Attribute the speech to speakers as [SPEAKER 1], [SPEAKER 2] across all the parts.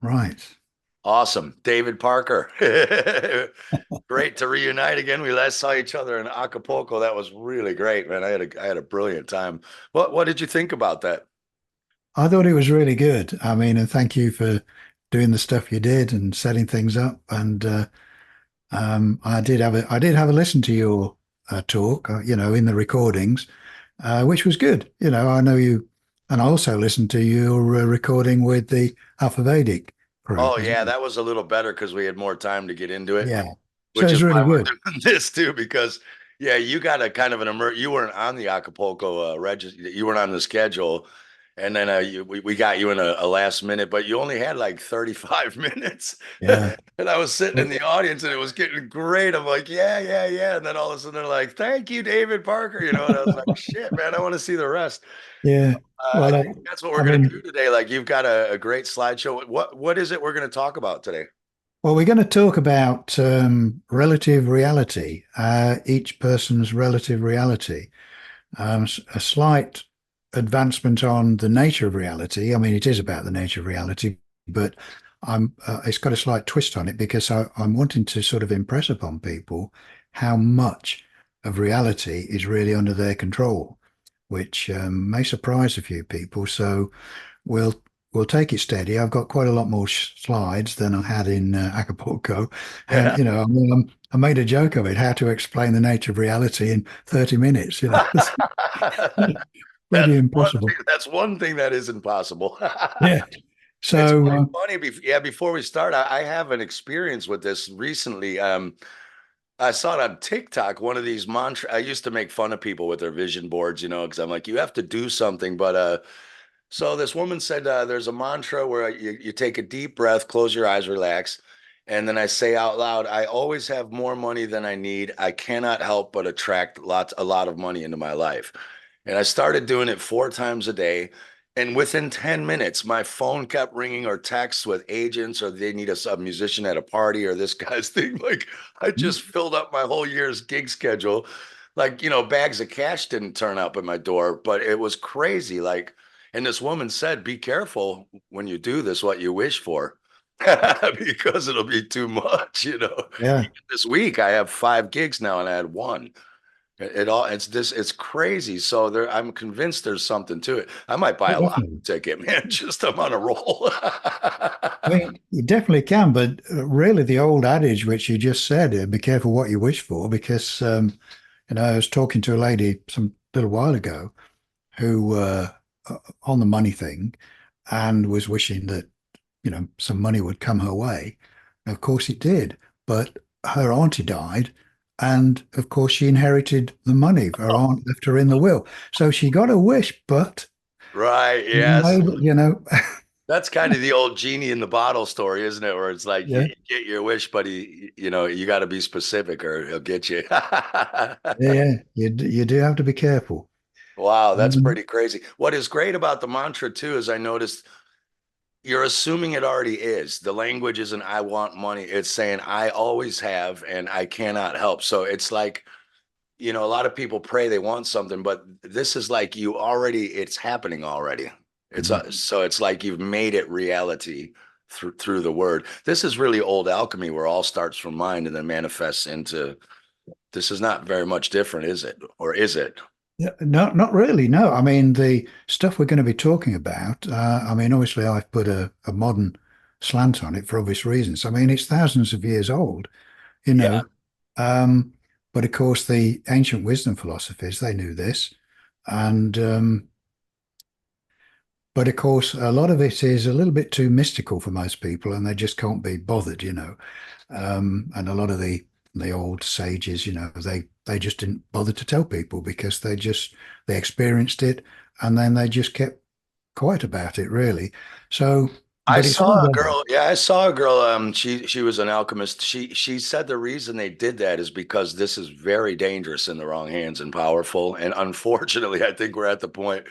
[SPEAKER 1] Right.
[SPEAKER 2] Awesome. David Parker. Great to reunite again. We last saw each other in Acapulco. That was really great, man. I had a brilliant time. What did you think about that?
[SPEAKER 1] I thought it was really good. I mean, and thank you for doing the stuff you did and setting things up. And I did have a listen to your talk, in the recordings, which was good. I know you, and I also listened to your recording with the Alpha Vedic crew
[SPEAKER 2] Oh
[SPEAKER 1] as
[SPEAKER 2] yeah,
[SPEAKER 1] well.
[SPEAKER 2] that was a little better because we had more time to get into it,
[SPEAKER 1] Yeah. So
[SPEAKER 2] which
[SPEAKER 1] it's
[SPEAKER 2] is
[SPEAKER 1] really
[SPEAKER 2] why we're
[SPEAKER 1] good.
[SPEAKER 2] doing this too. Because yeah, you got a kind of an you weren't on the Acapulco register, you weren't on the schedule, and then we got you in a last minute, but you only had like 35 minutes,
[SPEAKER 1] Yeah.
[SPEAKER 2] and I was sitting in the audience and it was getting great. I'm like, yeah, yeah, yeah, and then all of a sudden they're like, thank you, David Parker, and I was like, shit, man, I want to see the rest.
[SPEAKER 1] Yeah.
[SPEAKER 2] I
[SPEAKER 1] Well,
[SPEAKER 2] think that's what we're
[SPEAKER 1] I
[SPEAKER 2] going to do
[SPEAKER 1] mean,
[SPEAKER 2] today. Like you've got a great slideshow. What is it we're going to talk about today?
[SPEAKER 1] well, we're going to talk about relative reality, each person's relative reality. A slight advancement on the nature of reality. I mean, it is about the nature of reality, but it's got a slight twist on it because I'm wanting to sort of impress upon people how much of reality is really under their control, which may surprise a few people. So we'll we'll take it steady. I've got quite a lot more slides than I had in Acapulco, and
[SPEAKER 2] Yeah.
[SPEAKER 1] I mean, I made a joke of it, how to explain the nature of reality in 30 minutes. It's
[SPEAKER 2] That's
[SPEAKER 1] pretty
[SPEAKER 2] one thing,
[SPEAKER 1] impossible.
[SPEAKER 2] that's one thing that is impossible.
[SPEAKER 1] Yeah.
[SPEAKER 2] It's
[SPEAKER 1] So,
[SPEAKER 2] really funny. Yeah, before we start, I have an experience with this recently. I saw it on TikTok. One of these mantra. I used to make fun of people with their vision boards, because I'm like, you have to do something. But so this woman said there's a mantra where you take a deep breath, close your eyes, relax, and then I say out loud, I always have more money than I need. I cannot help but attract a lot of money into my life. And I started doing it 4 times a day. And within 10 minutes, my phone kept ringing or texts with agents, or they need a musician at a party, or this guy's thing. Like, I just filled up my whole year's gig schedule. Like, bags of cash didn't turn up at my door, but it was crazy. Like, and this woman said, be careful when you do this, what you wish for, because it'll be too much,
[SPEAKER 1] yeah,
[SPEAKER 2] Even this week, I have 5 gigs now and I had one. It's crazy. So I'm convinced there's something to it. I might buy
[SPEAKER 1] oh,
[SPEAKER 2] a lottery
[SPEAKER 1] definitely.
[SPEAKER 2] ticket, man. Just I'm on a roll.
[SPEAKER 1] I mean, you definitely can, but really the old adage, which you just said, be careful what you wish for, because, I was talking to a lady some little while ago who, on the money thing, and was wishing that some money would come her way. Of course it did, but her auntie died, and of course she inherited the money. Her aunt left her in the will, so she got a wish, but
[SPEAKER 2] Right. Yes.
[SPEAKER 1] maybe,
[SPEAKER 2] That's kind of the old genie in the bottle story, isn't it? Where it's like
[SPEAKER 1] yeah,
[SPEAKER 2] you get your wish, but you got to be specific or he'll get you.
[SPEAKER 1] yeah, you do have to be careful.
[SPEAKER 2] Wow, that's
[SPEAKER 1] Um,
[SPEAKER 2] pretty crazy. What is great about the mantra too is I noticed you're assuming it already is. The language isn't I want money. It's saying I always have and I cannot help. So it's like, a lot of people pray they want something, but this is like it's happening already. So it's like you've made it reality through the word. This is really old alchemy where all starts from mind and then manifests into this is not very much different, is it? Or is it?
[SPEAKER 1] yeah, no, not really. No, I mean the stuff we're going to be talking about. I mean, obviously, I've put a modern slant on it for obvious reasons. I mean, it's thousands of years old, you
[SPEAKER 2] Yeah.
[SPEAKER 1] know. Um, but of course, the ancient wisdom philosophies, they knew this. And, but of course, a lot of it is a little bit too mystical for most people, and they just can't be bothered. And a lot of the old sages, they just didn't bother to tell people because they experienced it and then they just kept quiet about it, really. So,
[SPEAKER 2] I
[SPEAKER 1] but it's all
[SPEAKER 2] saw a
[SPEAKER 1] there.
[SPEAKER 2] girl. Yeah, I saw a girl. She was an alchemist. She said the reason they did that is because this is very dangerous in the wrong hands and powerful. And unfortunately, I think we're at the point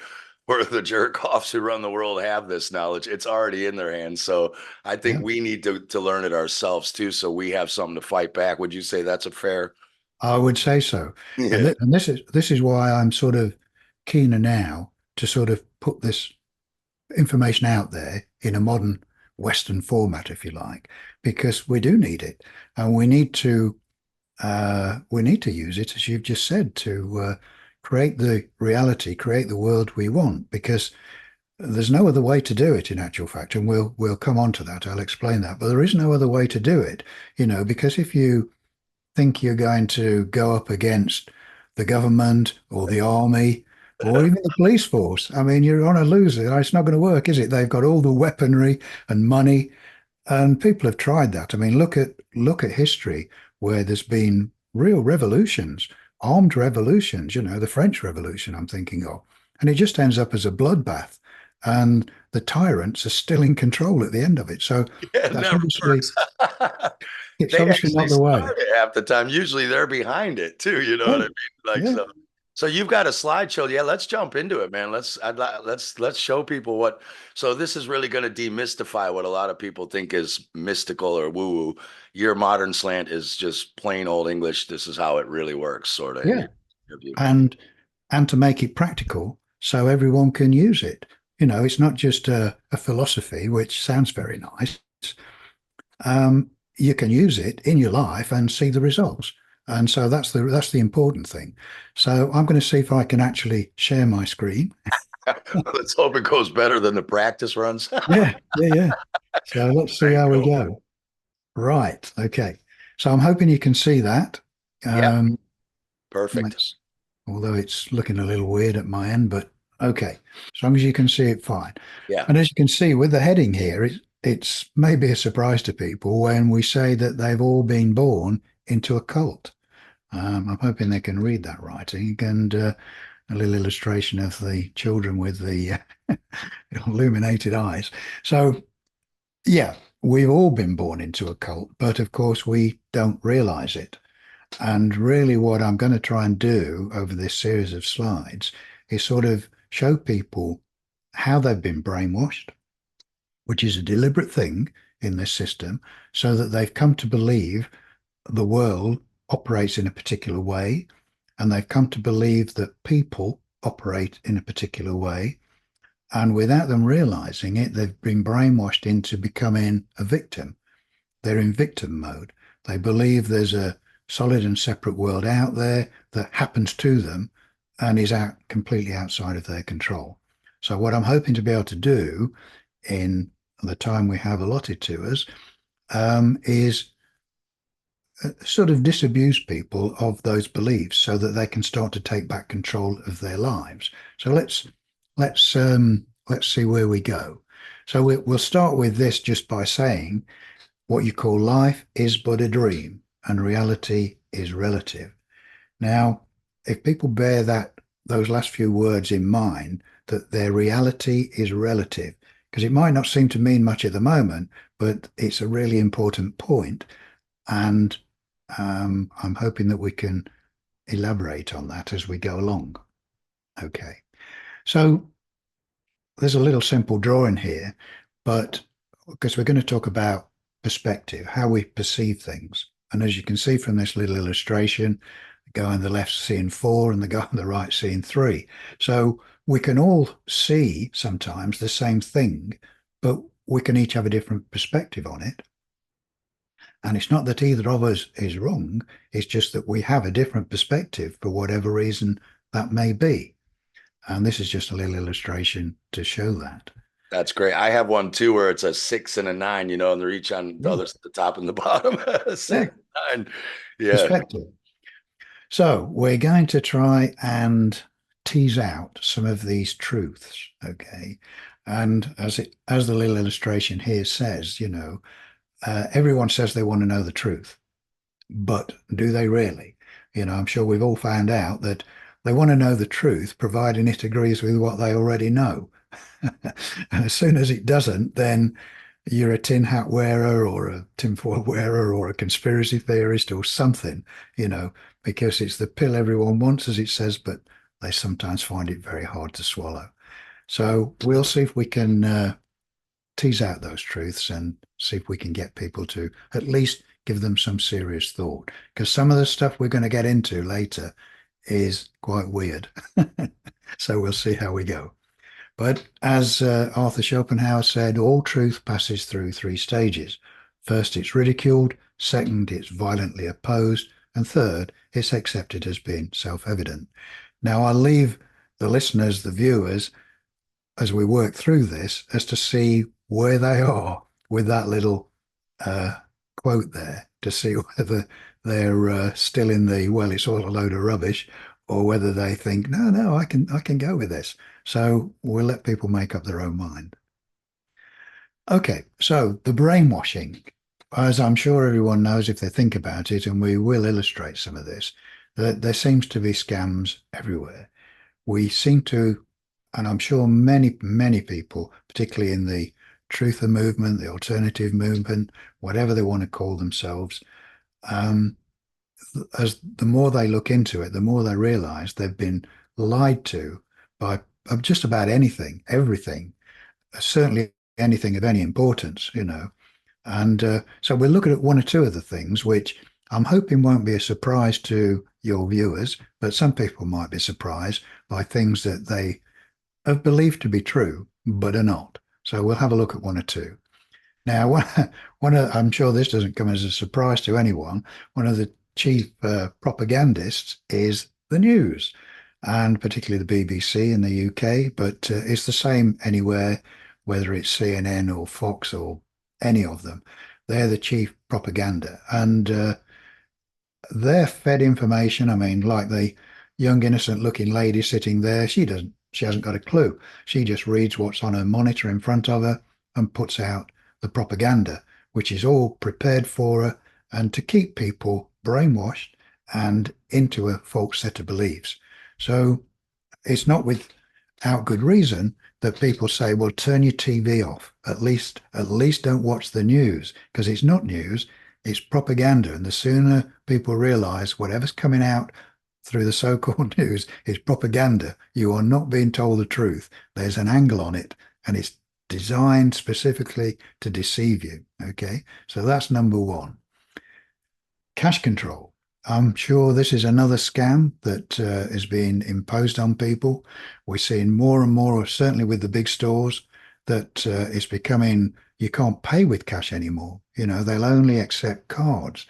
[SPEAKER 2] where the jerk offs who run the world have this knowledge. It's already in their hands. So I think
[SPEAKER 1] Yeah,
[SPEAKER 2] we need to learn it ourselves too, so we have something to fight back. Would you say that's a fair?
[SPEAKER 1] I would say so. And
[SPEAKER 2] Yeah.
[SPEAKER 1] this is why I'm sort of keener now to sort of put this information out there in a modern Western format, if you like, because we do need it, and we need to use it, as you've just said, to create the reality, create the world we want, because there's no other way to do it in actual fact, and we'll come on to that. I'll explain that, but there is no other way to do it, because if you think you're going to go up against the government or the army or even the police force, I mean, you're on a loser. It's not going to work, is it? They've got all the weaponry and money, and people have tried that. I mean, look at history where there's been real revolutions, armed revolutions, the French Revolution I'm thinking of. And it just ends up as a bloodbath. And the tyrants are still in control at the end of it. So
[SPEAKER 2] Yeah, it
[SPEAKER 1] that's
[SPEAKER 2] never
[SPEAKER 1] obviously
[SPEAKER 2] works.
[SPEAKER 1] it's
[SPEAKER 2] They
[SPEAKER 1] obviously
[SPEAKER 2] actually
[SPEAKER 1] not the way.
[SPEAKER 2] start it half the time. Usually they're behind it too. You know what I
[SPEAKER 1] Oh,
[SPEAKER 2] mean? Like
[SPEAKER 1] yeah.
[SPEAKER 2] so. So you've got a slideshow. Yeah, let's jump into it, man. Let's show people what. So this is really going to demystify what a lot of people think is mystical or woo-woo. Your modern slant is just plain old English. This is how it really works, sort of. In
[SPEAKER 1] Yeah.
[SPEAKER 2] your view.
[SPEAKER 1] And and to make it practical so everyone can use it. It's not just a philosophy, which sounds very nice. You can use it in your life and see the results. And so that's the important thing. So I'm going to see if I can actually share my screen.
[SPEAKER 2] Let's hope it goes better than the practice runs.
[SPEAKER 1] Yeah, yeah, yeah. So let's see
[SPEAKER 2] There you
[SPEAKER 1] how we
[SPEAKER 2] go.
[SPEAKER 1] go. Right. Okay. So I'm hoping you can see that.
[SPEAKER 2] Yeah,
[SPEAKER 1] Um,
[SPEAKER 2] perfect.
[SPEAKER 1] let's, although it's looking a little weird at my end, but okay. As long as you can see it fine.
[SPEAKER 2] Yeah,
[SPEAKER 1] And as you can see with the heading here, it's maybe a surprise to people when we say that they've all been born into a cult. I'm hoping they can read that writing and a little illustration of the children with the illuminated eyes. So, yeah, we've all been born into a cult, but of course we don't realize it. And really, what I'm going to try and do over this series of slides is sort of show people how they've been brainwashed, which is a deliberate thing in this system, so that they've come to believe the world operates in a particular way, and they've come to believe that people operate in a particular way. And without them realizing it, they've been brainwashed into becoming a victim. They're in victim mode. They believe there's a solid and separate world out there that happens to them and is out completely outside of their control. So what I'm hoping to be able to do in the time we have allotted to us is sort of disabuse people of those beliefs so that they can start to take back control of their lives. So let's see where we go. So we'll start with this just by saying what you call life is but a dream and reality is relative. Now, if people bear those last few words in mind, that their reality is relative, because it might not seem to mean much at the moment, but it's a really important point, and I'm hoping that we can elaborate on that as we go along. Okay, so there's a little simple drawing here, but because we're going to talk about perspective, how we perceive things. And as you can see from this little illustration, the guy on the left seeing four and the guy on the right seeing three. So we can all see sometimes the same thing, but we can each have a different perspective on it. And it's not that either of us is wrong, it's just that we have a different perspective for whatever reason that may be. And this is just a little illustration to show that.
[SPEAKER 2] That's great. I have one too where it's a 6 and a 9, and they're each on the
[SPEAKER 1] Yeah,
[SPEAKER 2] others at the top and the bottom.
[SPEAKER 1] yeah,
[SPEAKER 2] 6, 9. Yeah,
[SPEAKER 1] perspective. So we're going to try and tease out some of these truths, okay? And as the little illustration here says, everyone says they want to know the truth, but do they really? I'm sure we've all found out that they want to know the truth, providing it agrees with what they already know. And as soon as it doesn't, then you're a tin hat wearer or a tinfoil wearer or a conspiracy theorist or something, because it's the pill everyone wants, as it says, but they sometimes find it very hard to swallow. So we'll see if we can tease out those truths and see if we can get people to at least give them some serious thought. Because some of the stuff we're going to get into later is quite weird. So we'll see how we go. But as Arthur Schopenhauer said, all truth passes through three stages. First, it's ridiculed. Second, it's violently opposed. And third, it's accepted as being self-evident. Now, I'll leave the listeners, the viewers, as we work through this, as to see where they are with that little uh, quote there, to see whether they're still in the, well, it's all a load of rubbish, or whether they think, no, no, I can go with this. So we'll let people make up their own mind. Okay, so the brainwashing, as I'm sure everyone knows if they think about it, and we will illustrate some of this, that there seems to be scams everywhere. We seem to, and I'm sure many, many people, particularly in the truther movement, the alternative movement, whatever they want to call themselves, um, as the more they look into it, the more they realize they've been lied to by just about anything, everything, certainly anything of any importance, you know. And so we're looking at one or two of the things which I'm hoping won't be a surprise to your viewers, but some people might be surprised by things that they have believed to be true, but are not. So we'll have a look at one or two. Now, I'm sure this doesn't come as a surprise to anyone. One of the chief propagandists is the news, and particularly the BBC in the UK, but it's the same anywhere, whether it's CNN or Fox or any of them. They're the chief propaganda, and they're fed information. I mean, like the young, innocent-looking lady sitting there, she hasn't got a clue. She just reads what's on her monitor in front of her and puts out the propaganda, which is all prepared for her and to keep people brainwashed and into a false set of beliefs. So it's not without good reason that people say, well, turn your TV off. At least don't watch the news, because it's not news, it's propaganda. And the sooner people realize whatever's coming out through the so-called news is propaganda, you are not being told the truth. There's an angle on it, and it's designed specifically to deceive you. Okay, so that's number one. Cash control. I'm sure this is another scam that is being imposed on people. We're seeing more and more, certainly with the big stores, that it's becoming, you can't pay with cash anymore. You know, they'll only accept cards.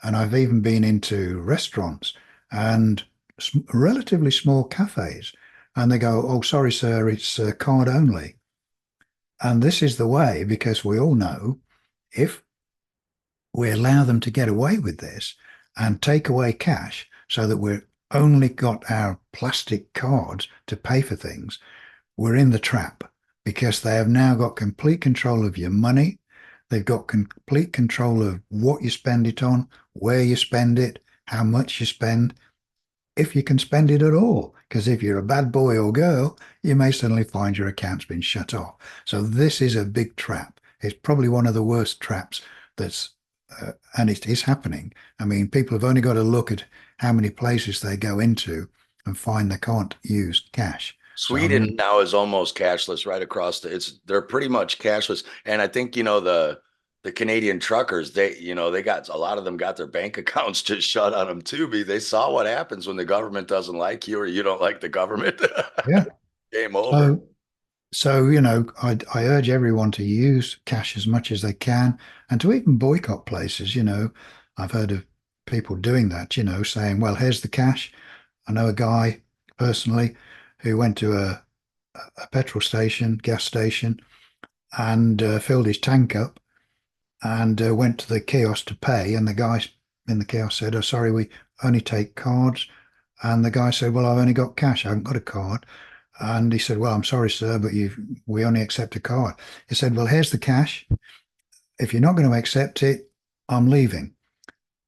[SPEAKER 1] And I've even been into restaurants and relatively small cafes, and they go, oh, sorry, sir, it's card only. And this is the way, because we all know if we allow them to get away with this and take away cash so that we're only got our plastic cards to pay for things, we're in the trap, because they have now got complete control of your money. They've got complete control of what you spend it on, where you spend it, how much you spend, if you can spend it at all. Because if you're a bad boy or girl, you may suddenly find your account's been shut off. So this is a big trap. It's probably one of the worst traps that's, and it is happening. I mean, people have only got to look at how many places they go into and find they can't use cash. So I'm
[SPEAKER 2] Sweden now is almost cashless right across they're pretty much cashless. And I think, the Canadian truckers, they got a lot of them got their bank accounts just shut on them too. They saw what happens when the government doesn't like you or you don't like the government.
[SPEAKER 1] yeah.
[SPEAKER 2] Game over.
[SPEAKER 1] So I urge everyone to use cash as much as they can, and to even boycott places. I've heard of people doing that, saying, well, here's the cash. I know a guy personally who went to a petrol station, gas station, and filled his tank up and went to the kiosk to pay. And the guy in the kiosk said, oh, sorry, we only take cards. And the guy said, well, I've only got cash. I haven't got a card. And he said, well, I'm sorry, sir, but we only accept a card. He said, well, here's the cash. If you're not going to accept it, I'm leaving.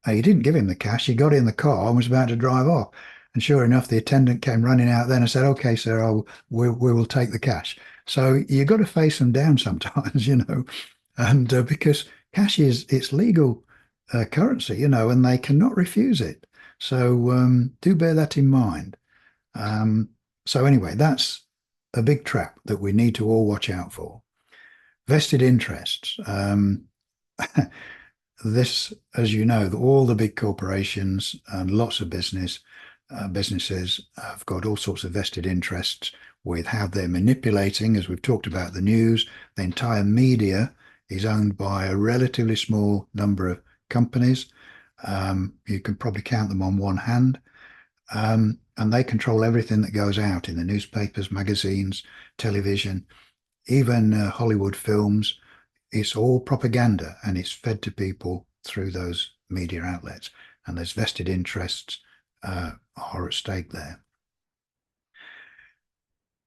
[SPEAKER 1] He didn't give him the cash. He got in the car and was about to drive off. And sure enough, the attendant came running out then and said, okay, sir, we will take the cash. So you've got to face them down sometimes, and because cash it's legal currency, and they cannot refuse it. So do bear that in mind. Um, so anyway, that's a big trap that we need to all watch out for. Vested interests. This, as you know, all the big corporations and lots of business, businesses have got all sorts of vested interests with how they're manipulating, as we've talked about the news. The entire media is owned by a relatively small number of companies. You can probably count them on one hand. And they control everything that goes out in the newspapers, magazines, television, even Hollywood films. It's all propaganda and it's fed to people through those media outlets. And there's vested interests are at stake there.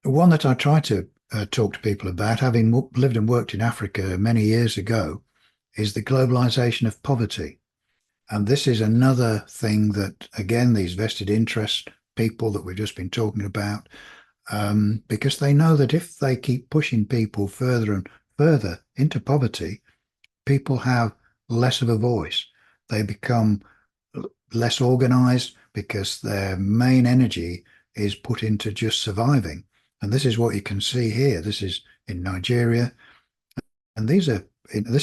[SPEAKER 1] One that I try to talk to people about, having lived and worked in Africa many years ago, is the globalization of poverty. And this is another thing that, again, these vested interest people that we've just been talking about, because they know that if they keep pushing people further and further into poverty, people have less of a voice. They become less organized because their main energy is put into just surviving. And this is what you can see here. This is in Nigeria. And this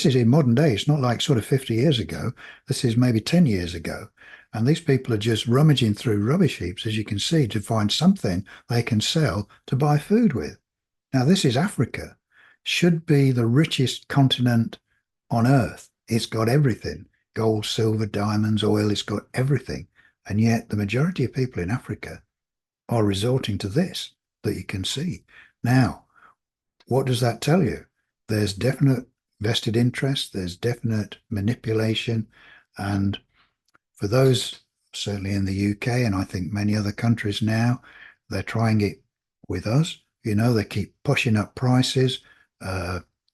[SPEAKER 1] is in modern day. It's not like sort of 50 years ago. This is maybe 10 years ago. And these people are just rummaging through rubbish heaps, as you can see, to find something they can sell to buy food with. Now, this is Africa, should be the richest continent on earth. It's got everything: gold, silver, diamonds, oil. It's got everything. And yet the majority of people in Africa are resorting to this that you can see. Now, what does that tell you? There's definite vested interest, there's definite manipulation. And for those, certainly in the UK, and I think many other countries now, they're trying it with us. You know, they keep pushing up prices.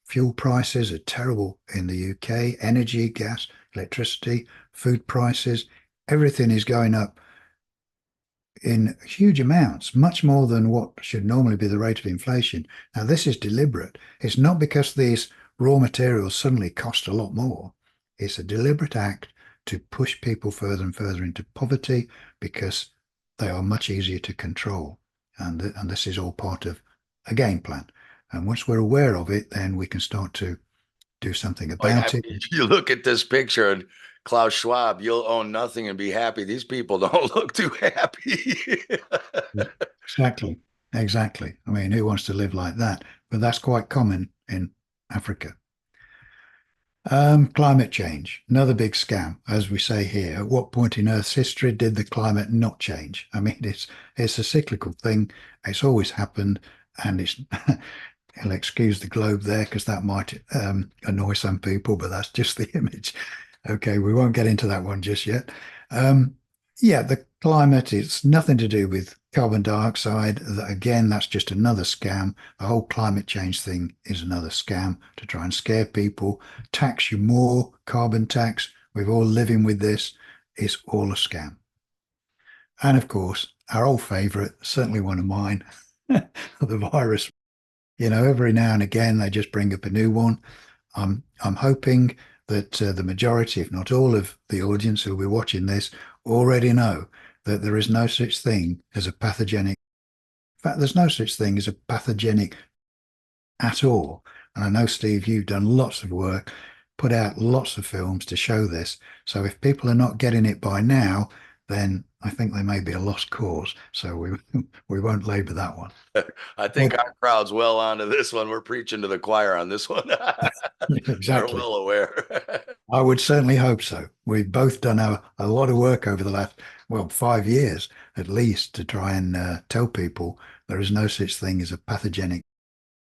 [SPEAKER 1] Fuel prices are terrible in the UK. Energy, gas, electricity, food prices, everything is going up in huge amounts, much more than what should normally be the rate of inflation. Now, this is deliberate. It's not because these raw materials suddenly cost a lot more. It's a deliberate act to push people further and further into poverty because they are much easier to control. And this is all part of a game plan. And once we're aware of it, then we can start to do something
[SPEAKER 2] Like,
[SPEAKER 1] about it.
[SPEAKER 2] if you look at this picture and Klaus Schwab, you'll own nothing and be happy. These people don't look too happy.
[SPEAKER 1] Exactly. Exactly. I mean, who wants to live like that? But that's quite common in Africa. Climate change, another big scam, as we say here. At what point in Earth's history did the climate not change? I mean, it's a cyclical thing. It's always happened, and it's I'll excuse the globe there because that might annoy some people, but that's just the image. Okay, we won't get into that one just yet. Yeah, the climate, it's nothing to do with carbon dioxide. Again, that's just another scam. The whole climate change thing is another scam to try and scare people, tax you more, carbon tax. We're all living with this. It's all a scam. And of course, our old favorite, certainly one of mine, the virus. You know, every now and again they just bring up a new one. I'm hoping that the majority, if not all, of the audience who will be watching this already know that there is no such thing as a pathogenic. In fact, there's no such thing as a pathogenic at all. And I know, Steve, you've done lots of work, put out lots of films to show this. So if people are not getting it by now, then I think they may be a lost cause. So we won't labor that one.
[SPEAKER 2] I think
[SPEAKER 1] But
[SPEAKER 2] our crowd's well onto this one. We're preaching to the choir on this one. They're
[SPEAKER 1] exactly.
[SPEAKER 2] well aware.
[SPEAKER 1] I would certainly hope so. We've both done a lot of work over the last, well, 5 years at least to try and tell people there is no such thing as a pathogenic.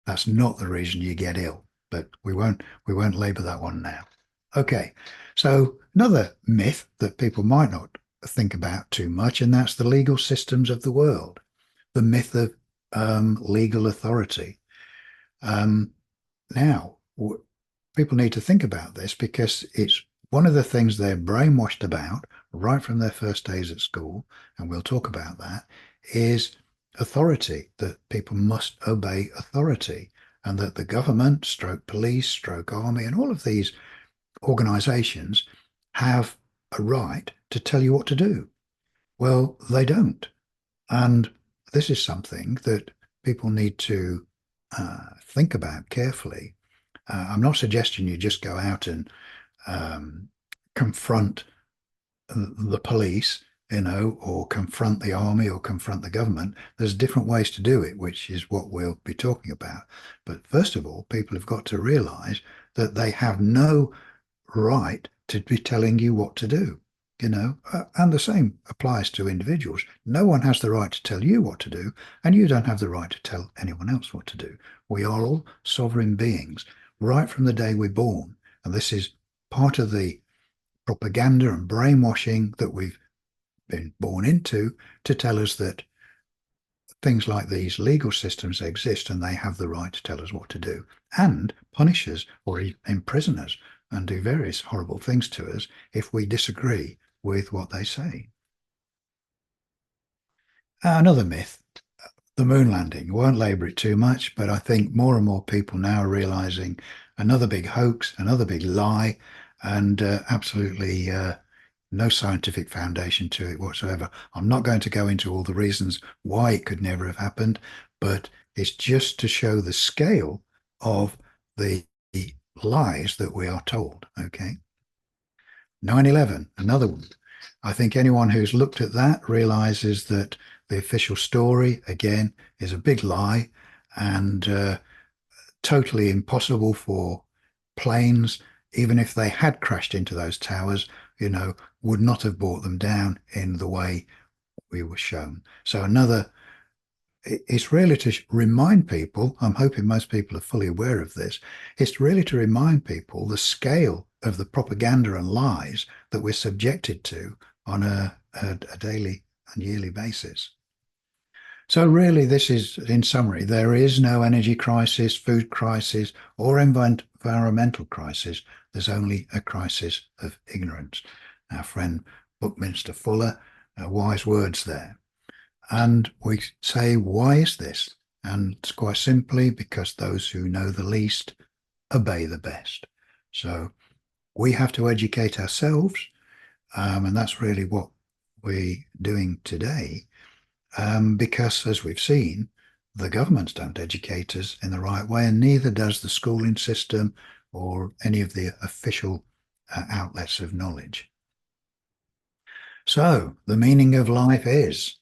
[SPEAKER 1] That's not the reason you get ill, but we won't labor that one now. Okay, so another myth that people might not think about too much, and that's the legal systems of the world, the myth of legal authority. Now, people need to think about this because it's one of the things they're brainwashed about right from their first days at school, and we'll talk about that, is authority, that people must obey authority, and that the government, stroke police, stroke army, and all of these organizations have a right to tell you what to do. Well, they don't. And this is something that people need to think about carefully. I'm not suggesting you just go out and confront the police or confront the army or confront the government. There's different ways to do it, which is what we'll be talking about. But first of all, people have got to realize that they have no right to be telling you what to do. And the same applies to individuals. No one has the right to tell you what to do, and you don't have the right to tell anyone else what to do. We are all sovereign beings right from the day we're born. And this is part of the propaganda and brainwashing that we've been born into, to tell us that things like these legal systems exist and they have the right to tell us what to do and punish us or imprison us and do various horrible things to us if we disagree with what they say. Another myth, the moon landing. I won't labor it too much, but I think more and more people now are realizing another big hoax, another big lie, and absolutely no scientific foundation to it whatsoever. I'm not going to go into all the reasons why it could never have happened, but it's just to show the scale of the lies that we are told. Okay. 9/11, another one. I think anyone who's looked at that realizes that the official story, again, is a big lie and totally impossible for planes, even if they had crashed into those towers, would not have brought them down in the way we were shown. So it's really to remind people, I'm hoping most people are fully aware of this, it's really to remind people the scale of the propaganda and lies that we're subjected to on a daily and yearly basis. So really, this is, in summary, there is no energy crisis, food crisis, or environmental crisis. There's only a crisis of ignorance. Our friend Buckminster Fuller, wise words there. And we say, why is this? And it's quite simply because those who know the least obey the best. So we have to educate ourselves, and that's really what we're doing today. Because, as we've seen, the governments don't educate us in the right way, and neither does the schooling system or any of the official outlets of knowledge. So, the meaning of life is,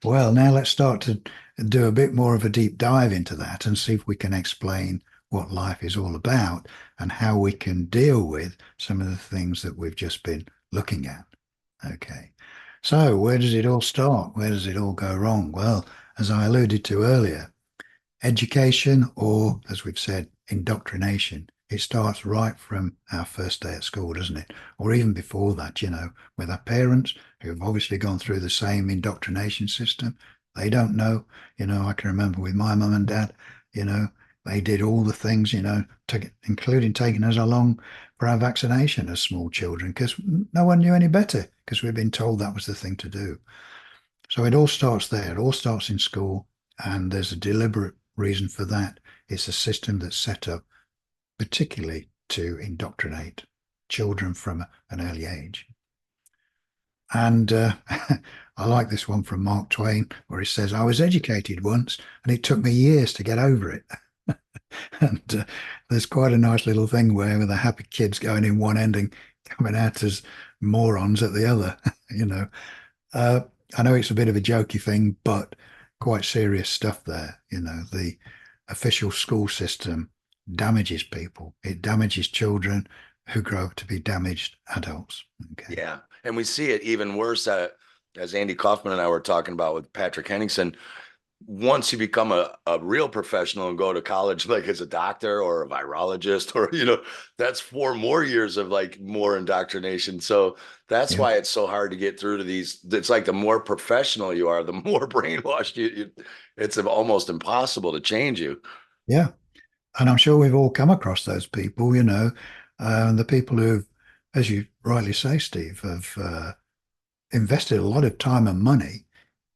[SPEAKER 1] well, now let's start to do a bit more of a deep dive into that and see if we can explain what life is all about and how we can deal with some of the things that we've just been looking at. Okay. So where does it all start? Where does it all go wrong? Well, as I alluded to earlier, education, or as we've said, indoctrination, it starts right from our first day at school, doesn't it? Or even before that, with our parents who have obviously gone through the same indoctrination system. They don't know, I can remember with my mum and dad, they did all the things, including taking us along for our vaccination as small children, because no one knew any better, because we'd been told that was the thing to do. So it all starts there. It all starts in school, and there's a deliberate reason for that. It's a system that's set up particularly to indoctrinate children from an early age. And I like this one from Mark Twain, where he says, I was educated once, and it took me years to get over it. And there's quite a nice little thing where the happy kids going in one end and coming out as morons at the other. I know it's a bit of a jokey thing, but quite serious stuff there. The official school system damages people. It damages children who grow up to be damaged adults. Okay.
[SPEAKER 2] Yeah. And we see it even worse, as Andy Kaufman and I were talking about with Patrick Henningsen. Once you become a real professional and go to college, like as a doctor or a virologist, or, that's 4 more years of like more indoctrination. So that's why it's so hard to get through to these. It's like the more professional you are, the more brainwashed it's almost impossible to change you.
[SPEAKER 1] Yeah. And I'm sure we've all come across those people, the people who, as you rightly say, Steve, have invested a lot of time and money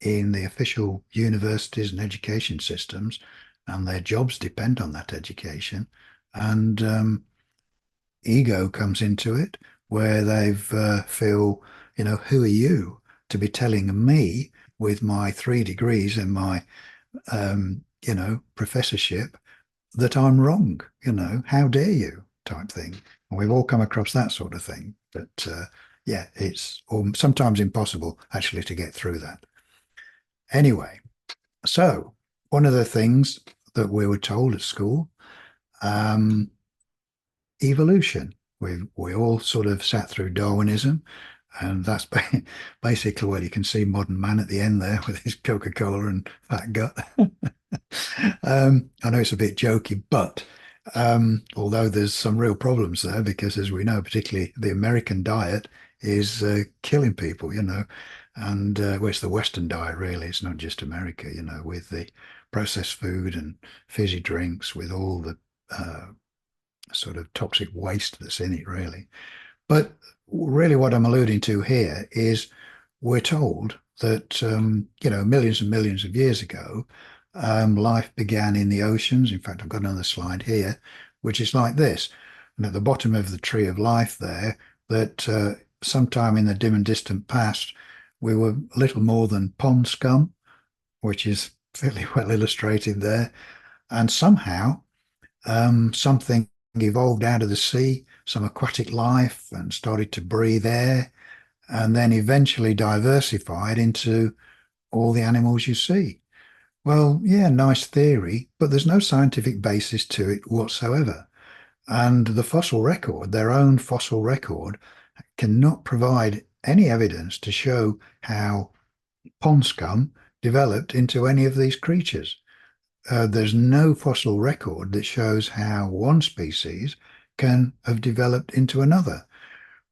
[SPEAKER 1] in the official universities and education systems, and their jobs depend on that education. And ego comes into it, where they've feel, who are you to be telling me with my 3 degrees and my, professorship that I'm wrong? How dare you type thing. And we've all come across that sort of thing. But Yeah, it's or sometimes impossible actually to get through that. Anyway, so one of the things that we were told at school, um, evolution. We all sort of sat through Darwinism, and that's basically where you can see modern man at the end there with his Coca-Cola and fat gut. I know it's a bit jokey, but although there's some real problems there, because as we know, particularly the American diet is killing people, and well, it's the Western diet, really. It's not just America, with the processed food and fizzy drinks, with all the sort of toxic waste that's in it, really. But really, what I'm alluding to here is we're told that, millions and millions of years ago, life began in the oceans. In fact, I've got another slide here, which is like this. And at the bottom of the tree of life there, that sometime in the dim and distant past, we were little more than pond scum, which is fairly well illustrated there. And somehow something evolved out of the sea, some aquatic life, and started to breathe air, and then eventually diversified into all the animals you see. Well, yeah, nice theory, but there's no scientific basis to it whatsoever. And the fossil record, their own fossil record, cannot provide any evidence to show how pond scum developed into any of these creatures. There's no fossil record that shows how one species can have developed into another.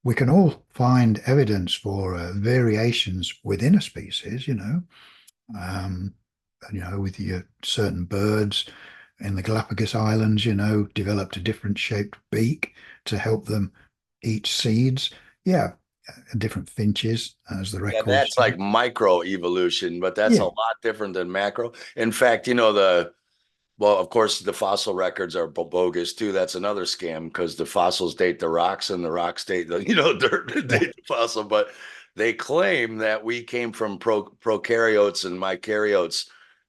[SPEAKER 1] We can all find evidence for variations within a species, um, with your certain birds in the Galapagos Islands, developed a different shaped beak to help them eat seeds. Yeah, different finches, as the
[SPEAKER 2] Yeah,
[SPEAKER 1] records
[SPEAKER 2] that's
[SPEAKER 1] show.
[SPEAKER 2] like micro evolution, but that's a
[SPEAKER 1] Yeah,
[SPEAKER 2] lot different than macro. In fact, well, of course, the fossil records are bogus too. That's another scam because the fossils date the rocks and the rocks date the, dirt
[SPEAKER 1] yeah,
[SPEAKER 2] date the fossil. But they claim that we came from prokaryotes and mykaryotes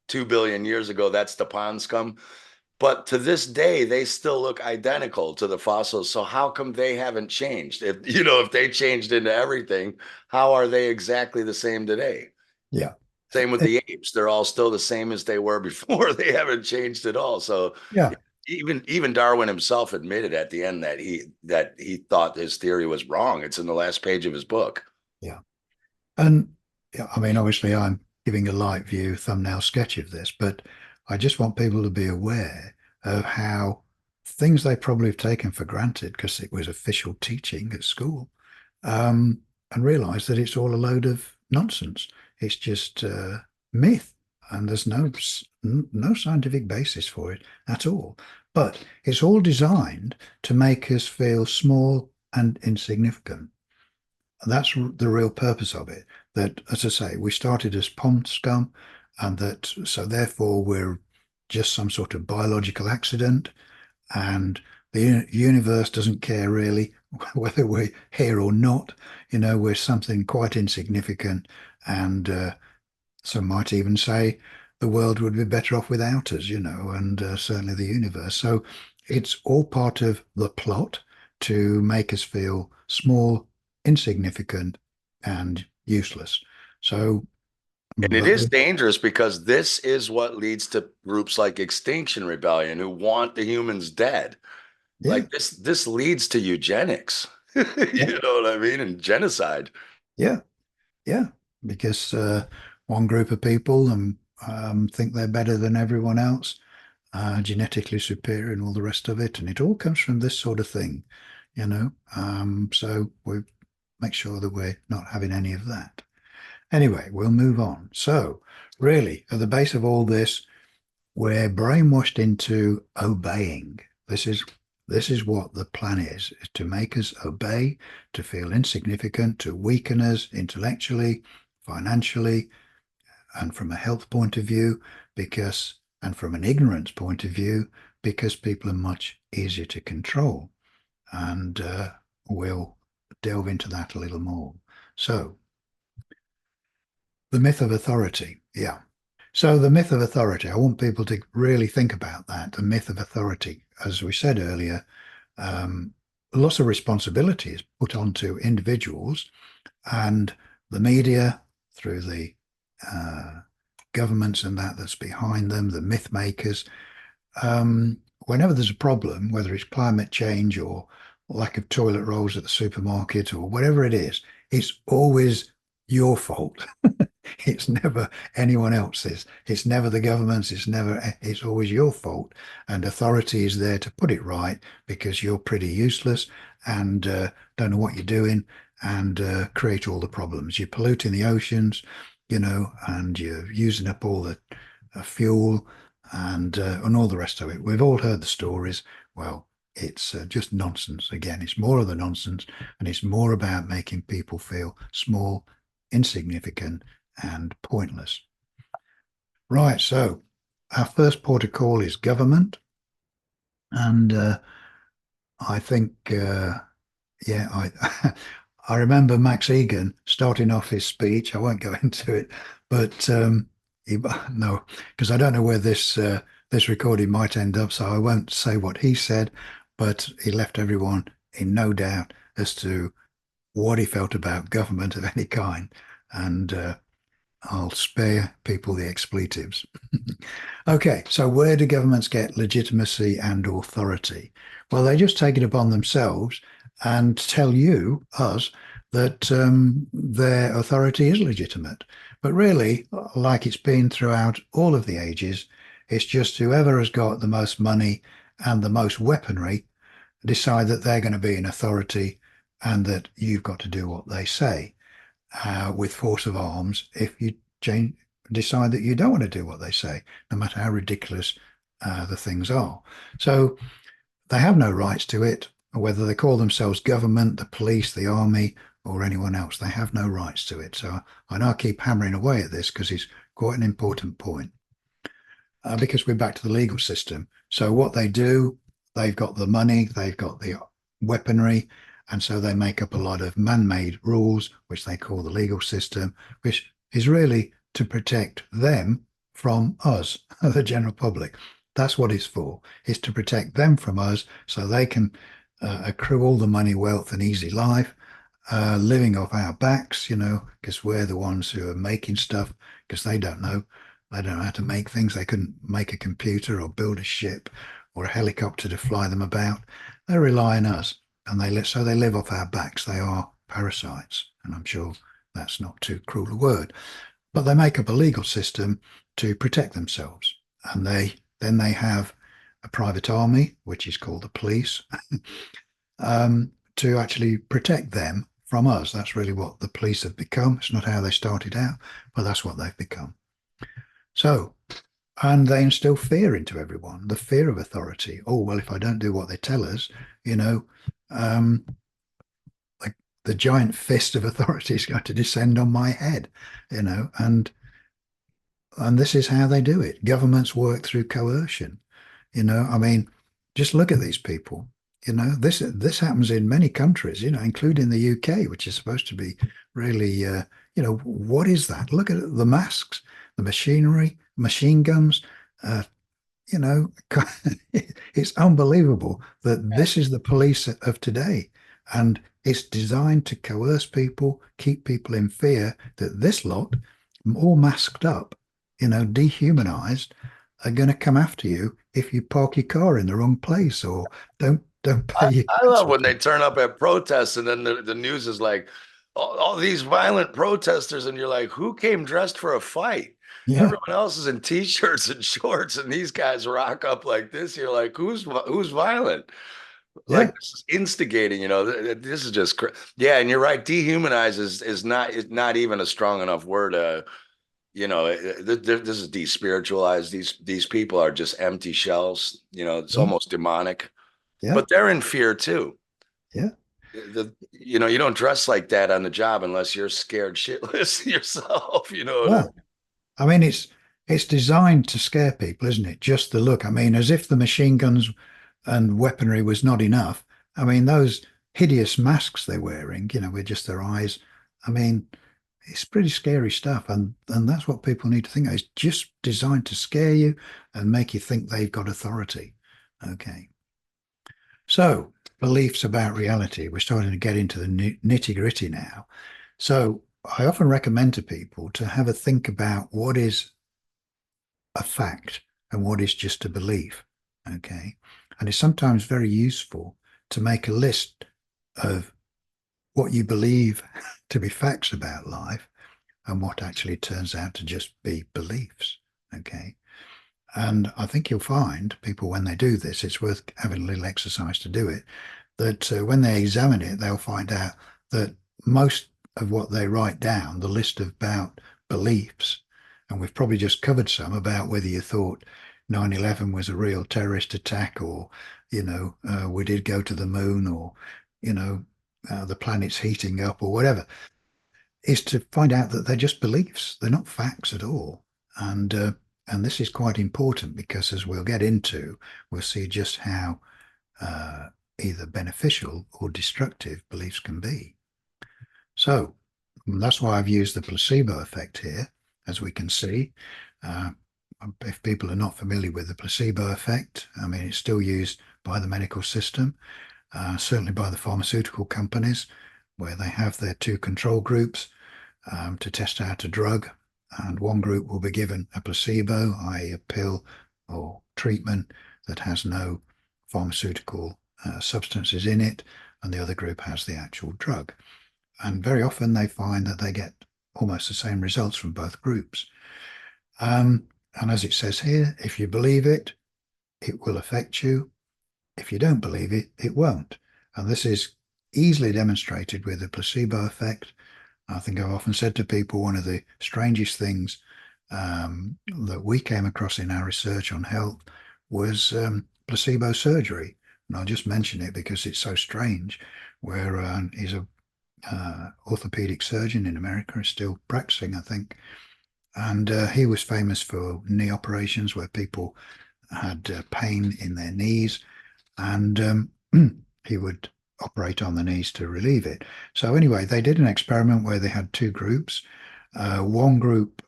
[SPEAKER 2] 2 billion years ago. That's the pond scum. But to this day, they still look identical to the fossils. So how come they haven't changed? If they changed into everything, how are they exactly the same today?
[SPEAKER 1] yeah.
[SPEAKER 2] Same with
[SPEAKER 1] It-
[SPEAKER 2] the apes. They're all still the same as they were before. They haven't changed at all. So
[SPEAKER 1] yeah,
[SPEAKER 2] even Darwin himself admitted at the end that he thought his theory was wrong. It's in the last page of his book.
[SPEAKER 1] yeah. And yeah, I mean, obviously, I'm giving a light view thumbnail sketch of this, but I just want people to be aware of how things they probably have taken for granted because it was official teaching at school, and realize that it's all a load of nonsense. It's just myth, and there's no scientific basis for it at all. But it's all designed to make us feel small and insignificant. That's the real purpose of it. That, as I say, we started as pond scum, and that so therefore we're just some sort of biological accident, and the universe doesn't care really whether we're here or not. We're something quite insignificant, and some might even say the world would be better off without us, and certainly the universe. So it's all part of the plot to make us feel small, insignificant, and useless. So,
[SPEAKER 2] And it
[SPEAKER 1] but
[SPEAKER 2] is dangerous because this is what leads to groups like Extinction Rebellion who want the humans dead.
[SPEAKER 1] yeah,
[SPEAKER 2] Like this leads to eugenics.
[SPEAKER 1] yeah,
[SPEAKER 2] You know what I mean? And genocide.
[SPEAKER 1] yeah, yeah, because one group of people think they're better than everyone else, genetically superior, and all the rest of it, and it all comes from this sort of thing, So we make sure that we're not having any of that. Anyway, we'll move on. So, really, at the base of all this, we're brainwashed into obeying. This is what the plan is to make us obey, to feel insignificant, to weaken us intellectually, financially, and from a health point of view, and from an ignorance point of view, because people are much easier to control. And we'll delve into that a little more. So, the myth of authority. Yeah. So the myth of authority, I want people to really think about that. The myth of authority. As we said earlier, um, lots of responsibility is put onto individuals and the media through the uh, governments and that's behind them, the myth makers. Whenever there's a problem, whether it's climate change or lack of toilet rolls at the supermarket or whatever it is, it's always your fault. It's never anyone else's. It's never the government's. It's always your fault. And authority is there to put it right because you're pretty useless and don't know what you're doing and create all the problems. You're polluting the oceans, and you're using up all the fuel and all the rest of it. We've all heard the stories. Well, it's just nonsense. Again, it's more of the nonsense, and it's more about making people feel small, insignificant, and pointless. Right, so our first port of call is government, and I think, yeah, I remember Max Egan starting off his speech. I won't go into it, but no, because I don't know where this recording might end up, so I won't say what he said. But he left everyone in no doubt as to what he felt about government of any kind, and I'll spare people the expletives. Okay, so where do governments get legitimacy and authority? Well, they just take it upon themselves and tell you, us, that their authority is legitimate. But really, like it's been throughout all of the ages, it's just whoever has got the most money and the most weaponry decide that they're going to be an authority and that you've got to do what they say with force of arms if you decide that you don't want to do what they say, no matter how ridiculous the things are. So they have no rights to it, whether they call themselves government, the police, the army, or anyone else. They have no rights to it. So I know I keep hammering away at this because it's quite an important point. Because we're back to the legal system. So what they do, they've got the money, they've got the weaponry, and so they make up a lot of man-made rules, which they call the legal system, which is really to protect them from us, the general public. That's what it's for. It's to protect them from us so they can accrue all the money, wealth, and easy life, living off our backs, because we're the ones who are making stuff, because they don't know. They don't know how to make things. They couldn't make a computer or build a ship or a helicopter to fly them about. They rely on us, and they live off our backs. They are parasites, and I'm sure that's not too cruel a word. But they make up a legal system to protect themselves, and then they have a private army, which is called the police, to actually protect them from us. That's really what the police have become. It's not how they started out, but that's what they've become. So, and they instill fear into everyone, the fear of authority. Oh, well, if I don't do what they tell us, like the giant fist of authority is going to descend on my head, and this is how they do it. Governments work through coercion. I mean, just look at these people. This happens in many countries, including the UK, which is supposed to be really, what is that? Look at the masks, the machinery, machine guns. Uh, you know, it's unbelievable that this is the police of today. And it's designed to coerce people, keep people in fear that this lot, all masked up, dehumanized, are going to come after you if you park your car in the wrong place or don't pay your
[SPEAKER 2] I love
[SPEAKER 1] council
[SPEAKER 2] when they
[SPEAKER 1] tax.
[SPEAKER 2] turn up at protests and then the news is like, all these violent protesters, and you're like, who came dressed for a fight?
[SPEAKER 1] Yeah,
[SPEAKER 2] Everyone else is in t-shirts and shorts, and these guys rock up like this. You're like, who's violent? Like
[SPEAKER 1] yeah.
[SPEAKER 2] this is instigating, this is just yeah, and you're right. Dehumanize is not even a strong enough word. This is despiritualized. These people are just empty shells. It's
[SPEAKER 1] Yeah,
[SPEAKER 2] almost demonic,
[SPEAKER 1] yeah,
[SPEAKER 2] but they're in fear too.
[SPEAKER 1] yeah.
[SPEAKER 2] You don't dress like that on the job unless you're scared shitless yourself. You know what I mean?
[SPEAKER 1] Well, I mean, it's designed to scare people, isn't it? Just the look. I mean, as if the machine guns and weaponry was not enough. I mean, those hideous masks they're wearing, with just their eyes. I mean, it's pretty scary stuff, and that's what people need to think of. It's just designed to scare you and make you think they've got authority. Okay. So beliefs about reality. We're starting to get into the nitty gritty now. So I often recommend to people to have a think about what is a fact and what is just a belief. Okay. And it's sometimes very useful to make a list of what you believe to be facts about life and what actually turns out to just be beliefs. Okay. And I think you'll find people, when they do this, it's worth having a little exercise to do it, that when they examine it, they'll find out that most of what they write down, the list of about beliefs, and we've probably just covered some about whether you thought 9/11 was a real terrorist attack, or, we did go to the moon, or, the planet's heating up, or whatever, is to find out that they're just beliefs. They're not facts at all. And this is quite important because, as we'll get into, we'll see just how either beneficial or destructive beliefs can be. So that's why I've used the placebo effect here, as we can see. If people are not familiar with the placebo effect, I mean, it's still used by the medical system, certainly by the pharmaceutical companies, where they have their two control groups to test out a drug. And one group will be given a placebo, i.e. a pill or treatment that has no pharmaceutical substances in it, and the other group has the actual drug. And very often they find that they get almost the same results from both groups. And as it says here, if you believe it, it will affect you. If you don't believe it, it won't. And this is easily demonstrated with the placebo effect. I think I've often said to people, one of the strangest things that we came across in our research on health was placebo surgery. And I'll just mention it because it's so strange, where he's a orthopedic surgeon in America, is still practicing, I think. And he was famous for knee operations where people had pain in their knees, and he would operate on the knees to relieve it. So anyway, they did an experiment where they had two groups. One group,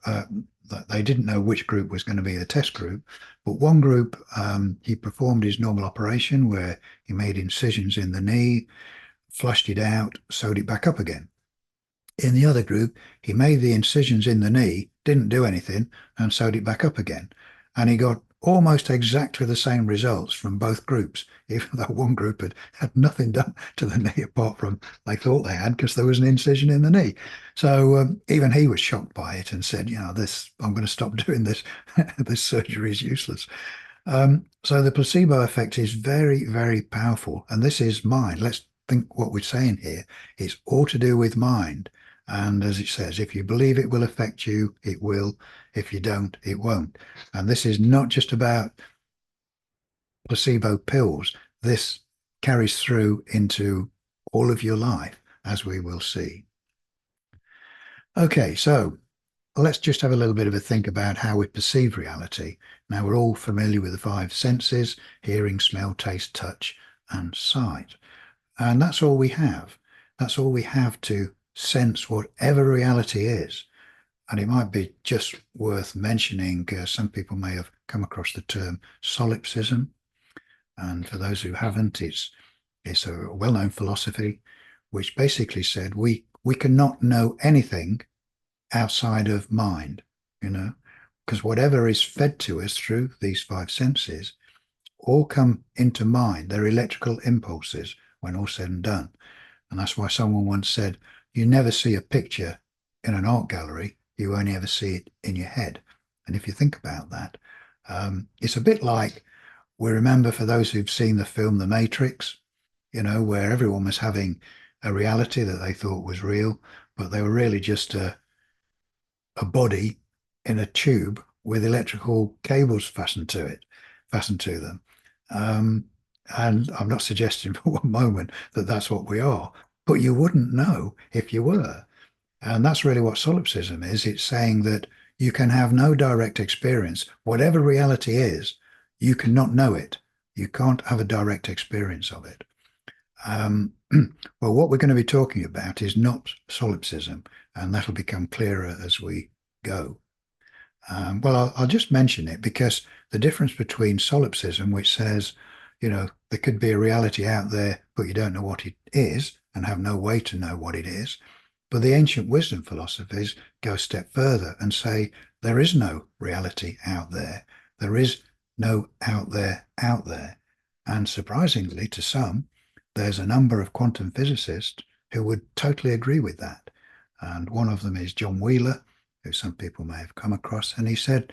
[SPEAKER 1] they didn't know which group was going to be the test group, but one group, he performed his normal operation where he made incisions in the knee, flushed it out, sewed it back up again. In the other group, he made the incisions in the knee, didn't do anything, and sewed it back up again. And he got almost exactly the same results from both groups, even though one group had nothing done to the knee apart from they thought they had, because there was an incision in the knee. So even he was shocked by it and said, I'm going to stop doing this. This surgery is useless. So the placebo effect is very, very powerful. And this is mind. Let's think what we're saying here. It's all to do with mind. And as it says, if you believe it will affect you, it will. If you don't, it won't. And this is not just about placebo pills. This carries through into all of your life, as we will see. Okay, so let's just have a little bit of a think about how we perceive reality. Now, we're all familiar with the five senses: hearing, smell, taste, touch, and sight. And that's all we have. That's all we have to sense whatever reality is. And it might be just worth mentioning, some people may have come across the term solipsism. And for those who haven't, it's a well-known philosophy which basically said we cannot know anything outside of mind, because whatever is fed to us through these five senses all come into mind. They're electrical impulses when all said and done. And that's why someone once said, you never see a picture in an art gallery, you only ever see it in your head. And if you think about that, it's a bit like, we remember, for those who've seen the film The Matrix, where everyone was having a reality that they thought was real, but they were really just a body in a tube with electrical cables fastened to them. And I'm not suggesting for one moment that that's what we are, but you wouldn't know if you were. And that's really what solipsism is. It's saying that you can have no direct experience. Whatever reality is, you cannot know it. You can't have a direct experience of it. Well, what we're going to be talking about is not solipsism, and that'll become clearer as we go. Well, I'll just mention it because the difference between solipsism, which says, there could be a reality out there, but you don't know what it is and have no way to know what it is. But the ancient wisdom philosophies go a step further and say there is no reality out there. There is no out there out there. And surprisingly to some, there's a number of quantum physicists who would totally agree with that. And one of them is John Wheeler, who some people may have come across. And he said,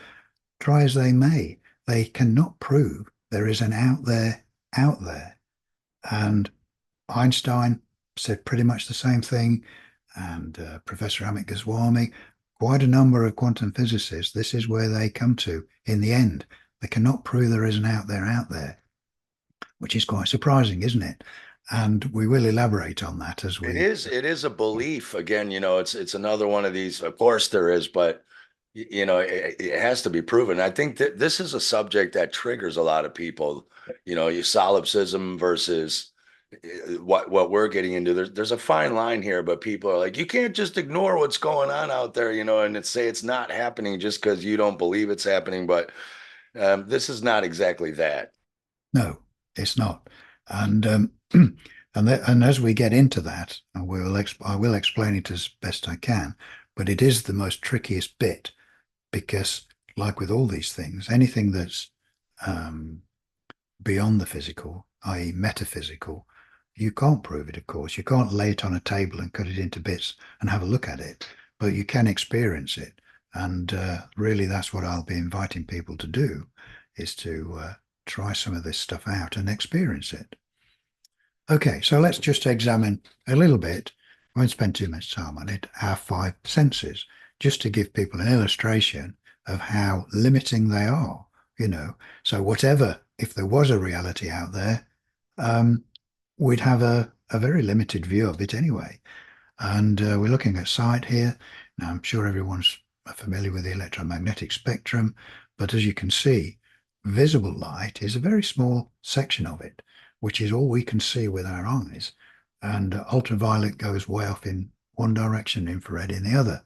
[SPEAKER 1] try as they may, they cannot prove there is an out there out there. And Einstein said pretty much the same thing. And Professor Amit Goswami, quite a number of quantum physicists, this is where they come to in the end. They cannot prove there is an out there, which is quite surprising, isn't it? And we will elaborate on that as
[SPEAKER 2] It
[SPEAKER 1] we.
[SPEAKER 2] is, it is a belief. Again, it's another one of these, of course there is, but it has to be proven. I think that this is a subject that triggers a lot of people, your solipsism versus what we're getting into. There's a fine line here, but people are like, you can't just ignore what's going on out there, and say it's not happening just because you don't believe it's happening. But this is not exactly that.
[SPEAKER 1] No, it's not. And and as we get into that, I will explain it as best I can, but it is the most trickiest bit because, like with all these things, anything that's um, beyond the physical, i.e., metaphysical, you can't prove it, of course. You can't lay it on a table and cut it into bits and have a look at it, but you can experience it. And really, that's what I'll be inviting people to do, is to try some of this stuff out and experience it. Okay, so let's just examine a little bit. I won't spend too much time on it. Our five senses, just to give people an illustration of how limiting they are. So whatever, if there was a reality out there, we'd have a very limited view of it anyway. And we're looking at sight here. Now, I'm sure everyone's familiar with the electromagnetic spectrum, but as you can see, visible light is a very small section of it, which is all we can see with our eyes. And ultraviolet goes way off in one direction, infrared in the other.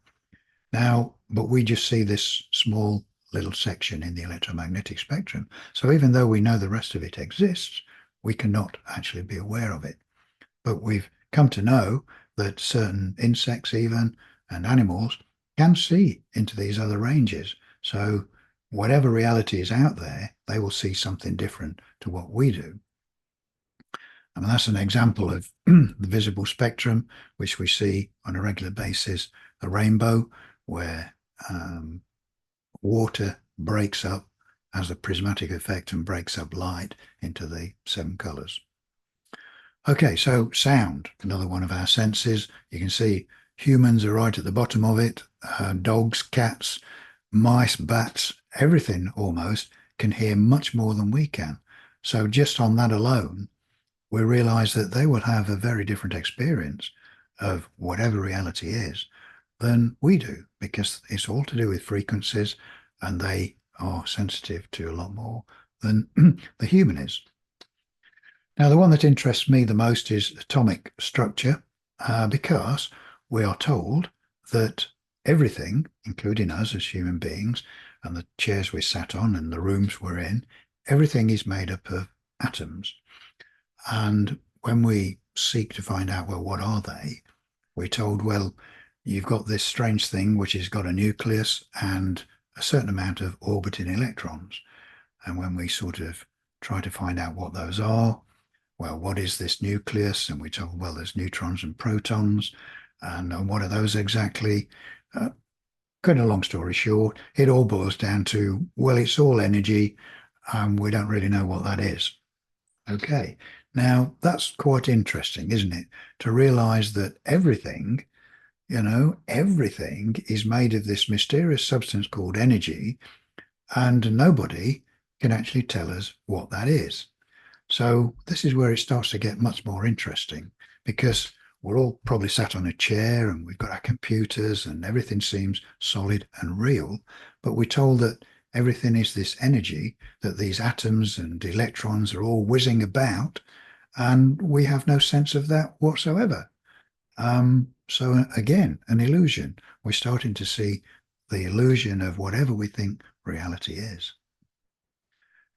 [SPEAKER 1] Now, but we just see this small little section in the electromagnetic spectrum. So even though we know the rest of it exists, we cannot actually be aware of it. But we've come to know that certain insects even and animals can see into these other ranges. So whatever reality is out there, they will see something different to what we do. I mean, that's an example of the visible spectrum, which we see on a regular basis, the rainbow, where water breaks up, has a prismatic effect and breaks up light into the seven colors. Okay, so sound, another one of our senses. You can see humans are right at the bottom of it. Dogs, cats, mice, bats, everything almost can hear much more than we can. So just on that alone, we realize that they will have a very different experience of whatever reality is than we do, because it's all to do with frequencies and they are sensitive to a lot more than the human is. Now, the one that interests me the most is atomic structure, because we are told that everything, including us as human beings, and the chairs we sat on and the rooms we're in, everything is made up of atoms. And when we seek to find out, well, what are they? We're told, well, you've got this strange thing which has got a nucleus and a certain amount of orbiting electrons. And when we sort of try to find out what those are, well, what is this nucleus? And we're told, well, there's neutrons and protons. And what are those exactly? Cut a long story short, it all boils down to, well, it's all energy. We don't really know what that is. Okay, now that's quite interesting, isn't it? To realize that everything, everything is made of this mysterious substance called energy, and nobody can actually tell us what that is. So this is where it starts to get much more interesting, because we're all probably sat on a chair and we've got our computers and everything seems solid and real, but we're told that everything is this energy, that these atoms and electrons are all whizzing about, and we have no sense of that whatsoever. So again, an illusion. We're starting to see the illusion of whatever we think reality is.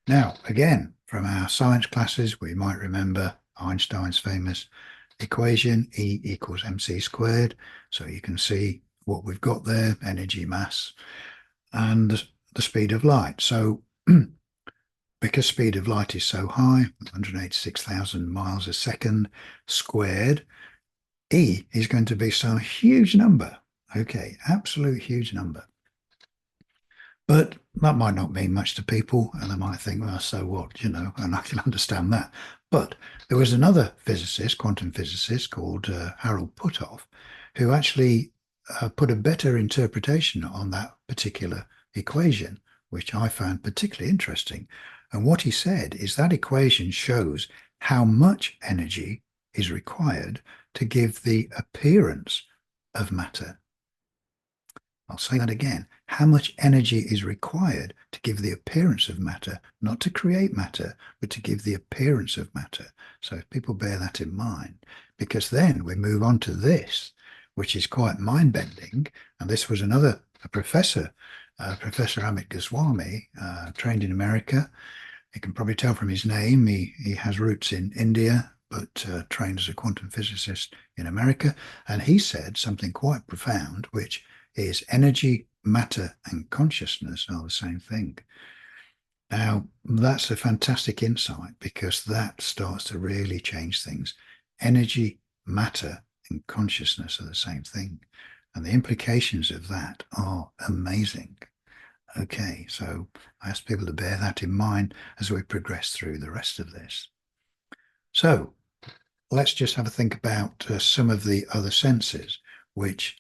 [SPEAKER 1] Now, again, from our science classes, we might remember Einstein's famous equation, E equals mc squared. So you can see what we've got there, energy, mass, and the speed of light. So because speed of light is so high, 186,000 miles a second squared, E is going to be some huge number. Okay, absolute huge number. But that might not mean much to people, and they might think, well, so what, and I can understand that. But there was another physicist, quantum physicist called Harold Puthoff, who actually put a better interpretation on that particular equation, which I found particularly interesting. And what he said is that equation shows how much energy is required to give the appearance of matter. I'll say that again. How much energy is required to give the appearance of matter, not to create matter, but to give the appearance of matter. So if people bear that in mind, because then we move on to this, which is quite mind-bending. And this was another professor, Professor Amit Goswami, trained in America. You can probably tell from his name, he has roots in India, but trained as a quantum physicist in America. And he said something quite profound, which is energy, matter, and consciousness are the same thing. Now, that's a fantastic insight because that starts to really change things. Energy, matter, and consciousness are the same thing. And the implications of that are amazing. Okay, so I ask people to bear that in mind as we progress through the rest of this. So let's just have a think about some of the other senses, which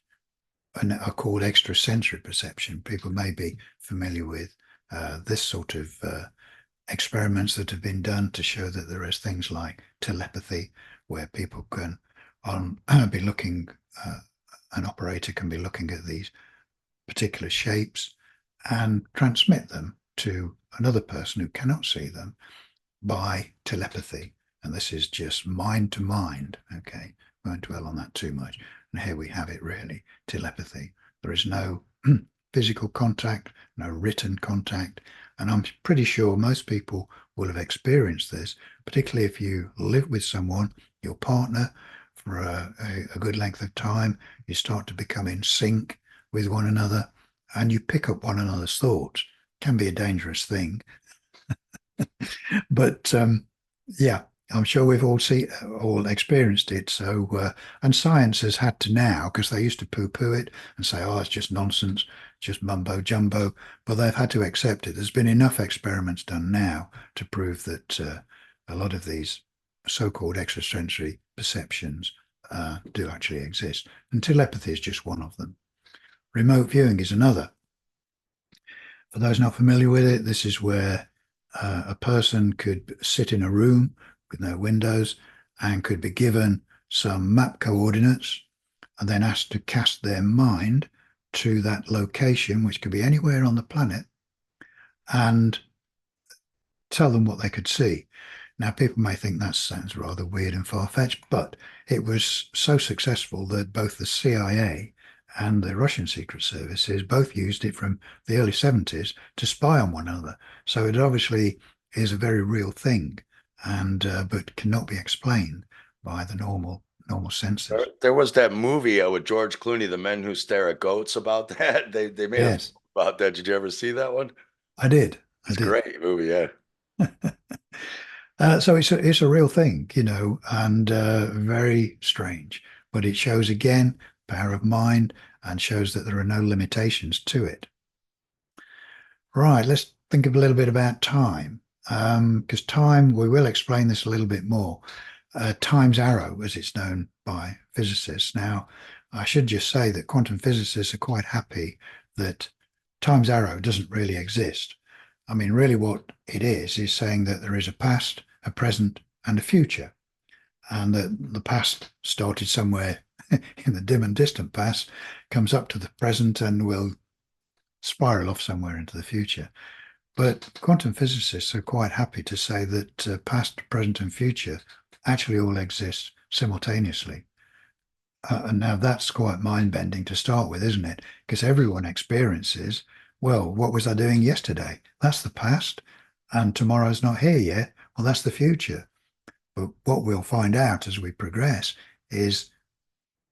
[SPEAKER 1] are called extrasensory perception. People may be familiar with this sort of experiments that have been done to show that there is things like telepathy, where people can be looking, an operator can be looking at these particular shapes and transmit them to another person who cannot see them by telepathy. And this is just mind to mind. Okay, won't dwell on that too much. And here we have it really, telepathy. There is no physical contact, no written contact. And I'm pretty sure most people will have experienced this, particularly if you live with someone, your partner, for a good length of time. You start to become in sync with one another and you pick up one another's thoughts. Can be a dangerous thing. But yeah, I'm sure we've all experienced it. So, and science has had to now, because they used to poo-poo it and say, "Oh, it's just nonsense, just mumbo jumbo." But they've had to accept it. There's been enough experiments done now to prove that a lot of these so-called extrasensory perceptions do actually exist, and telepathy is just one of them. Remote viewing is another. For those not familiar with it, this is where a person could sit in a room with no windows and could be given some map coordinates and then asked to cast their mind to that location, which could be anywhere on the planet, and tell them what they could see. Now, people may think that sounds rather weird and far-fetched, but it was so successful that both the CIA and the Russian secret services both used it from the early 70s to spy on one another. So it obviously is a very real thing, and but cannot be explained by the normal senses.
[SPEAKER 2] There was that movie with George Clooney, The Men Who Stare at Goats, about that. They made a
[SPEAKER 1] Yes,
[SPEAKER 2] film about that. Did you ever see that one?
[SPEAKER 1] I did. I
[SPEAKER 2] It's a
[SPEAKER 1] did.
[SPEAKER 2] great movie, yeah.
[SPEAKER 1] So it's a real thing, and very strange. But it shows again power of mind and shows that there are no limitations to it. Right, let's think a little bit about time, because time, we will explain this a little bit more. Time's arrow, as it's known by physicists. Now, I should just say that quantum physicists are quite happy that time's arrow doesn't really exist. I mean, really what it is saying that there is a past, a present, and a future. And that the past started somewhere in the dim and distant past, comes up to the present, and will spiral off somewhere into the future. But quantum physicists are quite happy to say that past, present, and future actually all exist simultaneously. And now that's quite mind-bending to start with, isn't it? Because everyone experiences, well, what was I doing yesterday? That's the past. and tomorrow's not here yet. Well, that's the future. But what we'll find out as we progress is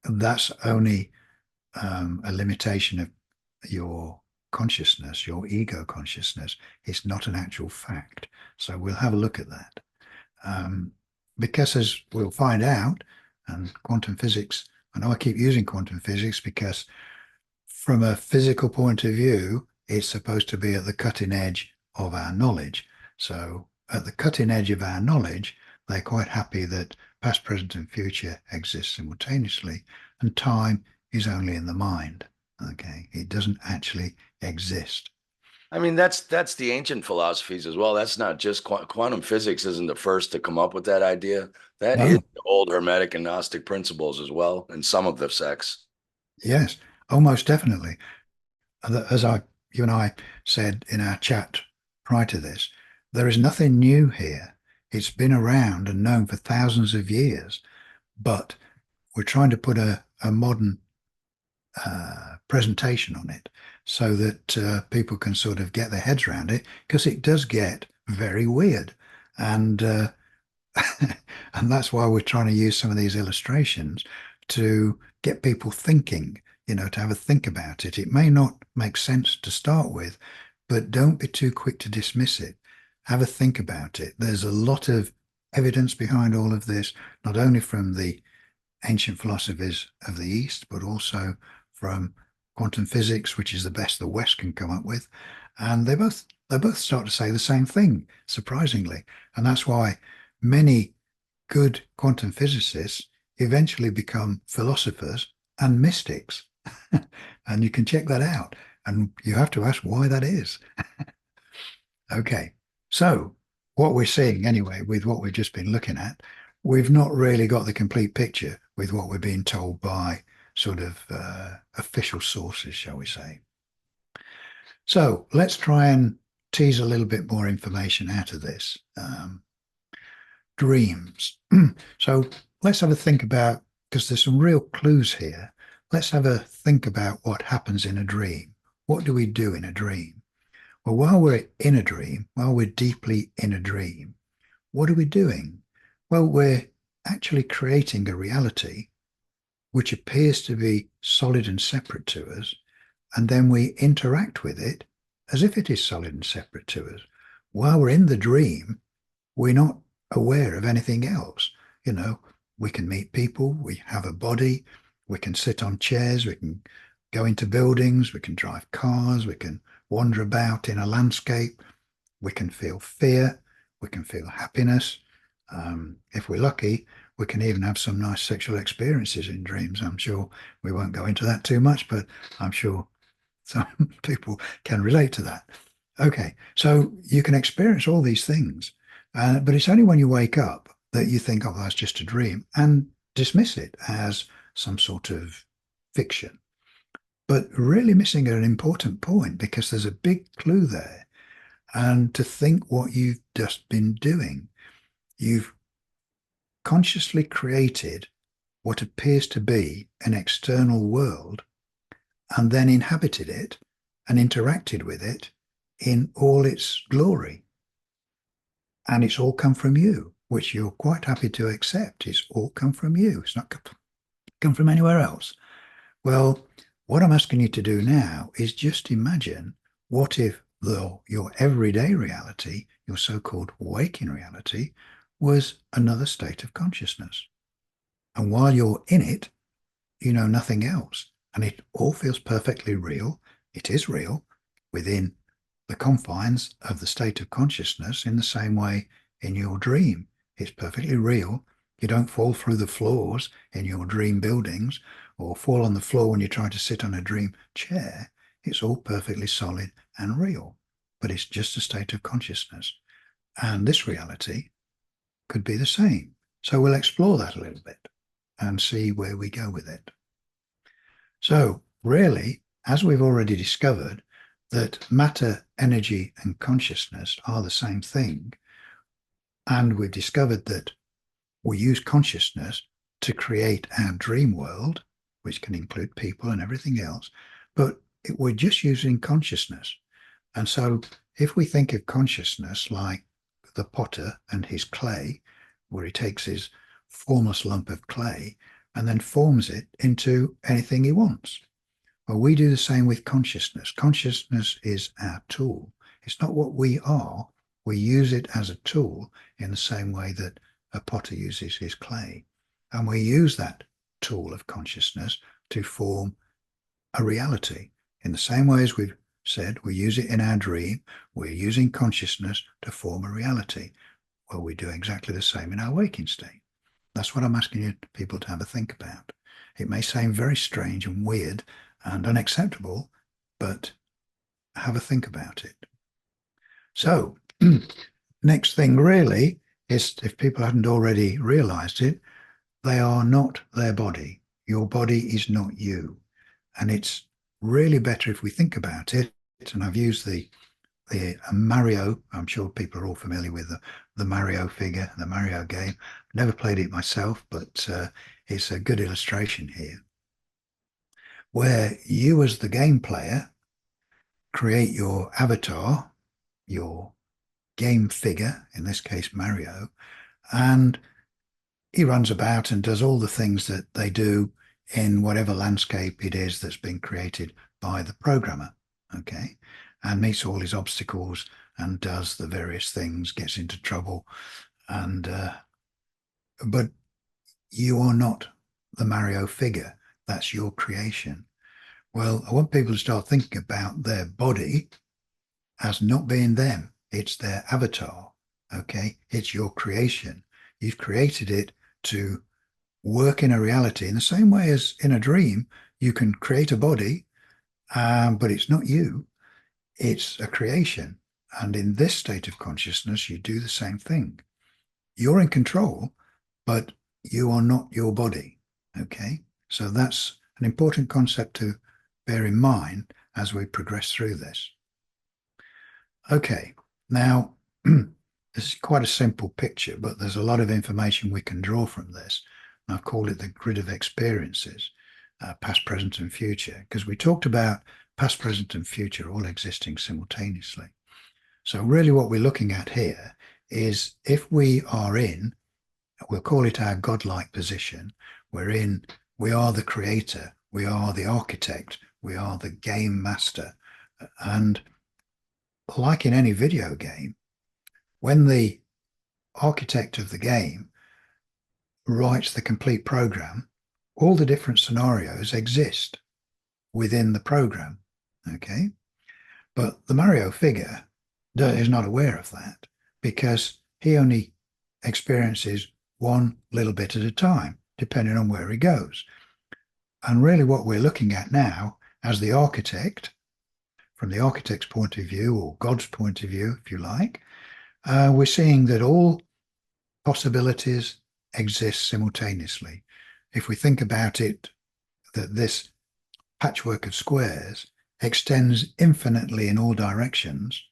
[SPEAKER 1] that's only a limitation of your consciousness, your ego consciousness. It's not an actual fact. So we'll have a look at that. Because as we'll find out, and quantum physics, I know I keep using quantum physics because from a physical point of view, it's supposed to be at the cutting edge of our knowledge. So at the cutting edge of our knowledge, they're quite happy that past, present, and future exist simultaneously, and time is only in the mind. Okay, it doesn't actually exist.
[SPEAKER 2] I mean, that's the ancient philosophies as well. That's not just quantum physics isn't the first to come up with that idea. That is
[SPEAKER 1] No,
[SPEAKER 2] the old Hermetic and Gnostic principles as well, and some of the sects.
[SPEAKER 1] yes, almost definitely. As you and I said in our chat prior to this, there is nothing new here. It's been around and known for thousands of years, but we're trying to put a modern presentation on it so that people can sort of get their heads around it because it does get very weird. And and that's why we're trying to use some of these illustrations to get people thinking, to have a think about it. It may not make sense to start with, but don't be too quick to dismiss it. Have a think about it. There's a lot of evidence behind all of this, not only from the ancient philosophies of the East, but also from quantum physics, which is the best the West can come up with. And they both start to say the same thing, surprisingly. And that's why many good quantum physicists eventually become philosophers and mystics. And you can check that out. And you have to ask why that is. Okay. So what we're seeing anyway, with what we've just been looking at, we've not really got the complete picture with what we're being told by sort of official sources, shall we say. So let's try and tease a little bit more information out of this. Dreams. So let's have a think about, because there's some real clues here. Let's have a think about what happens in a dream. What do we do in a dream? Well, while we're in a dream, while we're deeply in a dream, what are we doing? Well, we're actually creating a reality which appears to be solid and separate to us, and then we interact with it as if it is solid and separate to us. While we're in the dream, we're not aware of anything else. We can meet people, we have a body, we can sit on chairs, we can go into buildings, we can drive cars, we can wander about in a landscape, we can feel fear, we can feel happiness. If we're lucky, we can even have some nice sexual experiences in dreams. I'm sure we won't go into that too much, but I'm sure some people can relate to that. Okay, so you can experience all these things, but it's only when you wake up that you think, oh, that's just a dream, and dismiss it as some sort of fiction. But really missing an important point, because there's a big clue there. And to think what you've just been doing, you've consciously created what appears to be an external world and then inhabited it and interacted with it in all its glory. And it's all come from you, which you're quite happy to accept. It's all come from you. It's not come from anywhere else. Well, what I'm asking you to do now is just imagine, what if your everyday reality, your so-called waking reality, was another state of consciousness. And while you're in it, you know nothing else. And it all feels perfectly real. It is real within the confines of the state of consciousness, in the same way in your dream. It's perfectly real. You don't fall through the floors in your dream buildings or fall on the floor when you try to sit on a dream chair. It's all perfectly solid and real, but it's just a state of consciousness. And this reality could be the same. So we'll explore that a little bit and see where we go with it. So really, as we've already discovered, that matter, energy, and consciousness are the same thing. And we've discovered that we use consciousness to create our dream world, which can include people and everything else, but we're just using consciousness. And so if we think of consciousness like the potter and his clay, where he takes his formless lump of clay and then forms it into anything he wants. Well, we do the same with consciousness. Consciousness is our tool. It's not what we are. We use it as a tool in the same way that a potter uses his clay. And we use that tool of consciousness to form a reality. In the same way as we've said, we use it in our dream, we're using consciousness to form a reality. Well, we do exactly the same in our waking state. That's what I'm asking you people to have a think about. It may seem very strange and weird and unacceptable, but have a think about it. So, next thing really is, if people hadn't already realized it, they are not their body. Your body is not you. And it's really better if we think about it. And I've used the Mario. I'm sure people are all familiar with the Mario figure, the Mario game. Never played it myself, but it's a good illustration here, where you as the game player create your avatar, your game figure, in this case Mario, and he runs about and does all the things that they do in whatever landscape it is that's been created by the programmer, okay, and meets all his obstacles and does the various things, gets into trouble, and but you are not the Mario figure. That's your creation. Well, I want people to start thinking about their body as not being them. It's their avatar, okay? It's your creation. You've created it to work in a reality in the same way as in a dream. You can create a body, but it's not you. It's a creation. And in this state of consciousness, you do the same thing. You're in control, but you are not your body, okay? So that's an important concept to bear in mind as we progress through this. Okay, now this is quite a simple picture, but there's a lot of information we can draw from this. And I've called it the grid of experiences, past, present, and future, because we talked about past, present, and future all existing simultaneously. So really what we're looking at here is if we are in, we'll call it our godlike position, we are the creator, we are the architect, we are the game master. And like in any video game, when the architect of the game writes the complete program, all the different scenarios exist within the program, okay? But the Mario figure is not aware of that because he only experiences one little bit at a time, depending on where he goes. And really what we're looking at now as the architect, from the architect's point of view, or God's point of view, if you like, we're seeing that all possibilities exist simultaneously. If we think about it, that this patchwork of squares extends infinitely in all directions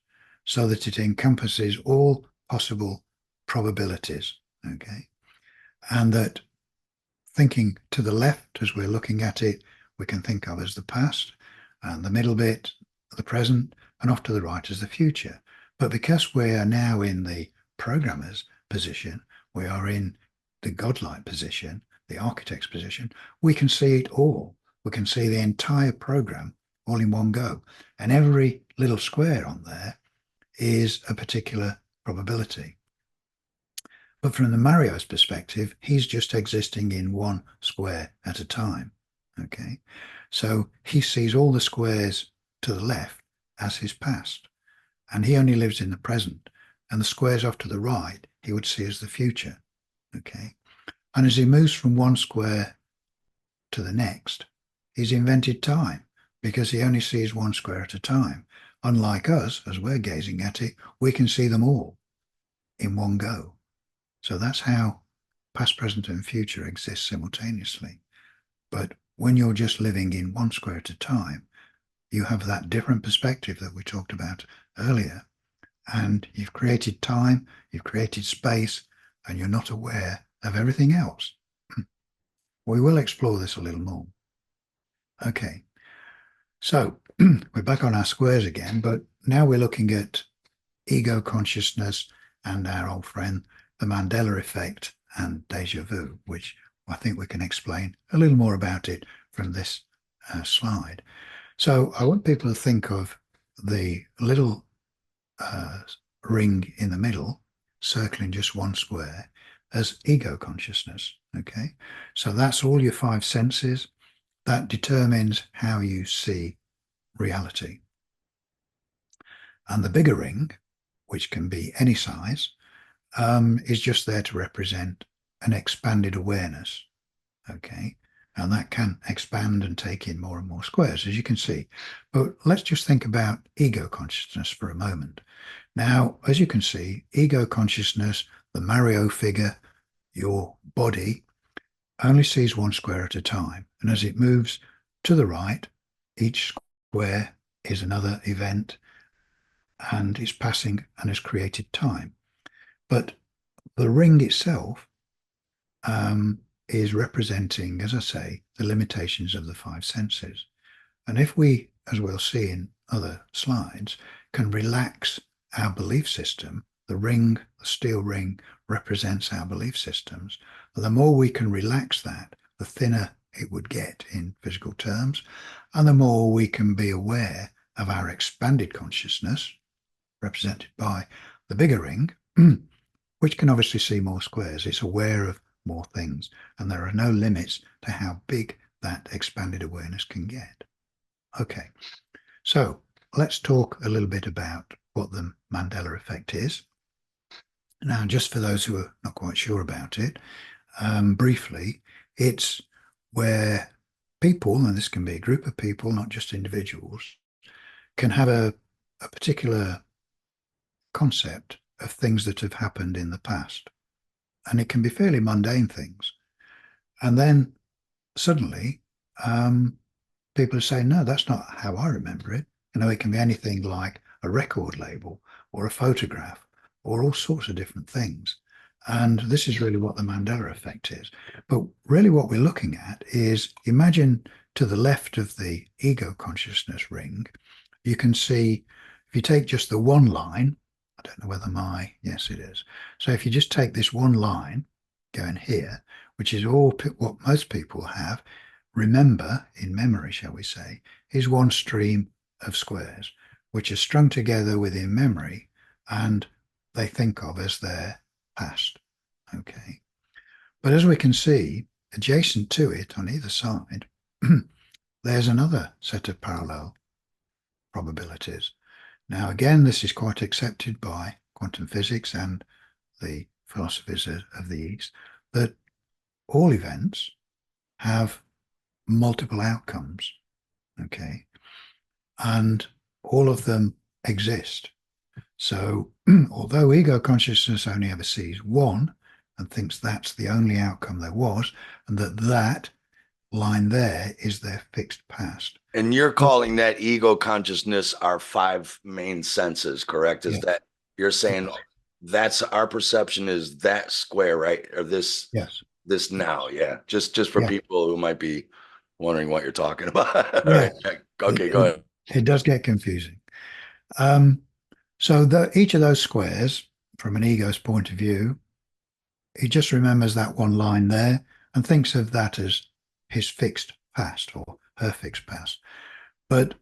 [SPEAKER 1] so that it encompasses all possible probabilities, okay? And that thinking to the left as we're looking at it, we can think of as the past, and the middle bit, the present, and off to the right as the future. But because we are now in the programmer's position, we are in the godlike position, the architect's position, we can see it all. We can see the entire program all in one go. And every little square on there is a particular probability. But from the Mario's perspective, he's just existing in one square at a time. Okay. So he sees all the squares to the left as his past, and he only lives in the present. And the squares off to the right, he would see as the future. Okay. And as he moves from one square to the next, he's invented time because he only sees one square at a time. Unlike us, as we're gazing at it, we can see them all in one go. So that's how past, present, and future exist simultaneously. But when you're just living in one square at a time, you have that different perspective that we talked about earlier. And you've created time, you've created space, and you're not aware of everything else. We will explore this a little more. Okay, so we're back on our squares again, but now we're looking at ego consciousness and our old friend, the Mandela Effect and Deja Vu, which I think we can explain a little more about it from this slide. So I want people to think of the little ring in the middle, circling just one square, as ego consciousness. Okay, so that's all your five senses. That determines how you see reality. And the bigger ring, which can be any size, is just there to represent an expanded awareness. Okay, and that can expand and take in more and more squares, as you can see. But let's just think about ego consciousness for a moment. Now, as you can see, ego consciousness, the Mario figure, your body, only sees one square at a time. And as it moves to the right, each square is another event and is passing and has created time. But the ring itself is representing, as I say, the limitations of the five senses. And if we, as we'll see in other slides, can relax our belief system, the ring, the steel ring, represents our belief systems. And the more we can relax that, the thinner it would get in physical terms, and the more we can be aware of our expanded consciousness, represented by the bigger ring, which can obviously see more squares. It's aware of more things, and there are no limits to how big that expanded awareness can get. Okay, so let's talk a little bit about what the Mandela Effect is. Now, just for those who are not quite sure about it, briefly, it's where people, and this can be a group of people, not just individuals, can have a particular concept of things that have happened in the past. And it can be fairly mundane things. And then suddenly, people are saying, no, that's not how I remember it. You know, it can be anything like a record label or a photograph or all sorts of different things. And this is really what the Mandela Effect is. But really what we're looking at is, imagine to the left of the ego consciousness ring, you can see, if you take just the one line, I don't know whether yes, it is. So if you just take this one line going here, which is all what most people have, remember in memory, shall we say, is one stream of squares, which are strung together within memory, and they think of as their past. Okay. But as we can see, adjacent to it on either side, there's another set of parallel probabilities. Now, again, this is quite accepted by quantum physics and the philosophies of the East, that all events have multiple outcomes, okay? And all of them exist. So although ego consciousness only ever sees one and thinks that's the only outcome there was, and that line there is their fixed past.
[SPEAKER 2] And you're calling that ego consciousness our five main senses, correct? Is that you're saying that's our perception is that square, right? Or this now, yeah. Just for people who might be wondering what you're talking about.
[SPEAKER 1] Yeah.
[SPEAKER 2] Right. Okay, go ahead.
[SPEAKER 1] It does get confusing. So each of those squares, from an ego's point of view, he just remembers that one line there and thinks of that as his fixed past or her fixed past. But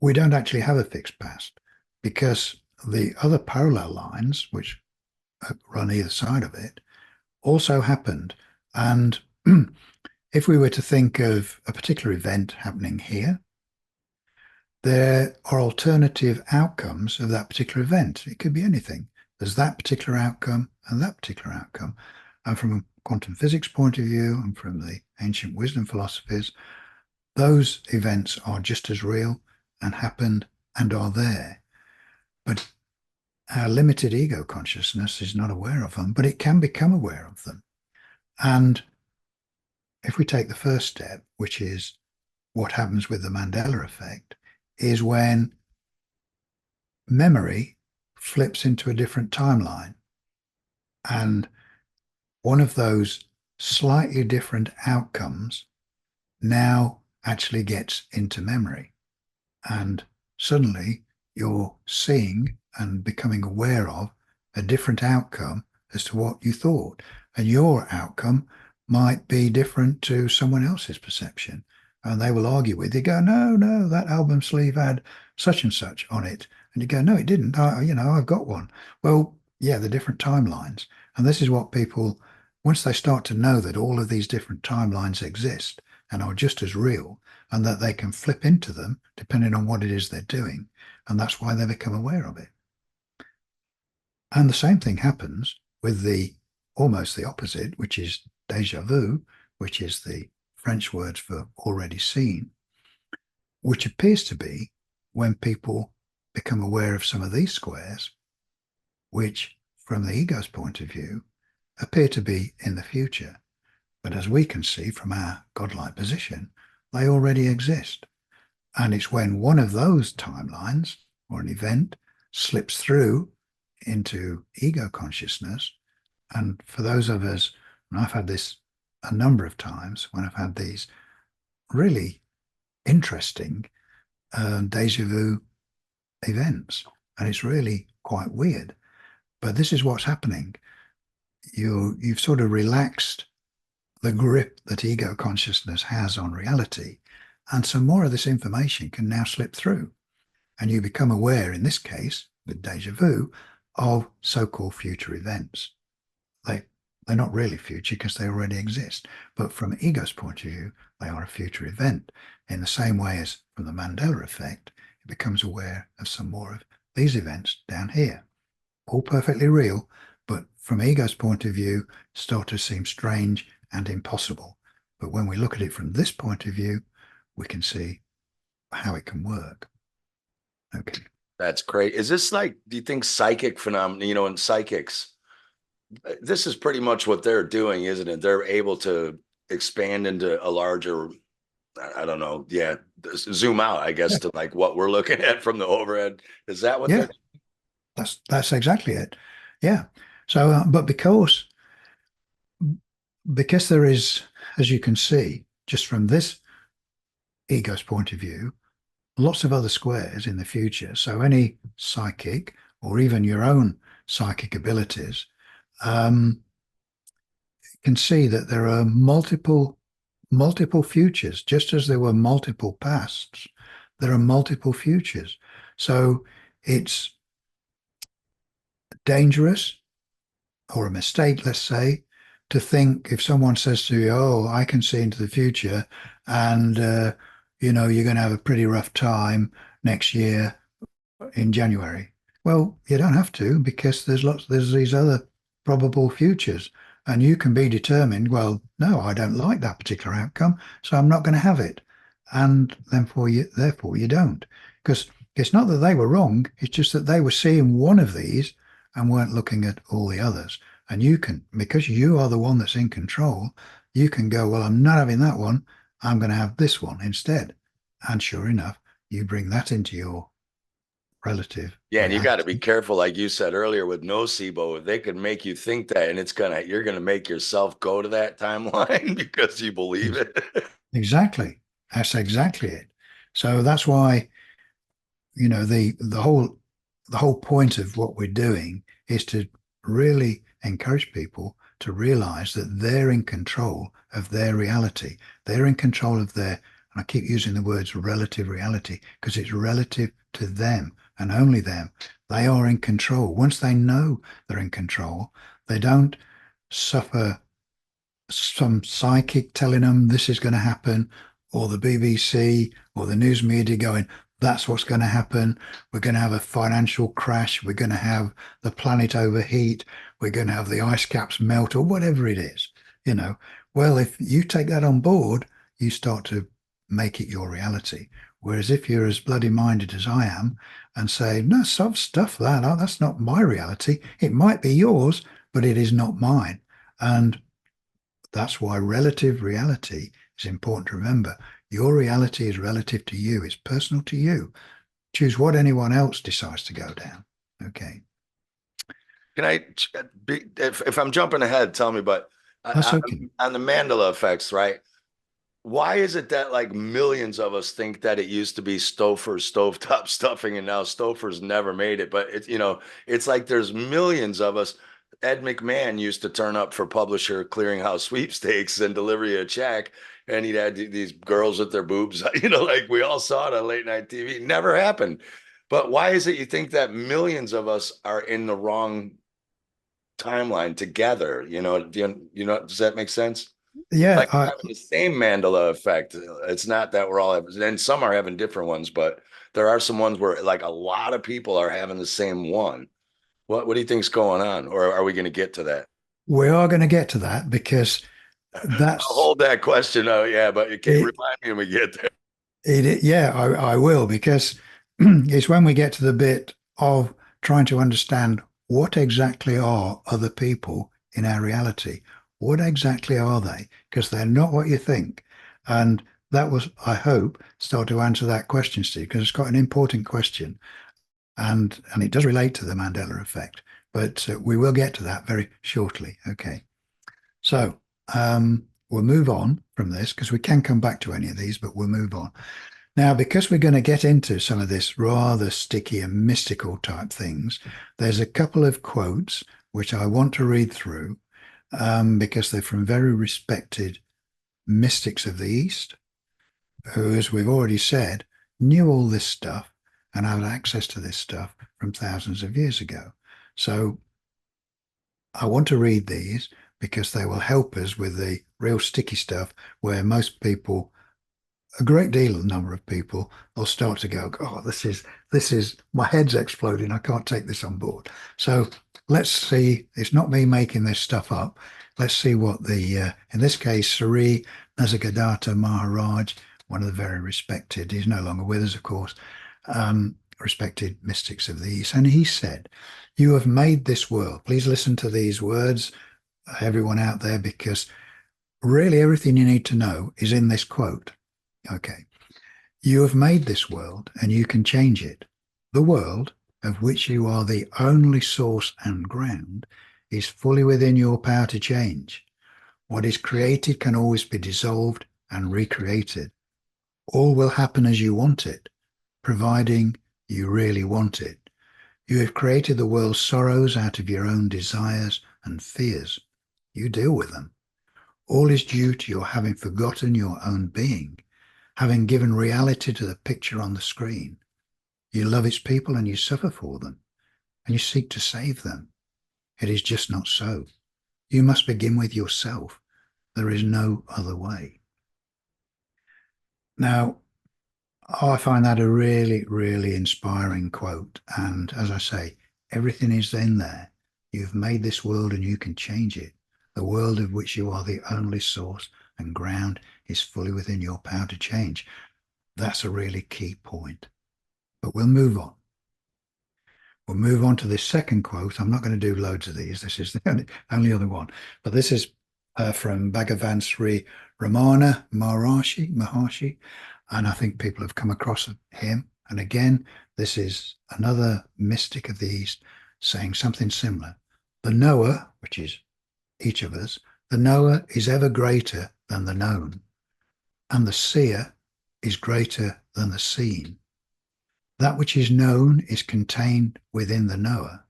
[SPEAKER 1] we don't actually have a fixed past, because the other parallel lines, which run either side of it, also happened. And if we were to think of a particular event happening here, there are alternative outcomes of that particular event. It could be anything. There's that particular outcome and that particular outcome. And from a quantum physics point of view and from the ancient wisdom philosophies, those events are just as real and happened and are there. But our limited ego consciousness is not aware of them, but it can become aware of them. And if we take the first step, which is what happens with the Mandela Effect, is when memory flips into a different timeline. And one of those slightly different outcomes now actually gets into memory. And suddenly you're seeing and becoming aware of a different outcome as to what you thought. And your outcome might be different to someone else's perception. And they will argue with you, go, no, no, that album sleeve had such and such on it. And you go, no, it didn't. I've got one. Well, yeah, the different timelines. And this is what people, once they start to know that all of these different timelines exist and are just as real, and that they can flip into them depending on what it is they're doing. And that's why they become aware of it. And the same thing happens with the almost the opposite, which is deja vu, which is the French word for already seen, which appears to be when people become aware of some of these squares, which from the ego's point of view appear to be in the future. But as we can see from our godlike position, they already exist. And it's when one of those timelines or an event slips through into ego consciousness. And for those of us, and I've had this a number of times when I've had these really interesting deja vu events, and it's really quite weird. But this is what's happening. You've sort of relaxed the grip that ego consciousness has on reality, and some more of this information can now slip through, and you become aware, in this case, with deja vu, of so-called future events. They're not really future because they already exist, but from ego's point of view, they are a future event. In the same way as from the Mandela Effect, it becomes aware of some more of these events down here. All perfectly real, but from ego's point of view, start to seem strange and impossible. But when we look at it from this point of view, we can see how it can work. Okay.
[SPEAKER 2] That's great. Is this like, do you think psychic phenomena, in psychics, this is pretty much what they're doing, isn't it? They're able to expand into a larger, I don't know, yeah, zoom out, I guess,
[SPEAKER 1] Yeah.
[SPEAKER 2] to like what we're looking at from the overhead. Is that what
[SPEAKER 1] Yeah,
[SPEAKER 2] they're?
[SPEAKER 1] that's exactly it. Yeah. So, but because there is, as you can see, just from this ego's point of view, lots of other squares in the future. So any psychic or even your own psychic abilities um, can see that there are multiple futures, just as there were multiple pasts, there are multiple futures. So it's dangerous or a mistake, let's say, to think if someone says to you, "Oh, I can see into the future, and you're going to have a pretty rough time next year in January." Well, you don't have to because there's these other probable futures, and you can be determined. Well, no, I don't like that particular outcome, so I'm not going to have it, and therefore you don't, because it's not that they were wrong. It's just that they were seeing one of these and weren't looking at all the others. And you can, because you are the one that's in control, you can go, well, I'm not having that one. I'm going to have this one instead. And sure enough, you bring that into your relative
[SPEAKER 2] Yeah, and you got to be
[SPEAKER 1] reality.
[SPEAKER 2] careful, like you said earlier, with nocebo. They could make you think that, and you're gonna make yourself go to that timeline because you believe
[SPEAKER 1] Ex-
[SPEAKER 2] it.
[SPEAKER 1] Exactly. That's exactly it. So that's why, the whole point of what we're doing is to really encourage people to realize that they're in control of their reality. They're in control of their, and I keep using the words relative reality because it's relative to them and only them. They are in control. Once they know they're in control, they don't suffer some psychic telling them this is going to happen, or the BBC or the news media going, that's what's going to happen. We're going to have a financial crash. We're going to have the planet overheat. We're going to have the ice caps melt, or whatever it is. You know, well, if you take that on board, you start to make it your reality. Whereas if you're as bloody minded as I am and say, no, stuff that, that's not my reality. It might be yours, but it is not mine. And that's why relative reality is important to remember. Your reality is relative to you, it's personal to you. Choose what anyone else decides to go down. Okay.
[SPEAKER 2] Can I, if I'm jumping ahead, tell me, but
[SPEAKER 1] That's okay.
[SPEAKER 2] on the Mandela effects, right? why is it that like millions of us think that it used to be Stouffer's stovetop stuffing and now Stouffer's never made it? But it's, it's like there's millions of us. Ed McMahon used to turn up for Publisher Clearinghouse sweepstakes and deliver you a check, and he'd had these girls with their boobs, like we all saw it on late night TV. Never happened. But why is it you think that millions of us are in the wrong timeline together? Does that make sense?
[SPEAKER 1] Yeah,
[SPEAKER 2] Like having the same Mandela effect. It's not that we're all having, and some are having different ones, but there are some ones where like a lot of people are having the same one. What do you think's going on? Or are we going to get to that?
[SPEAKER 1] we are going to get to that because
[SPEAKER 2] I'll
[SPEAKER 1] that's
[SPEAKER 2] hold that question. Oh yeah, but you can't
[SPEAKER 1] it.
[SPEAKER 2] remind me when we get there.
[SPEAKER 1] Yeah, I will because it's when we get to the bit of trying to understand what exactly are other people in our reality. What exactly are they? Because they're not what you think. And that was, I hope, start to answer that question, Steve, because it's quite an important question, and it does relate to the Mandela effect. But we will get to that very shortly. Okay. So we'll move on from this because we can come back to any of these, but we'll move on. Now, because we're going to get into some of this rather sticky and mystical type things, there's a couple of quotes which I want to read through because they're from very respected mystics of the East, who, as we've already said, knew all this stuff and had access to this stuff from thousands of years ago. So I want to read these because they will help us with the real sticky stuff where most people, a great deal of number of people, will start to go, oh, this is my head's exploding. I can't take this on board. So let's see. It's not me making this stuff up. Let's see what in this case, Sri Nisargadatta Maharaj, one of the very respected, he's no longer with us, of course, respected mystics of the East. And he said, you have made this world. Please listen to these words, everyone out there, because really everything you need to know is in this quote. Okay. You have made this world and you can change it. The world, of which you are the only source and ground, is fully within your power to change. What is created can always be dissolved and recreated. All will happen as you want it, providing you really want it. You have created the world's sorrows out of your own desires and fears. You deal with them. All is due to your having forgotten your own being, having given reality to the picture on the screen. You love its people and you suffer for them, and you seek to save them. It is just not so. You must begin with yourself. There is no other way. Now, I find that a really, really inspiring quote. And as I say, everything is in there. You've made this world and you can change it. The world of which you are the only source and ground is fully within your power to change. That's a really key point. But we'll move on. We'll move on to this second quote. I'm not going to do loads of these. This is the only other one. But this is from Bhagavan Sri Ramana Maharshi. And I think people have come across him. And again, this is another mystic of the East saying something similar. The knower, which is each of us, the knower is ever greater than the known, and the seer is greater than the seen. That which is known is contained within the knower,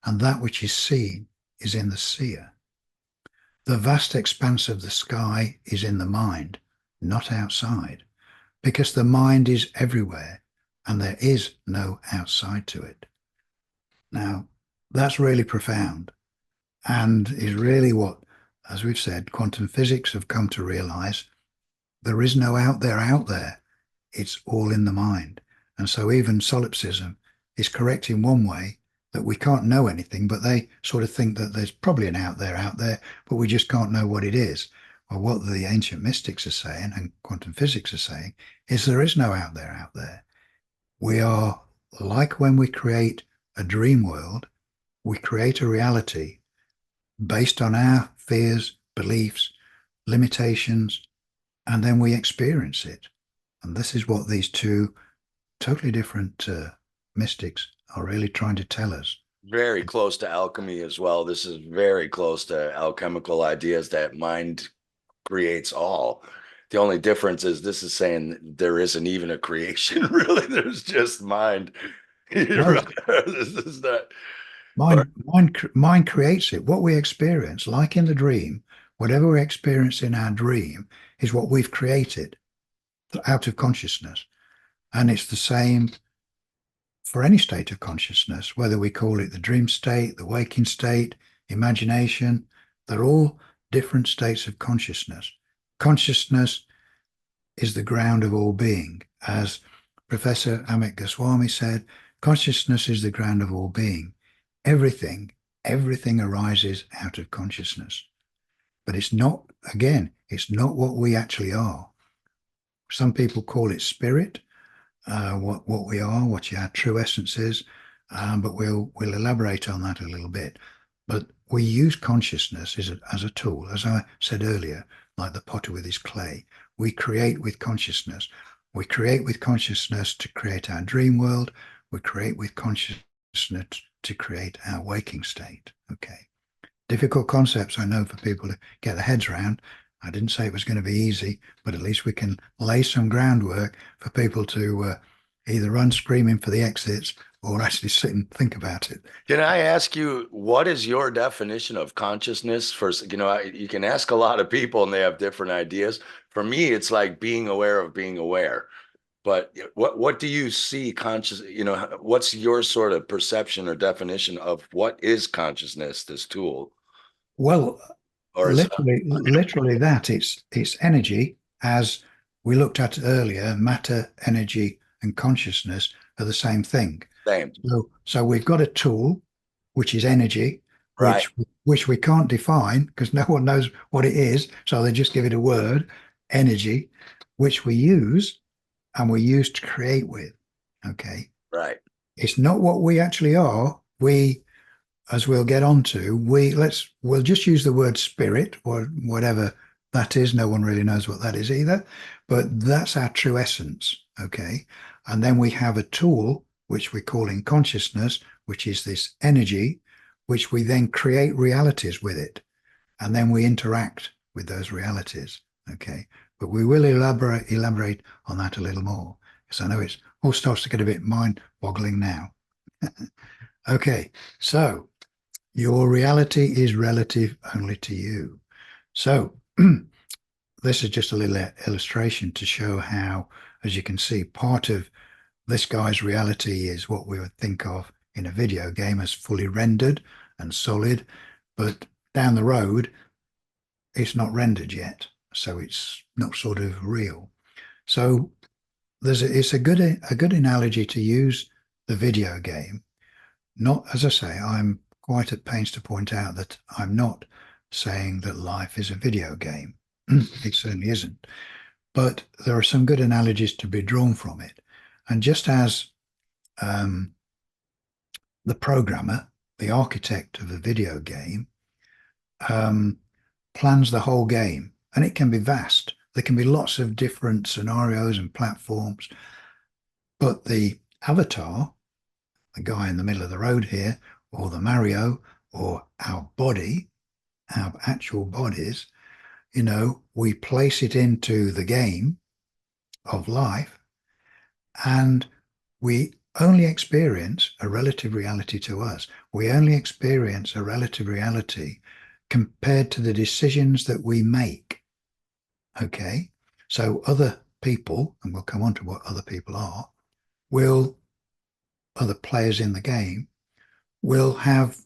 [SPEAKER 1] and that which is seen is in the seer. The vast expanse of the sky is in the mind, not outside, because the mind is everywhere and there is no outside to it. Now, that's really profound and is really what, as we've said, quantum physics have come to realize. There is no out there. It's all in the mind. And so even solipsism is correct in one way, that we can't know anything, but they sort of think that there's probably an out there, but we just can't know what it is. Well, what the ancient mystics are saying and quantum physics are saying is there is no out there. We are like when we create a dream world, we create a reality based on our fears, beliefs, limitations, and then we experience it. And this is what these two totally different mystics are really trying to tell us.
[SPEAKER 2] Very close to alchemy as well. This is very close to alchemical ideas that mind creates all. The only difference is this is saying there isn't even a creation, really. There's just mind.
[SPEAKER 1] Well,
[SPEAKER 2] This is not. Or,
[SPEAKER 1] mind creates it. What we experience, like in the dream, whatever we experience in our dream is what we've created out of consciousness. And it's the same for any state of consciousness, whether we call it the dream state, the waking state, imagination, they're all different states of consciousness. Consciousness is the ground of all being. As Professor Amit Goswami said, consciousness is the ground of all being. Everything, everything arises out of consciousness. But it's not, again, it's not what we actually are. Some people call it spirit, what we are, what our true essence is, but we'll elaborate on that a little bit. But we use consciousness as a tool, as I said earlier, like the potter with his clay. We create with consciousness. We create with consciousness to create our dream world. We create with consciousness to create our waking state. Okay. Difficult concepts, I know, for people to get their heads around. I didn't say it was going to be easy, but at least we can lay some groundwork for people to either run screaming for the exits or actually sit and think about it.
[SPEAKER 2] can I ask you, what is your definition of consciousness? First, you can ask a lot of people and they have different ideas. For me, it's like being aware of being aware. But what do you see conscious, what's your sort of perception or definition of what is consciousness, this tool?
[SPEAKER 1] Well,
[SPEAKER 2] Or is it
[SPEAKER 1] literally that it's energy, as we looked at earlier. Matter, energy, and consciousness are the same thing.
[SPEAKER 2] the same?
[SPEAKER 1] So we've got a tool, which is energy,
[SPEAKER 2] Right,
[SPEAKER 1] which we can't define because no one knows what it is. So they just give it a word, energy, which we use and we use to create with. Okay.
[SPEAKER 2] right.
[SPEAKER 1] It's not what we actually are. We, as we'll get onto, we'll just use the word spirit or whatever that is. No one really knows what that is either, but that's our true essence. Okay. And then we have a tool which we call in consciousness, which is this energy, which we then create realities with it. And then we interact with those realities. Okay. But we will elaborate on that a little more because I know it's all starts to get a bit mind boggling now. Okay. So your reality is relative only to you. So this is just a little illustration to show how, as you can see, part of this guy's reality is what we would think of in a video game as fully rendered and solid, but down the road, it's not rendered yet, so it's not sort of real. So it's a good analogy to use the video game. Not, as I say, I'm quite at pains to point out that I'm not saying that life is a video game. It certainly isn't. But there are some good analogies to be drawn from it. And just as the programmer, the architect of a video game, plans the whole game, and it can be vast. There can be lots of different scenarios and platforms, but the avatar, the guy in the middle of the road here, or the Mario, or our body, our actual bodies, we place it into the game of life, and we only experience a relative reality to us. We only experience a relative reality compared to the decisions that we make. Okay. So other people, and we'll come on to what other people are, other players in the game will have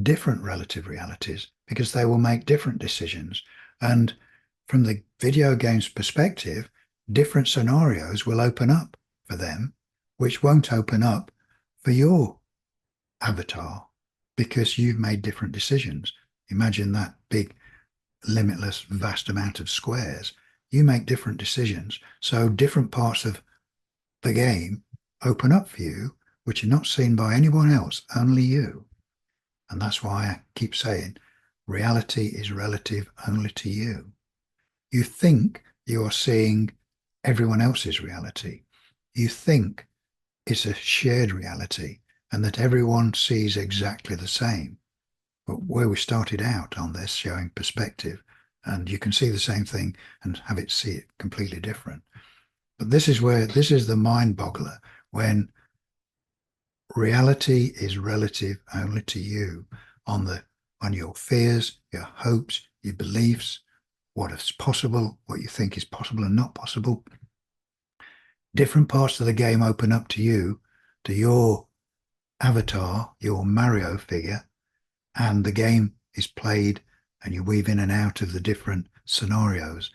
[SPEAKER 1] different relative realities because they will make different decisions. And from the video game's perspective, different scenarios will open up for them, which won't open up for your avatar because you've made different decisions. Imagine that big, limitless, vast amount of squares. You make different decisions. So different parts of the game open up for you, which are not seen by anyone else, only you. And that's why I keep saying reality is relative only to you. You think you are seeing everyone else's reality. You think it's a shared reality and that everyone sees exactly the same. But where we started out on this showing perspective, and you can see the same thing and have it see it completely different. But this is the mind boggler, when reality is relative only to you, on your fears, your hopes, your beliefs, what is possible, what you think is possible and not possible. Different parts of the game open up to you, to your avatar, your Mario figure, and the game is played, and you weave in and out of the different scenarios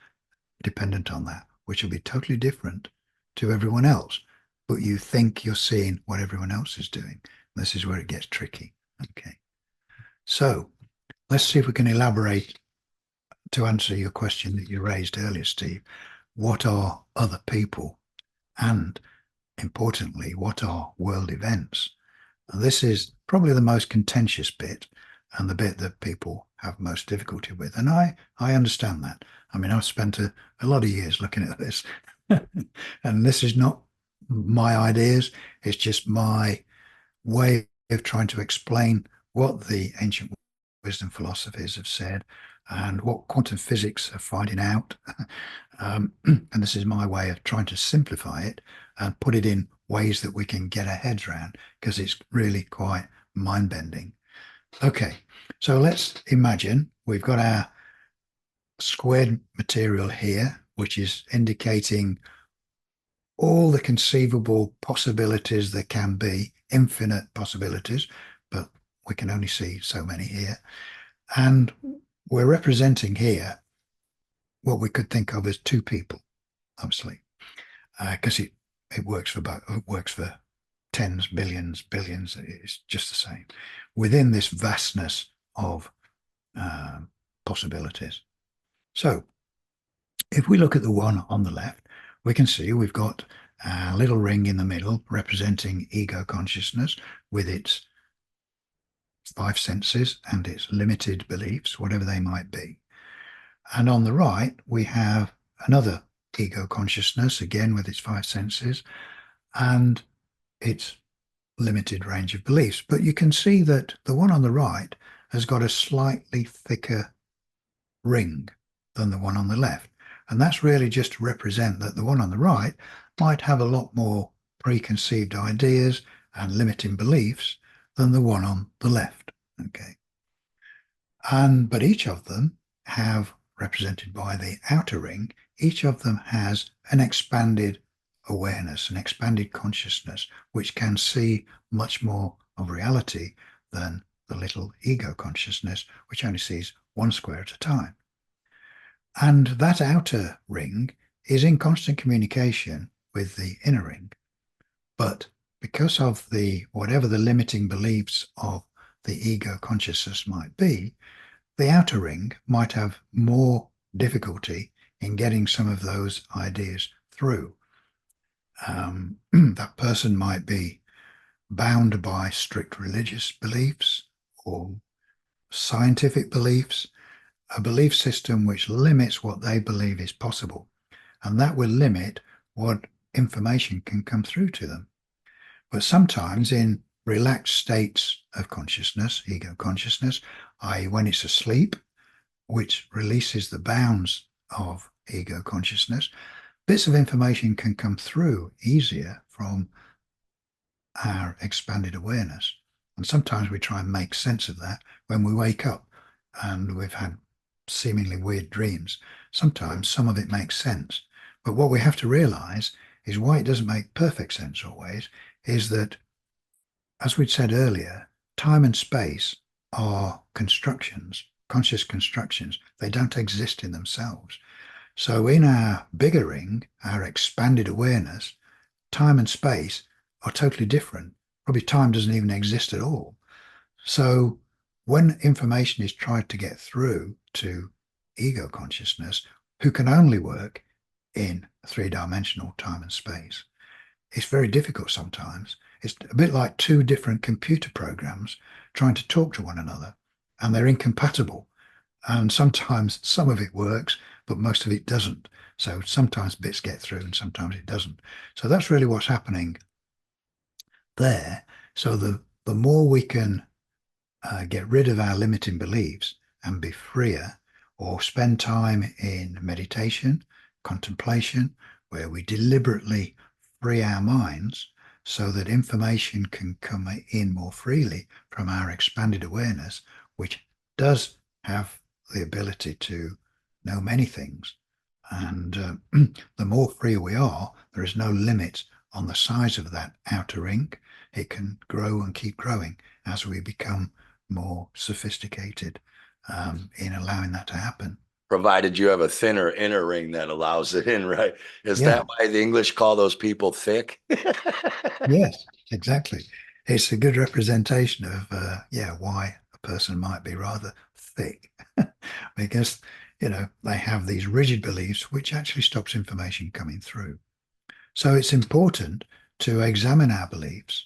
[SPEAKER 1] dependent on that, which will be totally different to everyone else. But you think you're seeing what everyone else is doing. This is where it gets tricky. Okay. So let's see if we can elaborate to answer your question that you raised earlier, Steve. What are other people? And importantly, what are world events? And this is probably the most contentious bit, and the bit that people have most difficulty with. And I understand that. I mean, I've spent a lot of years looking at this, and this is not my ideas. It's just my way of trying to explain what the ancient wisdom philosophies have said and what quantum physics are finding out. And this is my way of trying to simplify it and put it in ways that we can get our heads around, because it's really quite mind-bending. Okay, so let's imagine we've got our squared material here, which is indicating all the conceivable possibilities there can be, infinite possibilities, but we can only see so many here. And we're representing here what we could think of as two people, obviously, because it works for tens, billions, billions. It's just the same within this vastness of possibilities. So if we look at the one on the left, we can see we've got a little ring in the middle representing ego consciousness with its five senses and its limited beliefs, whatever they might be. And on the right, we have another ego consciousness, again with its five senses and its limited range of beliefs. But you can see that the one on the right has got a slightly thicker ring than the one on the left. And that's really just to represent that the one on the right might have a lot more preconceived ideas and limiting beliefs than the one on the left. Okay. But each of them have, represented by the outer ring, each of them has an expanded awareness, an expanded consciousness, which can see much more of reality than the little ego consciousness, which only sees one square at a time. And that outer ring is in constant communication with the inner ring. But because of whatever the limiting beliefs of the ego consciousness might be, the outer ring might have more difficulty in getting some of those ideas through. That person might be bound by strict religious beliefs or scientific beliefs, a belief system which limits what they believe is possible. And that will limit what information can come through to them. But sometimes in relaxed states of consciousness, ego consciousness, i.e. when it's asleep, which releases the bounds of ego consciousness, bits of information can come through easier from our expanded awareness. And sometimes we try and make sense of that when we wake up and we've had seemingly weird dreams. Sometimes some of it makes sense. But what we have to realize is why it doesn't make perfect sense always is that, as we'd said earlier, time and space are constructions, conscious constructions. They don't exist in themselves. So in our bigger ring, our expanded awareness, time and space are totally different. Probably time doesn't even exist at all. So when information is tried to get through to ego consciousness, who can only work in three-dimensional time and space, it's very difficult sometimes. It's a bit like two different computer programs trying to talk to one another, and they're incompatible. And sometimes some of it works, but most of it doesn't. So sometimes bits get through and sometimes it doesn't. So that's really what's happening there. So the more we can get rid of our limiting beliefs and be freer, or spend time in meditation, contemplation, where we deliberately free our minds so that information can come in more freely from our expanded awareness, which does have the ability to know many things. And the more free we are, there is no limit on the size of that outer ring. It can grow and keep growing as we become more sophisticated in allowing that to happen.
[SPEAKER 2] Provided you have a thinner inner ring that allows it in, right? Is
[SPEAKER 1] Yeah,
[SPEAKER 2] that why the English call those people thick?
[SPEAKER 1] yes, exactly. It's a good representation of yeah, why a person might be rather thick because they have these rigid beliefs which actually stops information coming through. So it's important to examine our beliefs,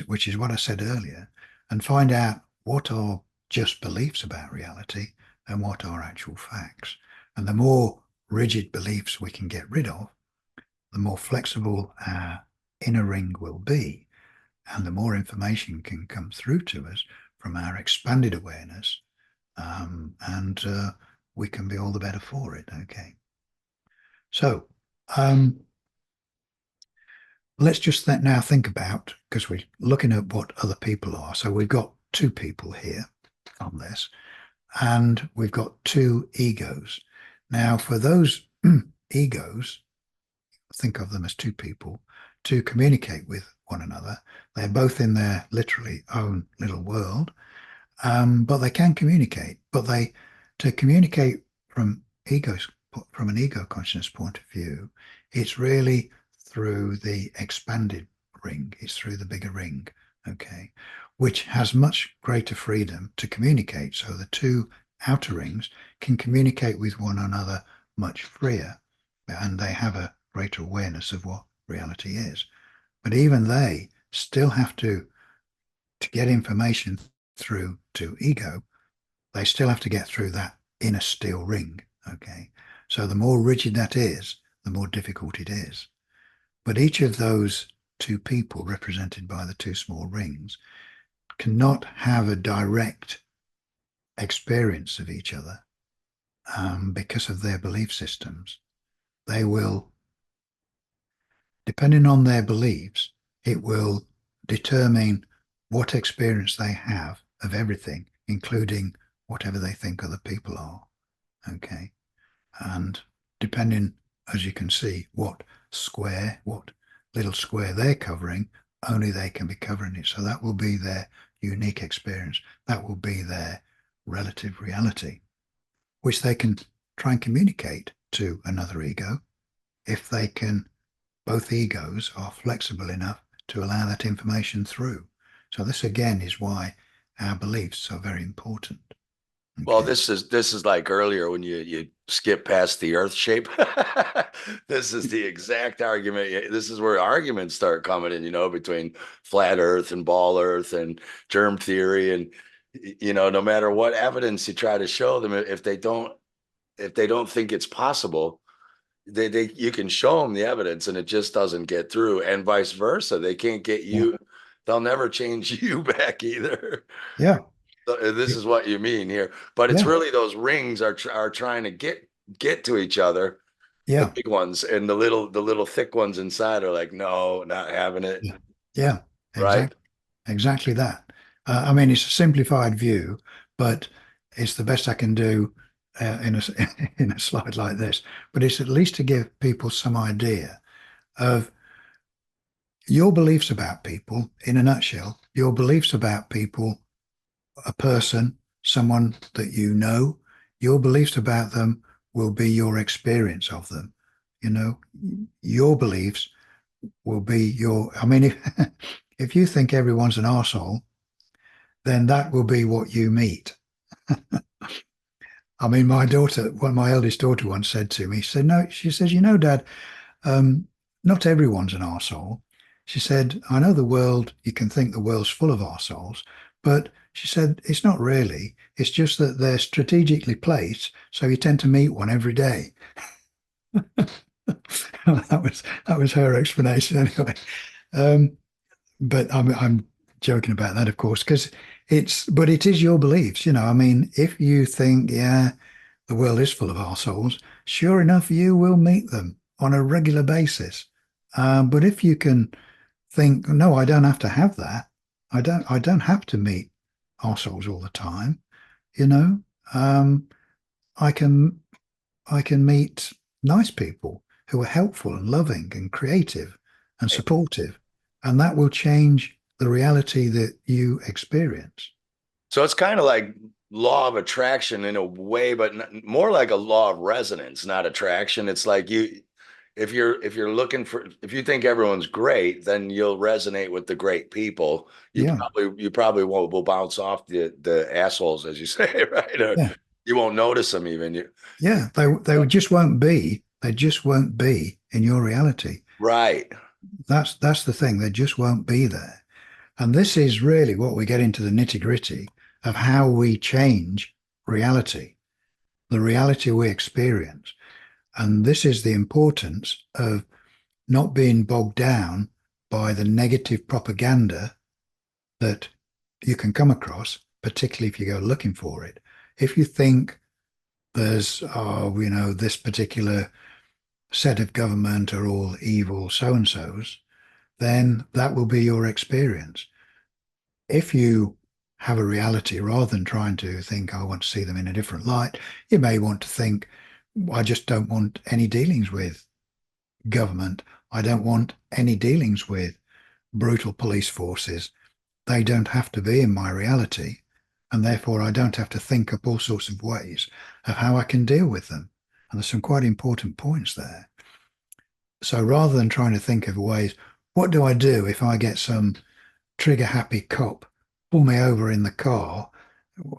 [SPEAKER 1] which is what I said earlier, and find out what are just beliefs about reality and what are actual facts. And the more rigid beliefs we can get rid of, the more flexible our inner ring will be, and the more information can come through to us from our expanded awareness, and we can be all the better for it. Okay. So let's just now think about, because we're looking at what other people are. So we've got two people here on this, and we've got two egos. Now, for those egos, think of them as two people to communicate with one another. They're both in their literally own little world, but they can communicate. But to communicate from egos, from an ego consciousness point of view, it's really through the expanded ring. It's through the bigger ring, okay, which has much greater freedom to communicate. So the two outer rings can communicate with one another much freer, and they have a greater awareness of what reality is. But even they still have to get information through to ego, they still have to get through that inner steel ring. Okay. So the more rigid that is, the more difficult it is. But each of those two people represented by the two small rings cannot have a direct experience of each other because of their belief systems. They will, depending on their beliefs, it will determine what experience they have of everything, including whatever they think other people are. Okay. And depending, as you can see, what little square they're covering, only they can be covering it. So that will be their unique experience. That will be their relative reality, which they can try and communicate to another ego if they can, both egos are flexible enough to allow that information through. So this again is why our beliefs are very important.
[SPEAKER 2] Well,
[SPEAKER 1] Okay.
[SPEAKER 2] this is like earlier when you skip past the Earth shape. This is the exact argument. This is where arguments start coming in, between flat Earth and ball Earth and germ theory, and no matter what evidence you try to show them, if they don't think it's possible, they you can show them the evidence and it just doesn't get through, and vice versa. They can't get
[SPEAKER 1] Yeah.
[SPEAKER 2] you. They'll never change you back either.
[SPEAKER 1] Yeah.
[SPEAKER 2] So, this is what you mean here, but it's
[SPEAKER 1] Yeah.
[SPEAKER 2] really those rings are trying to get to each other, the
[SPEAKER 1] Yeah.
[SPEAKER 2] big ones, and the little thick ones inside are like, no, not having it,
[SPEAKER 1] Yeah. Yeah.
[SPEAKER 2] right?
[SPEAKER 1] Exactly. Exactly that. I mean, it's a simplified view, but it's the best I can do in a in a slide like this. But it's at least to give people some idea of your beliefs about people in a nutshell. Your beliefs about people, a person, someone that you know, your beliefs about them will be your experience of them. You know, your beliefs will be your. I mean, if you think everyone's an arsehole, then that will be what you meet. I mean, my eldest daughter once said to me, she said, no, she says, Dad, um, not everyone's an arsehole. She said, I know the world, you can think the world's full of arseholes, but she said, it's not really. It's just that they're strategically placed, so you tend to meet one every day. that was her explanation anyway. Um, but I'm joking about that, of course, because but it is your beliefs. I mean, if you think, yeah, the world is full of assholes, sure enough, you will meet them on a regular basis. But if you can think, no, I don't have to have that. I don't have to meet assholes all the time. You know, um, I can, I can meet nice people who are helpful and loving and creative and supportive, and that will change the reality that you experience.
[SPEAKER 2] So it's kind of like law of attraction in a way, but more like a law of resonance, not attraction. It's like if you're looking for, if you think everyone's great, then you'll resonate with the great people. You
[SPEAKER 1] Yeah,
[SPEAKER 2] probably you probably won't will bounce off the assholes, as you say, right? Or
[SPEAKER 1] yeah,
[SPEAKER 2] you won't notice them even.
[SPEAKER 1] yeah. They just won't be. They just won't be in your reality.
[SPEAKER 2] Right.
[SPEAKER 1] That's the thing. They just won't be there. And this is really what we get into the nitty-gritty of how we change reality, the reality we experience. And this is the importance of not being bogged down by the negative propaganda that you can come across, particularly if you go looking for it. If you think there's, this particular set of government are all evil so and so's, then that will be your experience. If you have a reality rather than trying to think, I want to see them in a different light, you may want to think, I just don't want any dealings with government. I don't want any dealings with brutal police forces. They don't have to be in my reality. And therefore, I don't have to think up all sorts of ways of how I can deal with them. And there's some quite important points there. So rather than trying to think of ways, what do I do if I get some trigger happy cop pull me over in the car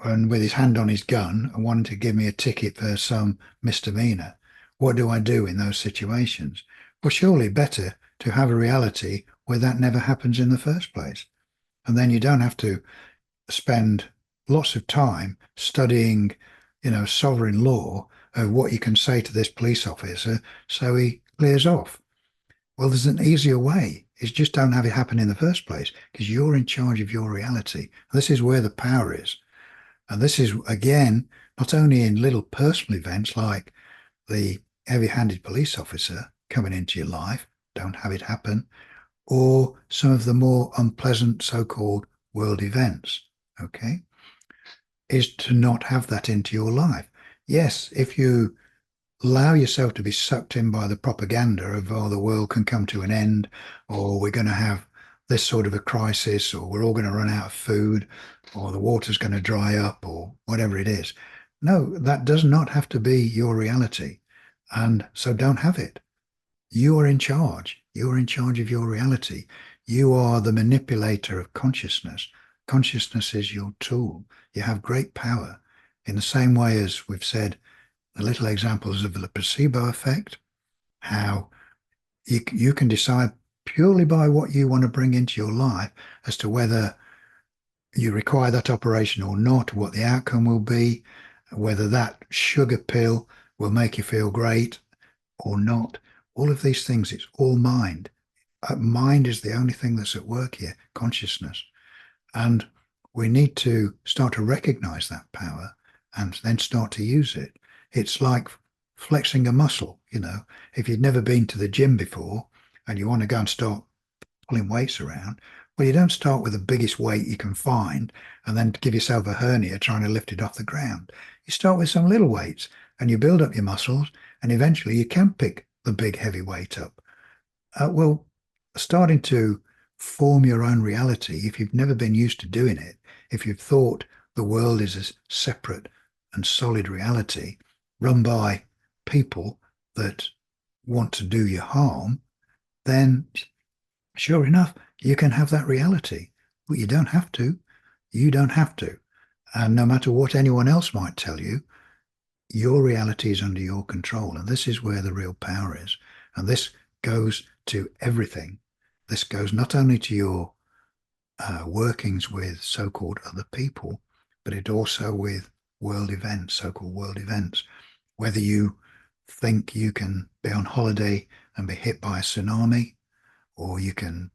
[SPEAKER 1] and with his hand on his gun and wanting to give me a ticket for some misdemeanor? What do I do in those situations? Well, surely better to have a reality where that never happens in the first place. And then you don't have to spend lots of time studying, sovereign law of what you can say to this police officer so he clears off. Well, there's an easier way. It's just don't have it happen in the first place because you're in charge of your reality. This is where the power is. And this is, again, not only in little personal events like the heavy-handed police officer coming into your life, don't have it happen, or some of the more unpleasant so-called world events, okay, is to not have that into your life. Yes, if you allow yourself to be sucked in by the propaganda of, oh, the world can come to an end, or we're going to have this sort of a crisis, or we're all going to run out of food, or the water's going to dry up, or whatever it is. No, that does not have to be your reality. And so don't have it. You are in charge. You are in charge of your reality. You are the manipulator of consciousness. Consciousness is your tool. You have great power. In the same way as we've said, the little examples of the placebo effect, how you can decide purely by what you want to bring into your life as to whether you require that operation or not, what the outcome will be, whether that sugar pill will make you feel great or not. All of these things, it's all mind. Mind is the only thing that's at work here, consciousness. And we need to start to recognize that power and then start to use it. It's like flexing a muscle, If you've never been to the gym before and you want to go and start pulling weights around, well, you don't start with the biggest weight you can find and then give yourself a hernia trying to lift it off the ground. You start with some little weights and you build up your muscles and eventually you can pick the big heavy weight up. Well, starting to form your own reality, if you've never been used to doing it, if you've thought the world is a separate and solid reality run by people that want to do you harm, then sure enough, you can have that reality. But you don't have to. You don't have to. And no matter what anyone else might tell you, your reality is under your control. And this is where the real power is. And this goes to everything. This goes not only to your workings with so-called other people, but it also with world events, so-called world events. Whether you think you can be on holiday and be hit by a tsunami, or you can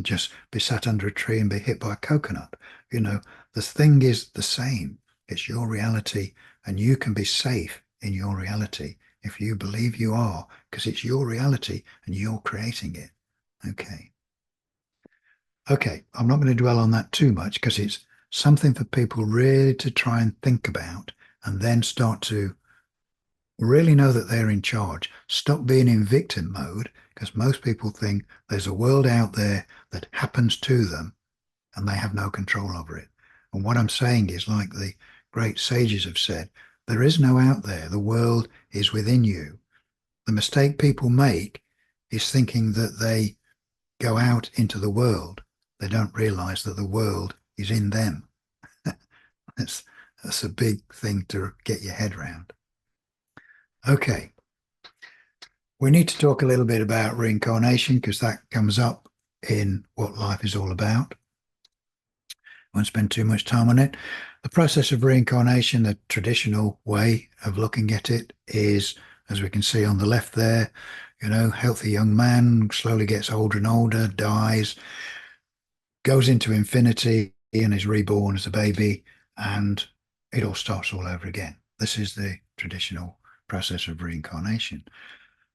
[SPEAKER 1] just be sat under a tree and be hit by a coconut. The thing is the same. It's your reality, and you can be safe in your reality if you believe you are, because it's your reality and you're creating it. Okay. Okay. I'm not going to dwell on that too much because it's something for people really to try and think about and then start to really know that they're in charge. Stop being in victim mode because most people think there's a world out there that happens to them and they have no control over it. And what I'm saying is, like the great sages have said, there is no out there. The world is within you. The mistake people make is thinking that they go out into the world. They don't realize that the world is in them. That's, that's a big thing to get your head around. Okay. We need to talk a little bit about reincarnation because that comes up in what life is all about. Won't spend too much time on it. The process of reincarnation, the traditional way of looking at it is, as we can see on the left there, healthy young man slowly gets older and older, dies, goes into infinity and is reborn as a baby, and it all starts all over again. This is the traditional process of reincarnation.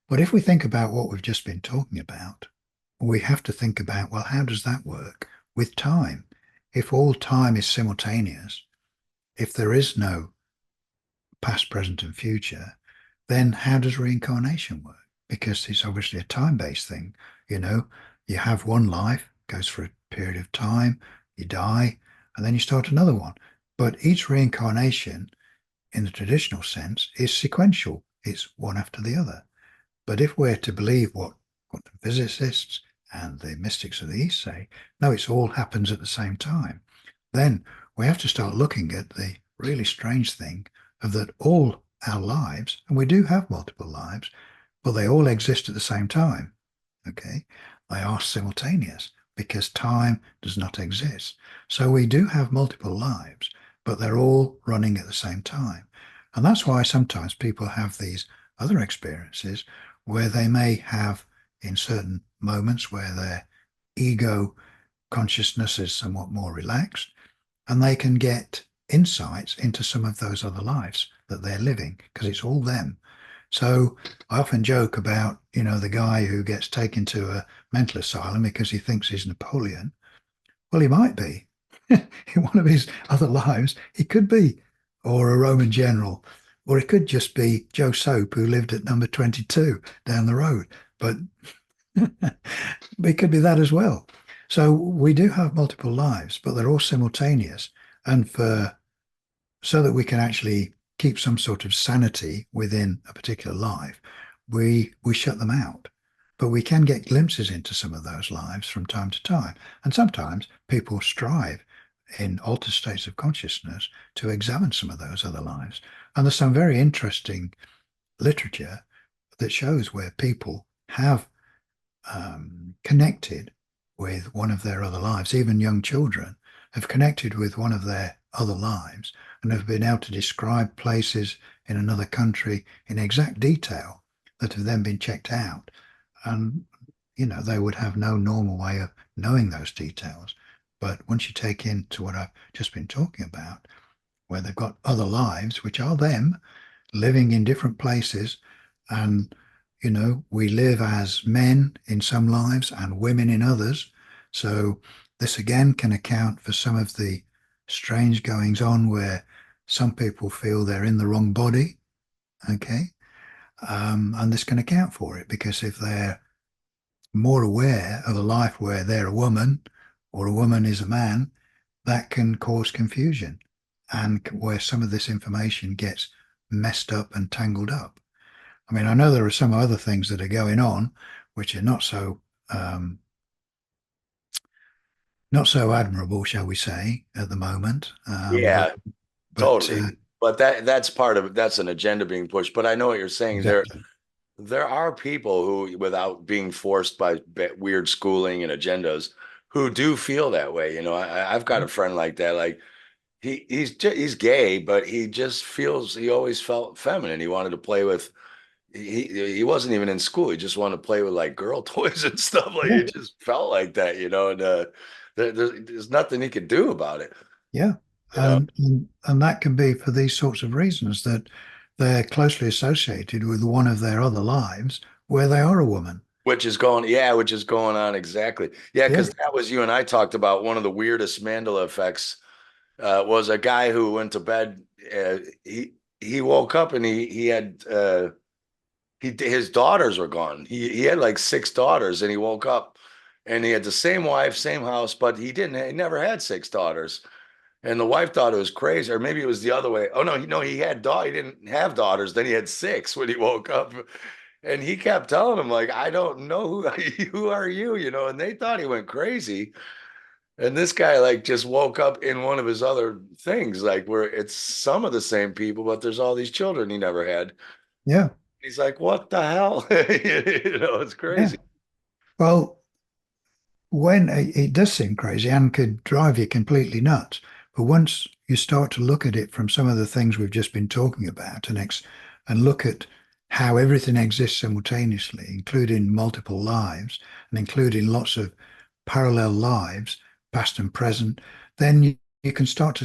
[SPEAKER 1] But if we think about what we've just been talking about, we have to think about, well, how does that work with time? If all time is simultaneous, if there is no past, present, and future, then how does reincarnation work? Because it's obviously a time-based thing. You have one life, goes for a period of time, you die, and then you start another one. But each reincarnation, in the traditional sense, is sequential. It's one after the other. But if we're to believe what quantum physicists and the mystics of the East say, no, it all happens at the same time, then we have to start looking at the really strange thing of that all our lives, and we do have multiple lives, but they all exist at the same time. Okay. They are simultaneous because time does not exist. So we do have multiple lives, but they're all running at the same time. And that's why sometimes people have these other experiences where they may have in certain moments where their ego consciousness is somewhat more relaxed and they can get insights into some of those other lives that they're living because it's all them. So I often joke about, the guy who gets taken to a mental asylum because he thinks he's Napoleon. Well, he might be. In one of his other lives, he could be, or a Roman general, or it could just be Joe Soap who lived at number 22 down the road. But it could be that as well. So we do have multiple lives, but they're all simultaneous. And so that we can actually keep some sort of sanity within a particular life, we shut them out. But we can get glimpses into some of those lives from time to time. And sometimes people strive in altered states of consciousness to examine some of those other lives. And there's some very interesting literature that shows where people have connected with one of their other lives. Even young children have connected with one of their other lives and have been able to describe places in another country in exact detail that have then been checked out. And, they would have no normal way of knowing those details. But once you take into what I've just been talking about, where they've got other lives, which are them living in different places, and we live as men in some lives and women in others. So this again can account for some of the strange goings on where some people feel they're in the wrong body. Okay. And this can account for it because if they're more aware of a life where they're a woman or a woman is a man, that can cause confusion and where some of this information gets messed up and tangled up. I mean, I know there are some other things that are going on which are not so admirable, shall we say, at the moment.
[SPEAKER 2] Yeah,
[SPEAKER 1] But
[SPEAKER 2] totally. But that's an agenda being pushed. But I know what you're saying. There
[SPEAKER 1] exactly,
[SPEAKER 2] there are people who, without being forced by weird schooling and agendas, who do feel that way. I've got a friend like that. Like he's gay, but he always felt feminine. He wanted to play with. He wasn't even in school. He just wanted to play with like girl toys and stuff. Like
[SPEAKER 1] yeah,
[SPEAKER 2] it just felt like that. And there's nothing he could do about it.
[SPEAKER 1] yeah.
[SPEAKER 2] you know,
[SPEAKER 1] And that can be for these sorts of reasons that they're closely associated with one of their other lives where they are a woman.
[SPEAKER 2] which is going on exactly. Yeah,
[SPEAKER 1] Yeah.
[SPEAKER 2] because that was you and I talked about one of the weirdest Mandela effects was a guy who went to bed. He woke up and he had his daughters were gone. He had like six daughters, and he woke up and he had the same wife, same house, but he never had six daughters. And the wife thought it was crazy, or maybe it was the other way. Oh no, he didn't have daughters. Then he had six when he woke up, and he kept telling him like, "I don't know who are you?" And they thought he went crazy. And this guy like just woke up in one of his other things, like where it's some of the same people, but there's all these children he never had.
[SPEAKER 1] Yeah.
[SPEAKER 2] He's like, "What the hell?" It's
[SPEAKER 1] Yeah.
[SPEAKER 2] crazy.
[SPEAKER 1] Well, when it does seem crazy and could drive you completely nuts. But once you start to look at it from some of the things we've just been talking about and look at how everything exists simultaneously, including multiple lives and including lots of parallel lives, past and present, then you can start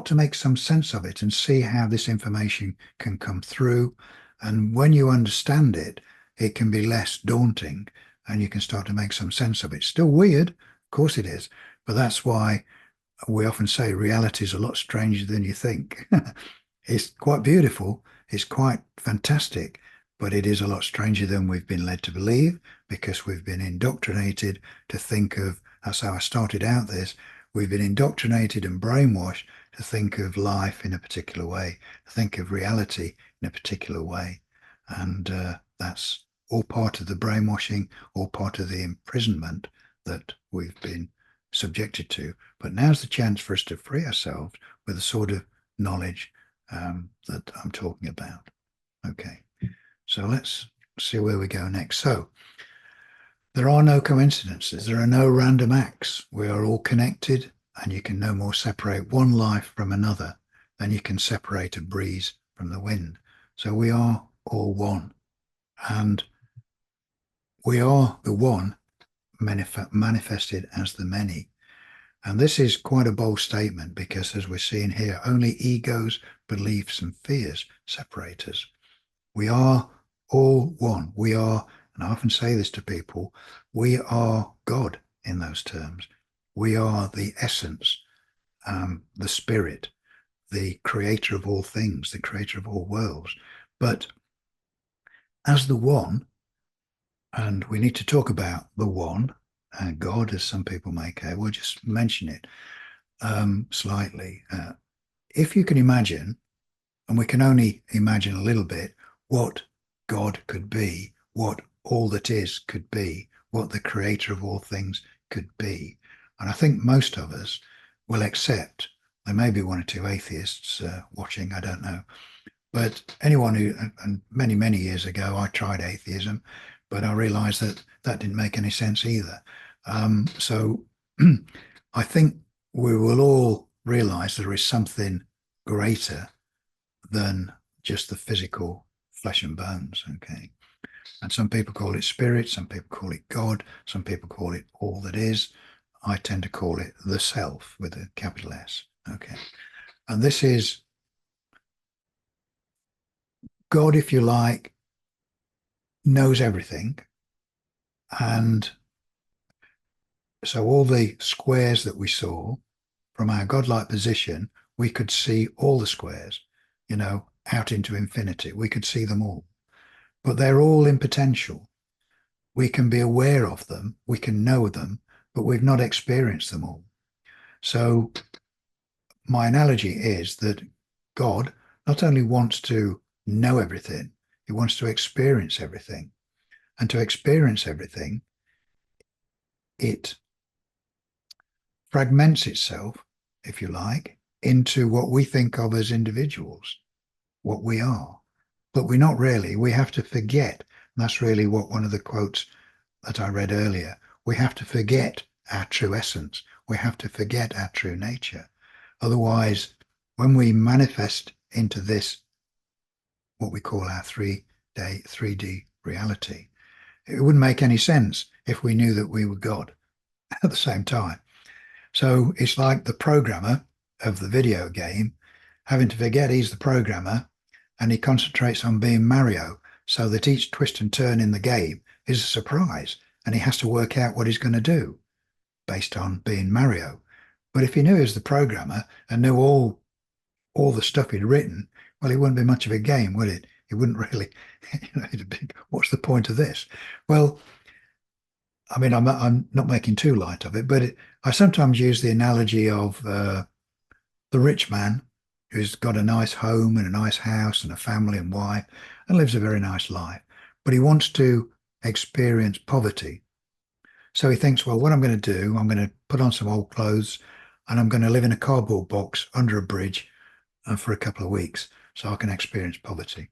[SPEAKER 1] to make some sense of it and see how this information can come through. And when you understand it, it can be less daunting and you can start to make some sense of it. Still weird, of course it is, but that's why we often say reality is a lot stranger than you think. It's quite beautiful, it's quite fantastic, but it is a lot stranger than we've been led to believe because we've been indoctrinated to think of, that's how I started out this, we've been indoctrinated and brainwashed to think of life in a particular way, to think of reality in a particular way. And that's all part of the brainwashing, all part of the imprisonment that we've been subjected to. But now's the chance for us to free ourselves with the sort of knowledge that I'm talking about. Okay, so let's see where we go next. So there are no coincidences, there are no random acts. We are all connected, and you can no more separate one life from another than you can separate a breeze from the wind. So we are all one, and we are the one manifested as the many. And this is quite a bold statement because, as we're seeing here, only egos, beliefs, and fears separate us. We are all one. We are, and I often say this to people, we are God in those terms. We are the essence, the spirit, the creator of all things, the creator of all worlds. But as the one, and we need to talk about the one, God, as some people may care, we'll just mention it slightly. If you can imagine, and we can only imagine a little bit, what God could be, what all that is could be, what the creator of all things could be. And I think most of us will accept, there may be one or two atheists watching, I don't know, but anyone who, and many, many years ago, I tried atheism, but I realized that that didn't make any sense either. So I think we will all realize there is something greater than just the physical flesh and bones. Okay. And some people call it spirit, some people call it God, some people call it all that is. I tend to call it the self with a capital S. Okay. And this is God, if you like, knows everything. And so all the squares that we saw from our godlike position, we could see all the squares, out into infinity. We could see them all, but they're all in potential. We can be aware of them, we can know them, but we've not experienced them all. So my analogy is that God not only wants to know everything, he wants to experience everything. And to experience everything, it fragments itself, if you like, into what we think of as individuals, what we are. But we're not really. We have to forget. And that's really what one of the quotes that I read earlier. We have to forget our true essence. We have to forget our true nature. Otherwise, when we manifest into this, what we call our 3D reality, it wouldn't make any sense if we knew that we were God at the same time. So it's like the programmer, of the video game, having to forget he's the programmer, and he concentrates on being Mario, so that each twist and turn in the game is a surprise, and he has to work out what he's going to do based on being Mario. But if he knew he was the programmer and knew all the stuff he'd written, well, it wouldn't be much of a game, would it? It wouldn't really, it'd be, what's the point of this? Well, I mean, I'm not making too light of it, but I sometimes use the analogy of the rich man who's got a nice home and a nice house and a family and wife and lives a very nice life, but he wants to experience poverty. So he thinks, well, what I'm going to do, I'm going to put on some old clothes and I'm going to live in a cardboard box under a bridge for a couple of weeks so I can experience poverty.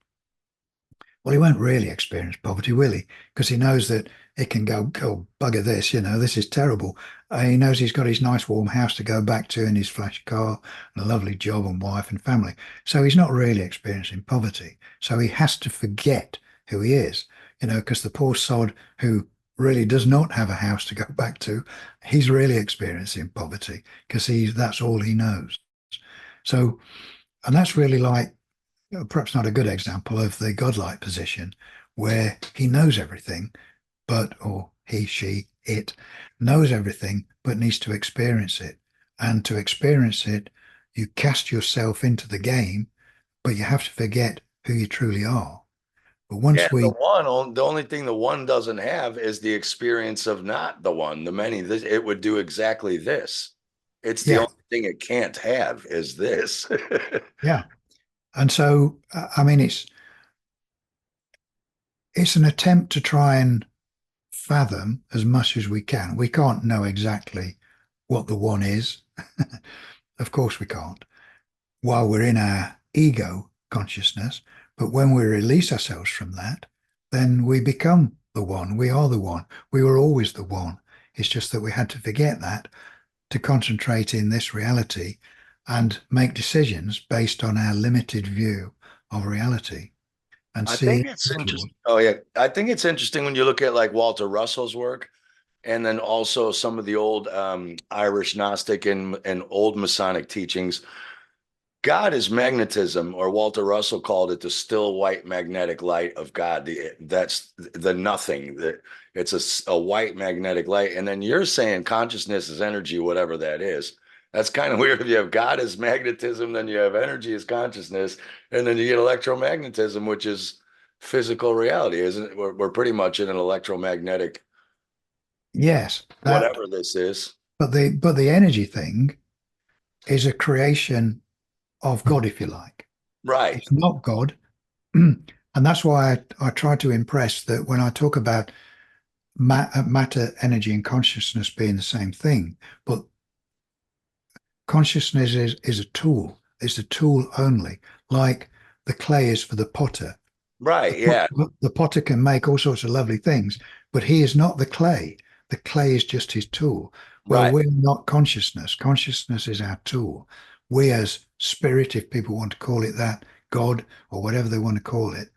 [SPEAKER 1] Well, he won't really experience poverty, will he? Because he knows that it can go, oh, bugger this, this is terrible. He knows he's got his nice warm house to go back to and his flash car and a lovely job and wife and family. So he's not really experiencing poverty. So he has to forget who he is, because the poor sod who really does not have a house to go back to, he's really experiencing poverty because that's all he knows. So, and that's really like, perhaps not a good example of the godlike position where he knows everything, or he, she, it knows everything, but needs to experience it. And to experience it, you cast yourself into the game, but you have to forget who you truly are. But
[SPEAKER 2] Yeah,
[SPEAKER 1] once we,
[SPEAKER 2] the only thing the one doesn't have is the experience of not the one. The many, it would do exactly this. It's the
[SPEAKER 1] yeah,
[SPEAKER 2] only thing it can't have is this.
[SPEAKER 1] yeah. And so, I mean, it's an attempt to try and fathom as much as we can. We can't know exactly what the one is. Of course, we can't while we're in our ego consciousness. But when we release ourselves from that, then we become the one. We are the one. We were always the one. It's just that we had to forget that to concentrate in this reality and make decisions based on our limited view of reality and
[SPEAKER 2] I
[SPEAKER 1] see
[SPEAKER 2] think
[SPEAKER 1] it
[SPEAKER 2] it's
[SPEAKER 1] visual.
[SPEAKER 2] interesting. Oh yeah, I think it's interesting when you look at like Walter Russell's work, and then also some of the old Irish Gnostic and old Masonic teachings. God is magnetism, or Walter Russell called it the still white magnetic light of God. That's the nothing. That it's a white magnetic light. And then you're saying consciousness is energy, whatever that is. That's kind of weird. If you have God as magnetism, then you have energy as consciousness, and then you get electromagnetism, which is physical reality, isn't it? We're pretty much in an electromagnetic,
[SPEAKER 1] Yes, that,
[SPEAKER 2] whatever this is.
[SPEAKER 1] but the energy thing is a creation of God, if you like.
[SPEAKER 2] Right.
[SPEAKER 1] It's not God. And that's why I try to impress that when I talk about matter, energy, and consciousness being the same thing, but consciousness is a tool. It's a tool only, like the clay is for the potter.
[SPEAKER 2] Right. Yeah.
[SPEAKER 1] The potter can make all sorts of lovely things, but he is not the clay. The clay is just his tool. Well,
[SPEAKER 2] Right.
[SPEAKER 1] we're not consciousness. Consciousness is our tool. We, as spirit, if people want to call it that, God, or whatever they want to call it,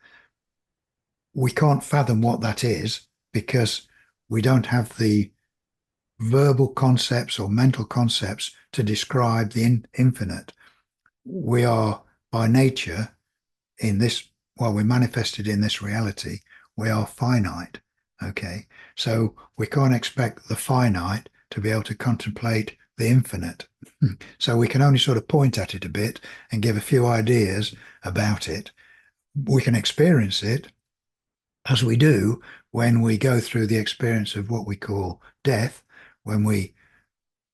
[SPEAKER 1] we can't fathom what that is because we don't have the verbal concepts or mental concepts to describe the infinite. We are by nature in this, while we're manifested in this reality, we are finite. Okay. So we can't expect the finite to be able to contemplate the infinite. So we can only sort of point at it a bit and give a few ideas about it. We can experience it as we do when we go through the experience of what we call death, when we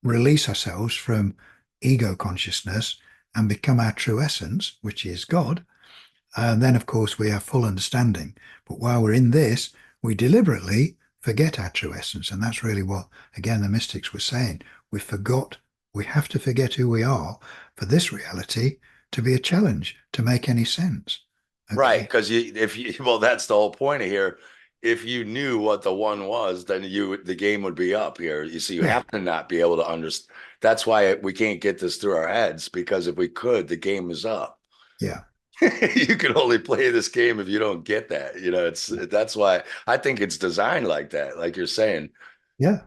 [SPEAKER 1] release ourselves from ego consciousness and become our true essence, which is God. And then, of course, we have full understanding. But while we're in this, we deliberately forget our true essence. And that's really what, again, the mystics were saying. We have to forget who we are for this reality to be a challenge, to make any sense.
[SPEAKER 2] Right,
[SPEAKER 1] Okay.
[SPEAKER 2] because if you, well, that's the whole point of here. If you knew what the one was, then the game would be up here. You see, you
[SPEAKER 1] Yeah.
[SPEAKER 2] have to not be able to understand. That's why we can't get this through our heads, because if we could, the game is up.
[SPEAKER 1] Yeah.
[SPEAKER 2] You can only play this game if you don't get that. That's why I think it's designed like that. Like you're saying,
[SPEAKER 1] Yeah.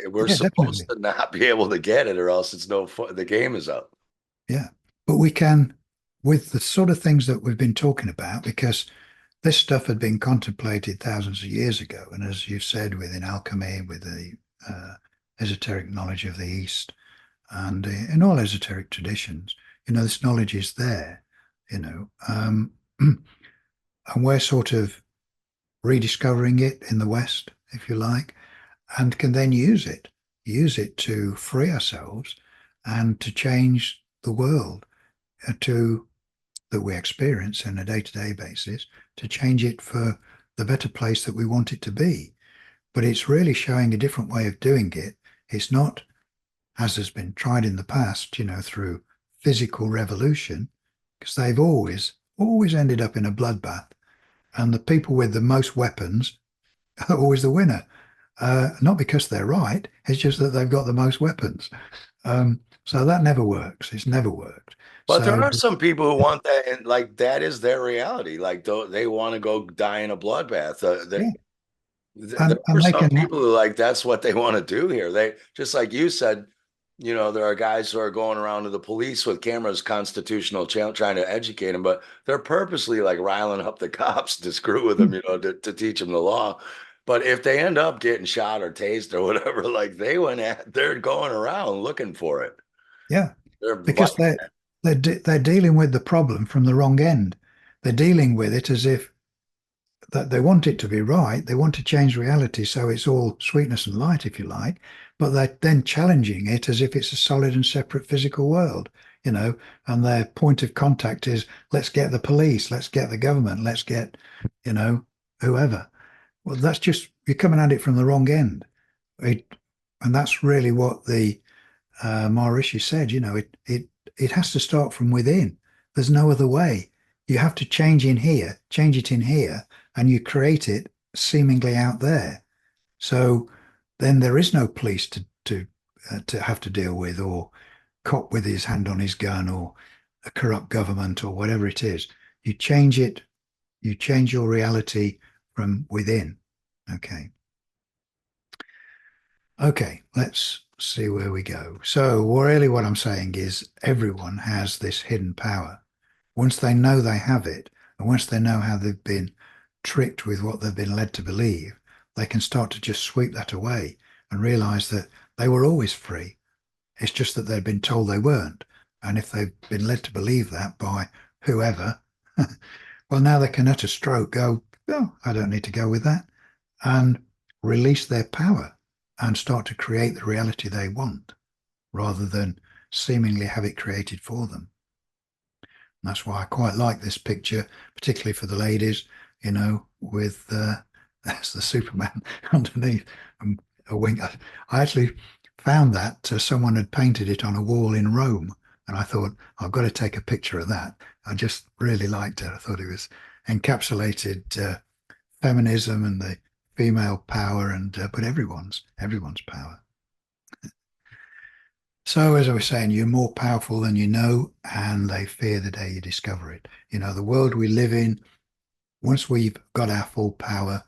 [SPEAKER 2] we're
[SPEAKER 1] Yeah,
[SPEAKER 2] supposed
[SPEAKER 1] definitely.
[SPEAKER 2] to not be able to get it, or else it's no fun. The game is up.
[SPEAKER 1] Yeah. But we can, with the sort of things that we've been talking about, because this stuff had been contemplated thousands of years ago. And as you've said, within alchemy, with the esoteric knowledge of the East, and in all esoteric traditions, this knowledge is there, and we're sort of rediscovering it in the West, if you like, and can then use it to free ourselves and to change the world to that we experience on a day-to-day basis, to change it for the better place that we want it to be. But it's really showing a different way of doing it. It's not, as has been tried in the past, through physical revolution, because they've always ended up in a bloodbath. And the people with the most weapons are always the winner. Not because they're right, it's just that they've got the most weapons. So that never works. It's never worked.
[SPEAKER 2] But there
[SPEAKER 1] So,
[SPEAKER 2] are some people who want that, and like that is their reality. Like they want to go die in a bloodbath.
[SPEAKER 1] yeah,
[SPEAKER 2] There are
[SPEAKER 1] and they
[SPEAKER 2] some
[SPEAKER 1] can,
[SPEAKER 2] people who like that's what they want to do here. They just like you said, there are guys who are going around to the police with cameras, constitutional trying to educate them, but they're purposely like riling up the cops to screw with them, to teach them the law. But if they end up getting shot or tased or whatever, like they're going around looking for it.
[SPEAKER 1] yeah,
[SPEAKER 2] They're
[SPEAKER 1] because
[SPEAKER 2] like,
[SPEAKER 1] they're dealing with the problem from the wrong end. They're dealing with it as if that they want it to be right. They want to change reality so it's all sweetness and light, if you like, but they're then challenging it as if it's a solid and separate physical world, you know, and their point of contact is let's get the police, let's get the government, let's get, you know, whoever. Well, that's just you're coming at it from the wrong end. It, and that's really what the Maharishi said. It has to start from within. There's no other way. You have to change it in here, and you create it seemingly out there. So then there is no police to have to deal with, or cop with his hand on his gun, or a corrupt government, or whatever it is. You change it. You change your reality from within. Okay. Okay, let's see where we go. So, really, what I'm saying is everyone has this hidden power. Once they know they have it, and once they know how they've been tricked with what they've been led to believe, they can start to just sweep that away and realize that they were always free. It's just that they've been told they weren't. And if they've been led to believe that by whoever, well, now they can at a stroke go, oh, I don't need to go with that, and release their power and start to create the reality they want rather than seemingly have it created for them. And that's why I quite like this picture, particularly for the ladies, with that's the Superman underneath a wing. I actually found that someone had painted it on a wall in Rome, and I thought I've got to take a picture of that. I just really liked it. I thought it was encapsulated feminism and the female power, and but everyone's power. So, as I was saying, you're more powerful than you know, and they fear the day you discover it. The world we live in, once we've got our full power,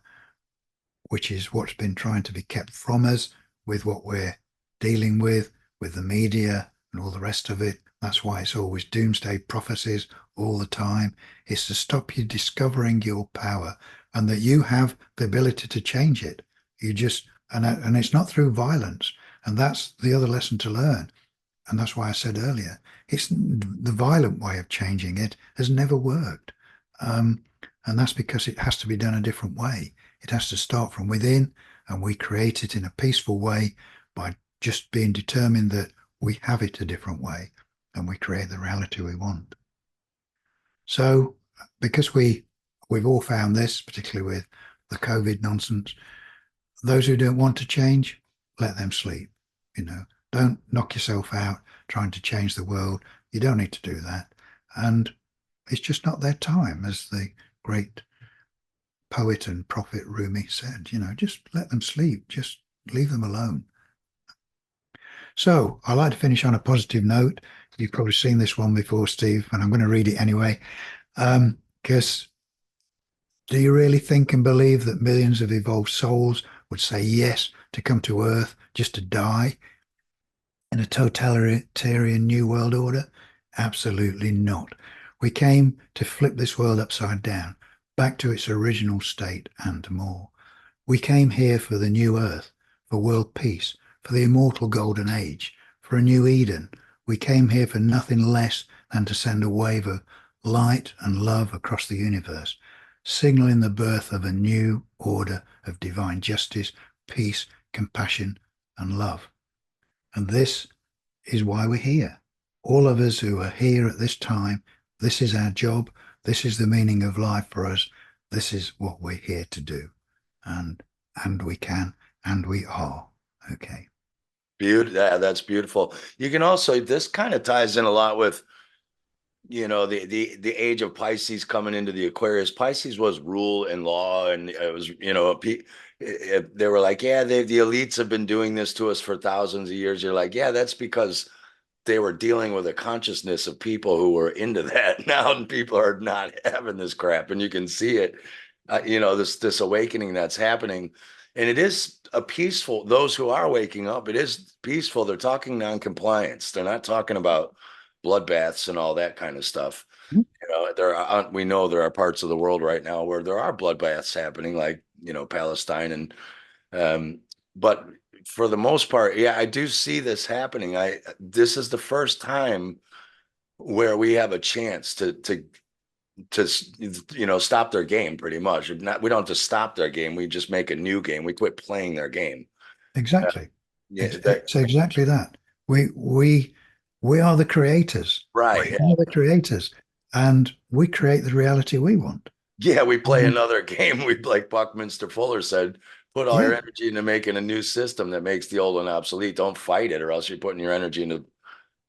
[SPEAKER 1] which is what's been trying to be kept from us with what we're dealing with the media and all the rest of it. That's why it's always doomsday prophecies all the time. It's to stop you discovering your power and that you have the ability to change it. You just, and it's not through violence. And that's the other lesson to learn. And that's why I said earlier, it's the violent way of changing it has never worked. And that's because it has to be done a different way. It has to start from within, and we create it in a peaceful way by just being determined that we have it a different way and we create the reality we want. So, because we've all found this, particularly with the COVID nonsense, those who don't want to change, let them sleep. Don't knock yourself out trying to change the world. You don't need to do that. And it's just not their time, as the great poet and prophet Rumi said, just let them sleep, just leave them alone. So I like to finish on a positive note. You've probably seen this one before, Steve, and I'm going to read it anyway. Because do you really think and believe that millions of evolved souls would say yes to come to Earth just to die in a totalitarian new world order? Absolutely not. We came to flip this world upside down, back to its original state and more. We came here for the new earth, for world peace, for the immortal golden age, for a new Eden. We came here for nothing less than to send a wave of light and love across the universe, signaling the birth of a new order of divine justice, peace, compassion, and love. And this is why we're here. All of us who are here at this time, this is our job. This is the meaning of life for us. This is what we're here to do. And we can and we are. Okay.
[SPEAKER 2] Beautiful. Yeah, that's beautiful. You can also, this kind of ties in a lot with, the age of Pisces coming into the Aquarius. Pisces was rule and law, and it was, they were like, yeah, the elites have been doing this to us for thousands of years. You're like, yeah, that's because they were dealing with a consciousness of people who were into that. Now people are not having this crap, and you can see it. This awakening that's happening, and it is a peaceful. Those who are waking up, it is peaceful. They're talking non-compliance. They're not talking about bloodbaths and all that kind of stuff. We know there are parts of the world right now where there are bloodbaths happening, like Palestine, and but for the most part, yeah, I do see this happening. This is the first time where we have a chance to stop their game pretty much. Not, we don't have to stop their game. We just make a new game. We quit playing their game.
[SPEAKER 1] Exactly.
[SPEAKER 2] Yeah,
[SPEAKER 1] It's exactly that. We are the creators.
[SPEAKER 2] right.
[SPEAKER 1] We
[SPEAKER 2] Yeah.
[SPEAKER 1] are the creators, and we create the reality we want.
[SPEAKER 2] Yeah, we play
[SPEAKER 1] And
[SPEAKER 2] another game. We, like Buckminster Fuller said, put all
[SPEAKER 1] yeah,
[SPEAKER 2] your energy into making a new system that makes the old one obsolete. Don't fight it, or else you're putting your energy into,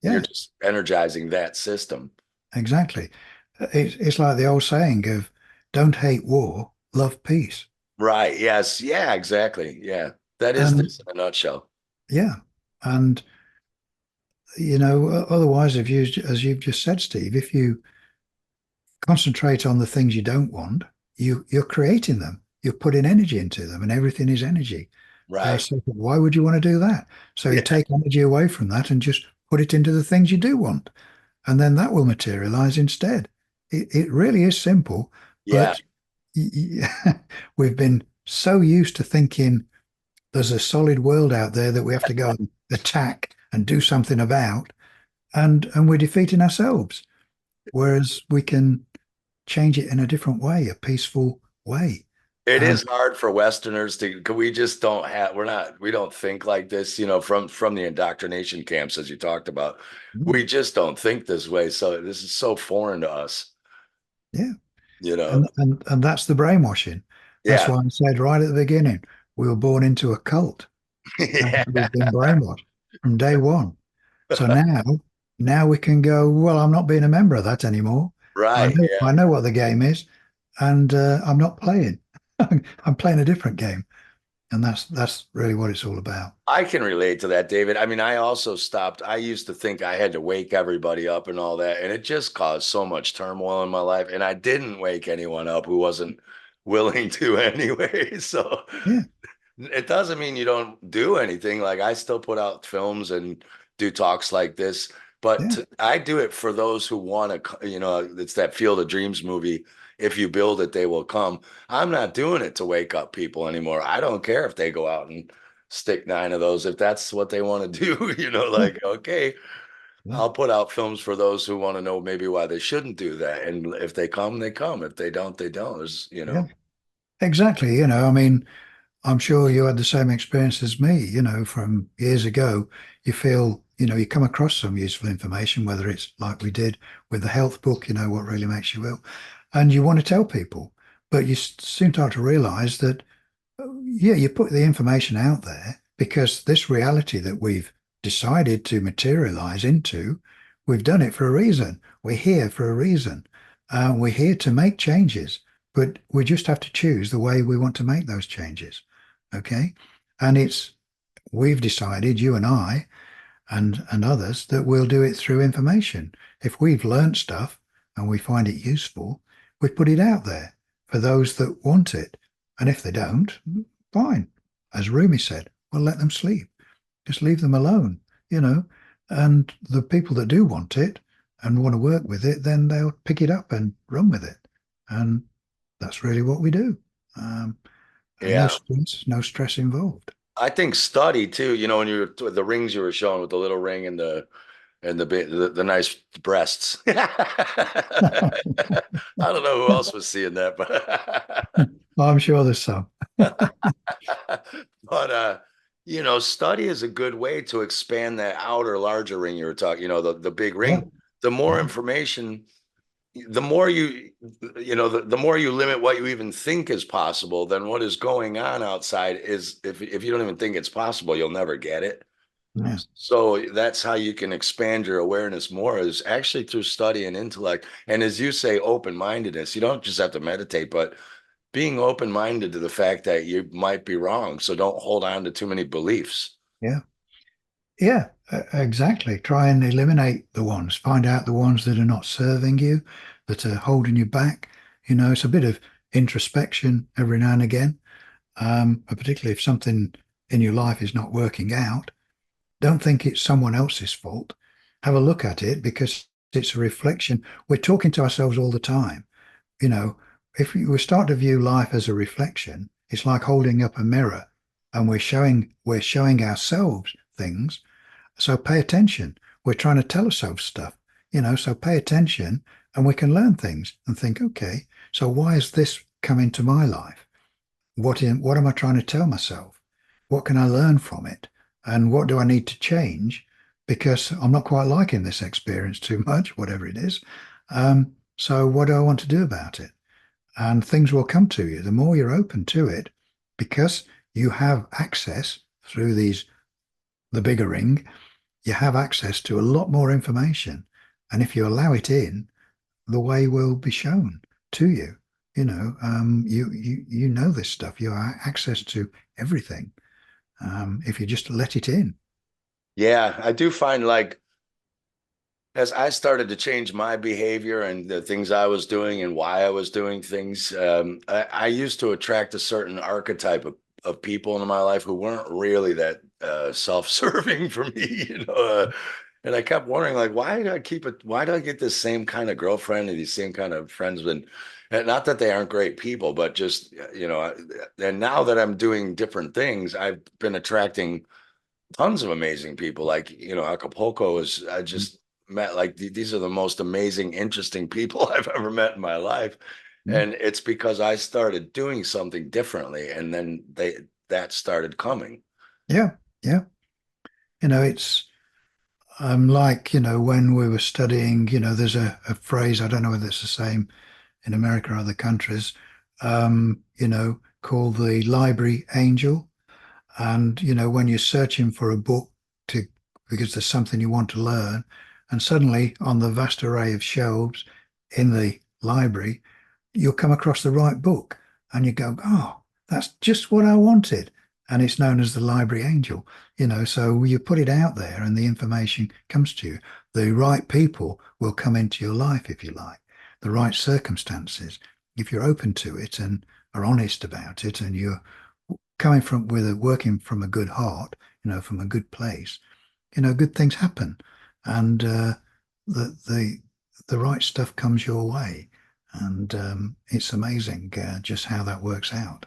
[SPEAKER 2] you're
[SPEAKER 1] yeah,
[SPEAKER 2] just energizing that system.
[SPEAKER 1] exactly. It's like the old saying of "Don't hate war, love peace."
[SPEAKER 2] Right. Yes. Yeah, exactly. Yeah. That is
[SPEAKER 1] And
[SPEAKER 2] this in a nutshell.
[SPEAKER 1] yeah, and otherwise, if you, as you've just said, Steve, if you concentrate on the things you don't want, you're creating them. You're putting energy into them, and everything is energy.
[SPEAKER 2] Right.
[SPEAKER 1] So why would you want to do that? So you
[SPEAKER 2] Yeah.
[SPEAKER 1] take energy away from that and just put it into the things you do want, and then that will materialize instead. It really is simple,
[SPEAKER 2] Yeah.
[SPEAKER 1] but we've been so used to thinking there's a solid world out there that we have to go and attack and do something about, and we're defeating ourselves. Whereas we can change it in a different way, a peaceful way.
[SPEAKER 2] It
[SPEAKER 1] Um,
[SPEAKER 2] is hard for Westerners to, 'cause we just don't have, we don't think like this, from the indoctrination camps, as you talked about. We just don't think this way. So this is so foreign to us,
[SPEAKER 1] yeah,
[SPEAKER 2] you know?
[SPEAKER 1] and that's the brainwashing. That's
[SPEAKER 2] Yeah.
[SPEAKER 1] why I said right at the beginning, we were born into a cult, and
[SPEAKER 2] Yeah.
[SPEAKER 1] we've been brainwashed from day one. So now we can go, well, I'm not being a member of that anymore.
[SPEAKER 2] Right.
[SPEAKER 1] I
[SPEAKER 2] Yeah.
[SPEAKER 1] know what the game is, and I'm not playing. I'm playing a different game, and that's really what it's all about.
[SPEAKER 2] I can relate to that, David. I mean, I also stopped. I used to think I had to wake everybody up and all that, and it just caused so much turmoil in my life. And I didn't wake anyone up who wasn't willing to anyway. So
[SPEAKER 1] Yeah,
[SPEAKER 2] it doesn't mean you don't do anything. Like I still put out films and do talks like this, but
[SPEAKER 1] yeah,
[SPEAKER 2] I do it for those who want to, it's that Field of Dreams movie. If you build it, they will come. I'm not doing it to wake up people anymore. I don't care if they go out and stick 9 of those, if that's what they want to do,
[SPEAKER 1] yeah,
[SPEAKER 2] like, okay,
[SPEAKER 1] yeah,
[SPEAKER 2] I'll put out films for those who want to know maybe why they shouldn't do that. And if they come, they come. If they don't, they don't.
[SPEAKER 1] yeah. Exactly. I mean, I'm sure you had the same experience as me, from years ago. You feel, you come across some useful information, whether it's like we did with the health book, what really makes you ill, and you want to tell people, but you soon start to realize that, yeah, you put the information out there because this reality that we've decided to materialize into, we've done it for a reason. We're here for a reason. We're here to make changes, but we just have to choose the way we want to make those changes. Okay. And we've decided, you and I and others, that we'll do it through information. If we've learned stuff and we find it useful, we put it out there for those that want it. And if they don't, fine. As Rumi said, well, let them sleep. Just leave them alone, you know. And the people that do want it, and want to work with it, then they'll pick it up and run with it. And that's really what we do. Um, and
[SPEAKER 2] Yeah.
[SPEAKER 1] no stress involved.
[SPEAKER 2] I think study too, when the rings you were showing with the little ring and the nice breasts. I don't know who else was seeing that, but
[SPEAKER 1] I'm sure there's some.
[SPEAKER 2] but study is a good way to expand that outer larger ring you were talking, the big
[SPEAKER 1] Yeah,
[SPEAKER 2] ring. The more
[SPEAKER 1] yeah,
[SPEAKER 2] information, the more the more you limit what you even think is possible, then what is going on outside is, if you don't even think it's possible, you'll never get it.
[SPEAKER 1] yeah,
[SPEAKER 2] So that's how you can expand your awareness more, is actually through study and intellect. And as you say, open-mindedness. You don't just have to meditate, but being open-minded to the fact that you might be wrong. So don't hold on to too many beliefs.
[SPEAKER 1] yeah. Yeah, exactly. Try and eliminate the ones, find out the ones that are not serving you, that are holding you back. It's a bit of introspection every now and again. But particularly if something in your life is not working out, don't think it's someone else's fault. Have a look at it because it's a reflection. We're talking to ourselves all the time. You know, if we start to view life as a reflection, it's like holding up a mirror and we're showing ourselves things. So pay attention. We're trying to tell ourselves stuff, so pay attention and we can learn things and think, okay, so why has this come into my life? What am I trying to tell myself? What can I learn from it? And what do I need to change? Because I'm not quite liking this experience too much, whatever it is. So what do I want to do about it? And things will come to you. The more you're open to it, because you have access through the bigger ring, you have access to a lot more information. And if you allow it in, the way will be shown to you. You know this stuff. You have access to everything. If you just let it in.
[SPEAKER 2] Yeah, I do find, like, as I started to change my behavior and the things I was doing and why I was doing things, I used to attract a certain archetype of people in my life who weren't really that self-serving for me, and I kept wondering, like, why do I get this same kind of girlfriend and these same kind of friends? And not that they aren't great people, but just, and now that I'm doing different things, I've been attracting tons of amazing people. Like, Acapulco is, I just met, like, these are the most amazing, interesting people I've ever met in my life.
[SPEAKER 1] Yeah,
[SPEAKER 2] And it's because I started doing something differently, and then that started coming.
[SPEAKER 1] yeah, yeah. It's like when we were studying, there's a phrase, I don't know whether it's the same in America or other countries, called the library angel. And when you're searching for a book to because there's something you want to learn, and suddenly on the vast array of shelves in the library, you'll come across the right book and you go, oh, that's just what I wanted. And it's known as the library angel. So you put it out there and the information comes to you. The right people will come into your life, if you like, the right circumstances. If you're open to it and are honest about it and you're coming from working from a good heart, from a good place, good things happen. And the the right stuff comes your way. And it's amazing just how that works out.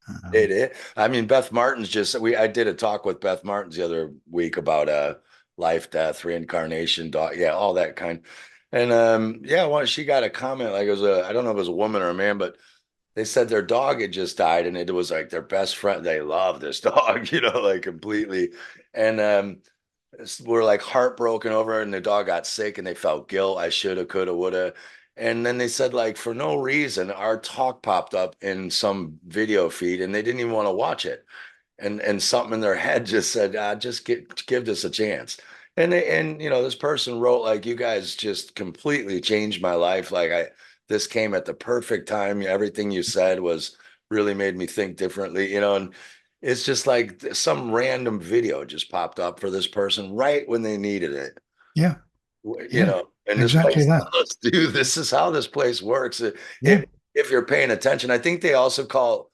[SPEAKER 1] Um,
[SPEAKER 2] I mean, Beth Martin's just, I did a talk with Beth Martin's the other week about life, death, reincarnation, dog, yeah, all that kind. And yeah, well, she got a comment, like, it was I don't know if it was a woman or a man, but they said their dog had just died, and it was like their best friend. They love this dog, like, completely. And were, like, heartbroken over it, and the dog got sick, and they felt guilt. I shoulda, coulda, woulda. And then they said, like, for no reason, our talk popped up in some video feed, and they didn't even want to watch it. And something in their head just said, just give this a chance. And this person wrote, like, you guys just completely changed my life. Like, this came at the perfect time. Everything you said was really made me think differently. And it's just like some random video just popped up for this person right when they needed it.
[SPEAKER 1] yeah,
[SPEAKER 2] you
[SPEAKER 1] yeah,
[SPEAKER 2] know, and this
[SPEAKER 1] exactly
[SPEAKER 2] place
[SPEAKER 1] that.
[SPEAKER 2] tells us, dude, this is how this place works.
[SPEAKER 1] Yeah,
[SPEAKER 2] If you're paying attention, I think they also call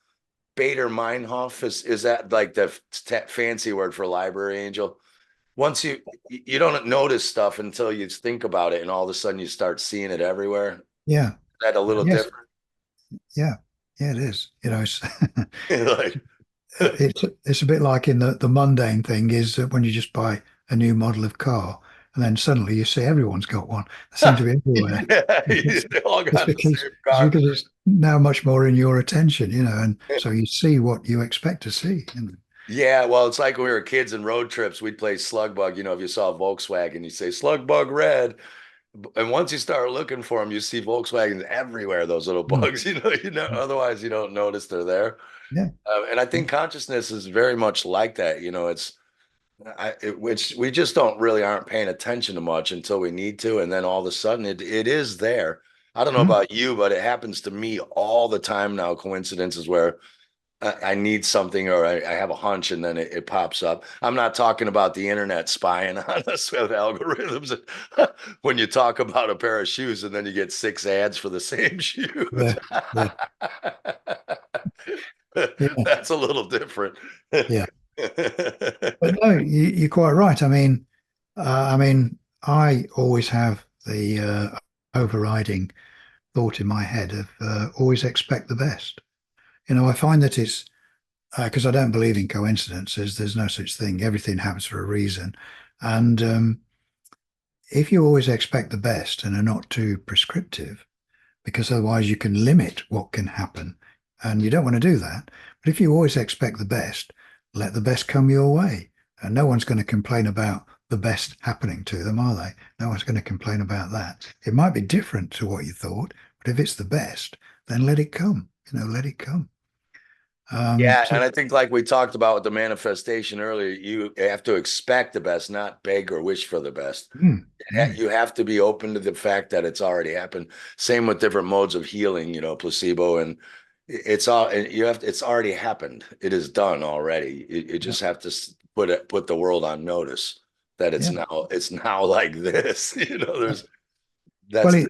[SPEAKER 2] Bader Meinhof, is that like the fancy word for library angel? once you don't notice stuff until you think about it, and all of a sudden you start seeing it everywhere. Is
[SPEAKER 1] Yeah.
[SPEAKER 2] that a little
[SPEAKER 1] Yes.
[SPEAKER 2] different?
[SPEAKER 1] Yeah. Yeah, it is. It's
[SPEAKER 2] Like,
[SPEAKER 1] it's a bit like in the mundane thing is that when you just buy a new model of car and then suddenly you see everyone's got one. They seem to be everywhere.
[SPEAKER 2] yeah,
[SPEAKER 1] It's,
[SPEAKER 2] they all
[SPEAKER 1] it's
[SPEAKER 2] got the
[SPEAKER 1] because
[SPEAKER 2] same
[SPEAKER 1] it's
[SPEAKER 2] car.
[SPEAKER 1] because it's now much more in your attention, and so you see what you expect to see.
[SPEAKER 2] Yeah, well, it's like when we were kids and road trips, we'd play slug bug. If you saw a Volkswagen, you say slug bug red. And once you start looking for them, you see Volkswagens everywhere, those little
[SPEAKER 1] Mm.
[SPEAKER 2] bugs, otherwise you don't notice they're there.
[SPEAKER 1] Yeah.
[SPEAKER 2] And I think consciousness is very much like that. Which we just don't really aren't paying attention to much until we need to. And then all of a sudden it is there. I don't know
[SPEAKER 1] Mm.
[SPEAKER 2] about you, but it happens to me all the time now, coincidences where I need something or I have a hunch and then it pops up. I'm not talking about the internet spying on us with algorithms. When you talk about a pair of shoes and then you get 6 ads for the same shoes.
[SPEAKER 1] Yeah. Yeah. Yeah.
[SPEAKER 2] That's a little different.
[SPEAKER 1] Yeah. But no, you're quite right. I always have the overriding thought in my head of always expect the best. I find that it's because I don't believe in coincidences. There's no such thing. Everything happens for a reason. And if you always expect the best and are not too prescriptive, because otherwise you can limit what can happen. And you don't want to do that. But if you always expect the best, let the best come your way. And no one's going to complain about the best happening to them, are they? No one's going to complain about that. It might be different to what you thought, but if it's the best, then let it come. Let it come.
[SPEAKER 2] Yeah,
[SPEAKER 1] So,
[SPEAKER 2] and I think like we talked about with the manifestation earlier, you have to expect the best, not beg or wish for the best.
[SPEAKER 1] mm, mm,
[SPEAKER 2] You have to be open to the fact that it's already happened. Same with different modes of healing, placebo and it's all and you have to, it's already happened. It is done already. You
[SPEAKER 1] yeah,
[SPEAKER 2] just have to put the world on notice that
[SPEAKER 1] yeah,
[SPEAKER 2] it's now like this.
[SPEAKER 1] yeah.
[SPEAKER 2] There's
[SPEAKER 1] Well,
[SPEAKER 2] that's the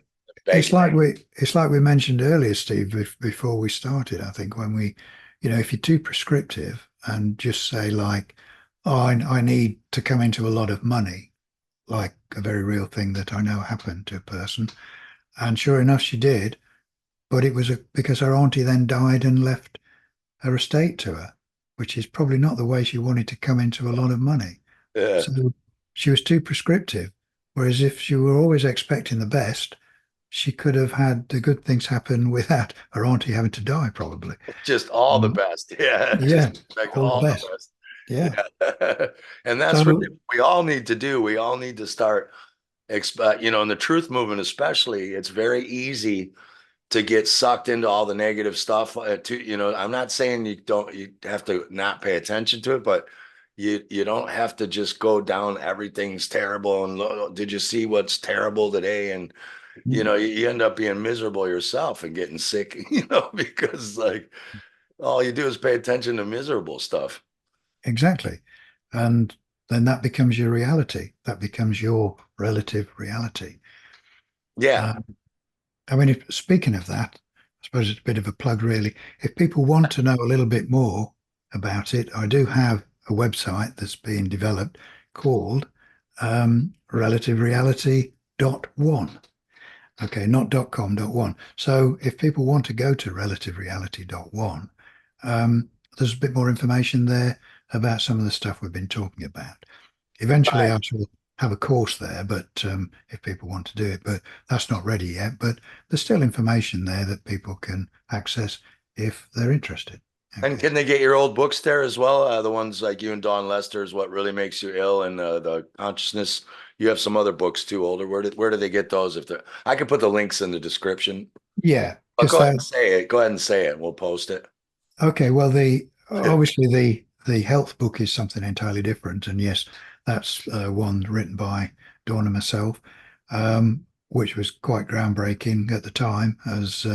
[SPEAKER 1] it's
[SPEAKER 2] begging.
[SPEAKER 1] like we mentioned earlier, Steve, before we started. I think when if you're too prescriptive and just say like, "Oh, I need to come into a lot of money," like a very real thing that I know happened to a person, and sure enough, she did, but it was because her auntie then died and left her estate to her, which is probably not the way she wanted to come into a lot of money.
[SPEAKER 2] Yeah.
[SPEAKER 1] So she was too prescriptive. Whereas if she were always expecting the best, she could have had the good things happen without her auntie having to die, probably.
[SPEAKER 2] Just all the
[SPEAKER 1] Mm.
[SPEAKER 2] best. Yeah, just
[SPEAKER 1] Yeah,
[SPEAKER 2] expect
[SPEAKER 1] all the
[SPEAKER 2] all the
[SPEAKER 1] best.
[SPEAKER 2] best.
[SPEAKER 1] Yeah.
[SPEAKER 2] Yeah. And that's really
[SPEAKER 1] So,
[SPEAKER 2] what we all need to do. We all need to start in the truth movement especially, it's very easy to get sucked into all the negative stuff. I'm not saying you have to not pay attention to it, but you don't have to just go down everything's terrible and did you see what's terrible today? And
[SPEAKER 1] mm,
[SPEAKER 2] you end up being miserable yourself and getting sick, because like all you do is pay attention to miserable stuff.
[SPEAKER 1] exactly. And then that becomes your reality. That becomes your relative reality.
[SPEAKER 2] Yeah.
[SPEAKER 1] Uh, speaking of that, I suppose it's a bit of a plug, really. If people want to know a little bit more about it, I do have a website that's being developed called relativereality.one. Okay, not .com, .one. So if people want to go to relativereality.one, there's a bit more information there about some of the stuff we've been talking about. Eventually,
[SPEAKER 2] Right.
[SPEAKER 1] I shall have a course there, but if people want to do it, but that's not ready yet. But there's still information there that people can access if they're interested.
[SPEAKER 2] And
[SPEAKER 1] Okay.
[SPEAKER 2] can they get your old books there as well? The ones like you and Dawn Lester's What Really Makes You Ill and the Consciousness. You have some other books too, older. Where do they get those? If they're, I can put the links in the description.
[SPEAKER 1] Yeah,
[SPEAKER 2] But
[SPEAKER 1] because
[SPEAKER 2] go ahead and say it. Go ahead and say it. We'll post it.
[SPEAKER 1] okay. Well, the obviously the health book is something entirely different, and yes, that's one written by Dawn and myself, which was quite groundbreaking at the time as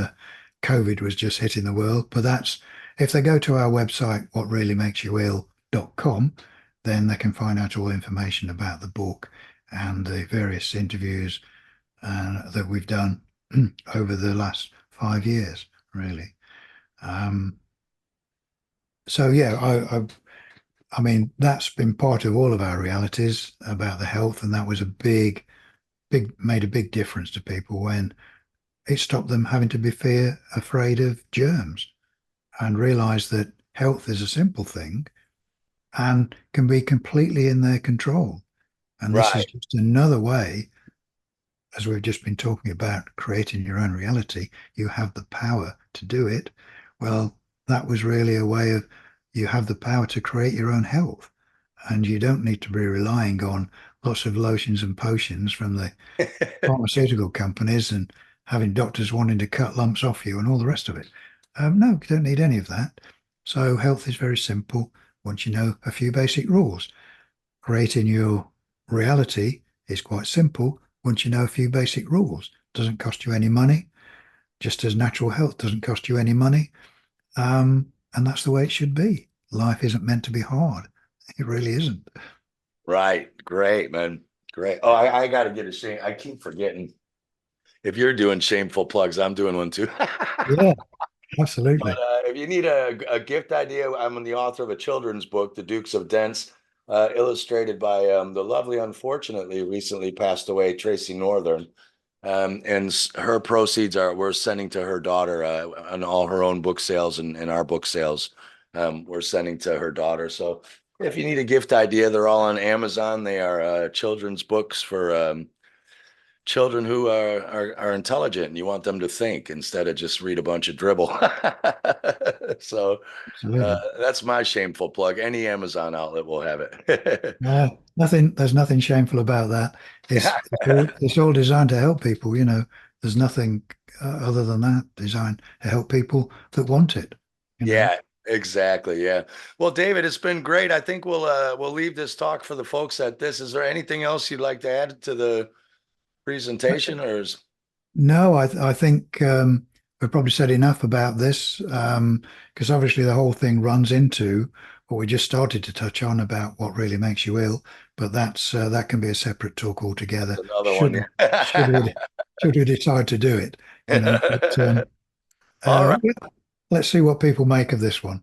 [SPEAKER 1] COVID was just hitting the world. But that's if they go to our website, whatreallymakesyouill.com, then they can find out all the information about the book and the various interviews that we've done over the last 5 years, really. Um, so yeah, I mean, that's been part of all of our realities about the health, and that was a made a big difference to people when it stopped them having to be afraid of germs and realized that health is a simple thing and can be completely in their control. And this is
[SPEAKER 2] Right.
[SPEAKER 1] just another way, as we've just been talking about, creating your own reality. You have the power to do it. Well, that was really a way of you have the power to create your own health. And you don't need to be relying on lots of lotions and potions from the pharmaceutical companies and having doctors wanting to cut lumps off you and all the rest of it. No, you don't need any of that. So health is very simple once you know a few basic rules. Creating your reality is quite simple once you know a few basic rules. Doesn't cost you any money, just as natural health doesn't cost you any money. And that's the way it should be. Life isn't meant to be hard. It really isn't.
[SPEAKER 2] Right. Great, man. Great. Oh, I got to get a shame. I keep forgetting. If you're doing shameful plugs, I'm doing one too.
[SPEAKER 1] Yeah,
[SPEAKER 2] But
[SPEAKER 1] absolutely.
[SPEAKER 2] if you need a gift idea, I'm the author of a children's book, The Dukes of Dents, illustrated by the lovely, unfortunately, recently passed away, Tracy Northern. And her proceeds are we're sending to her daughter on all her own book sales and our book sales. We're sending to her daughter. So if you need a gift idea, they're all on Amazon. They are children's books for children who are intelligent and you want them to think instead of just read a bunch of dribble. So
[SPEAKER 1] Absolutely.
[SPEAKER 2] that's my shameful plug. Any Amazon outlet will have it.
[SPEAKER 1] There's nothing shameful about that. It's all designed to help people, you know. There's nothing other than that designed to help people that want it, you know.
[SPEAKER 2] Yeah, exactly. Yeah. Well, David, it's been great. I think we'll leave this talk for the folks at this. Is there anything else you'd like to add to the presentation or is
[SPEAKER 1] No, I think we've probably said enough about this because obviously the whole thing runs into what we just started to touch on about what really makes you ill, but that can be a separate talk altogether.
[SPEAKER 2] another one?
[SPEAKER 1] Should
[SPEAKER 2] Yeah.
[SPEAKER 1] we should we decide to do it, you know? But
[SPEAKER 2] All right.
[SPEAKER 1] yeah, let's see what people make of this one.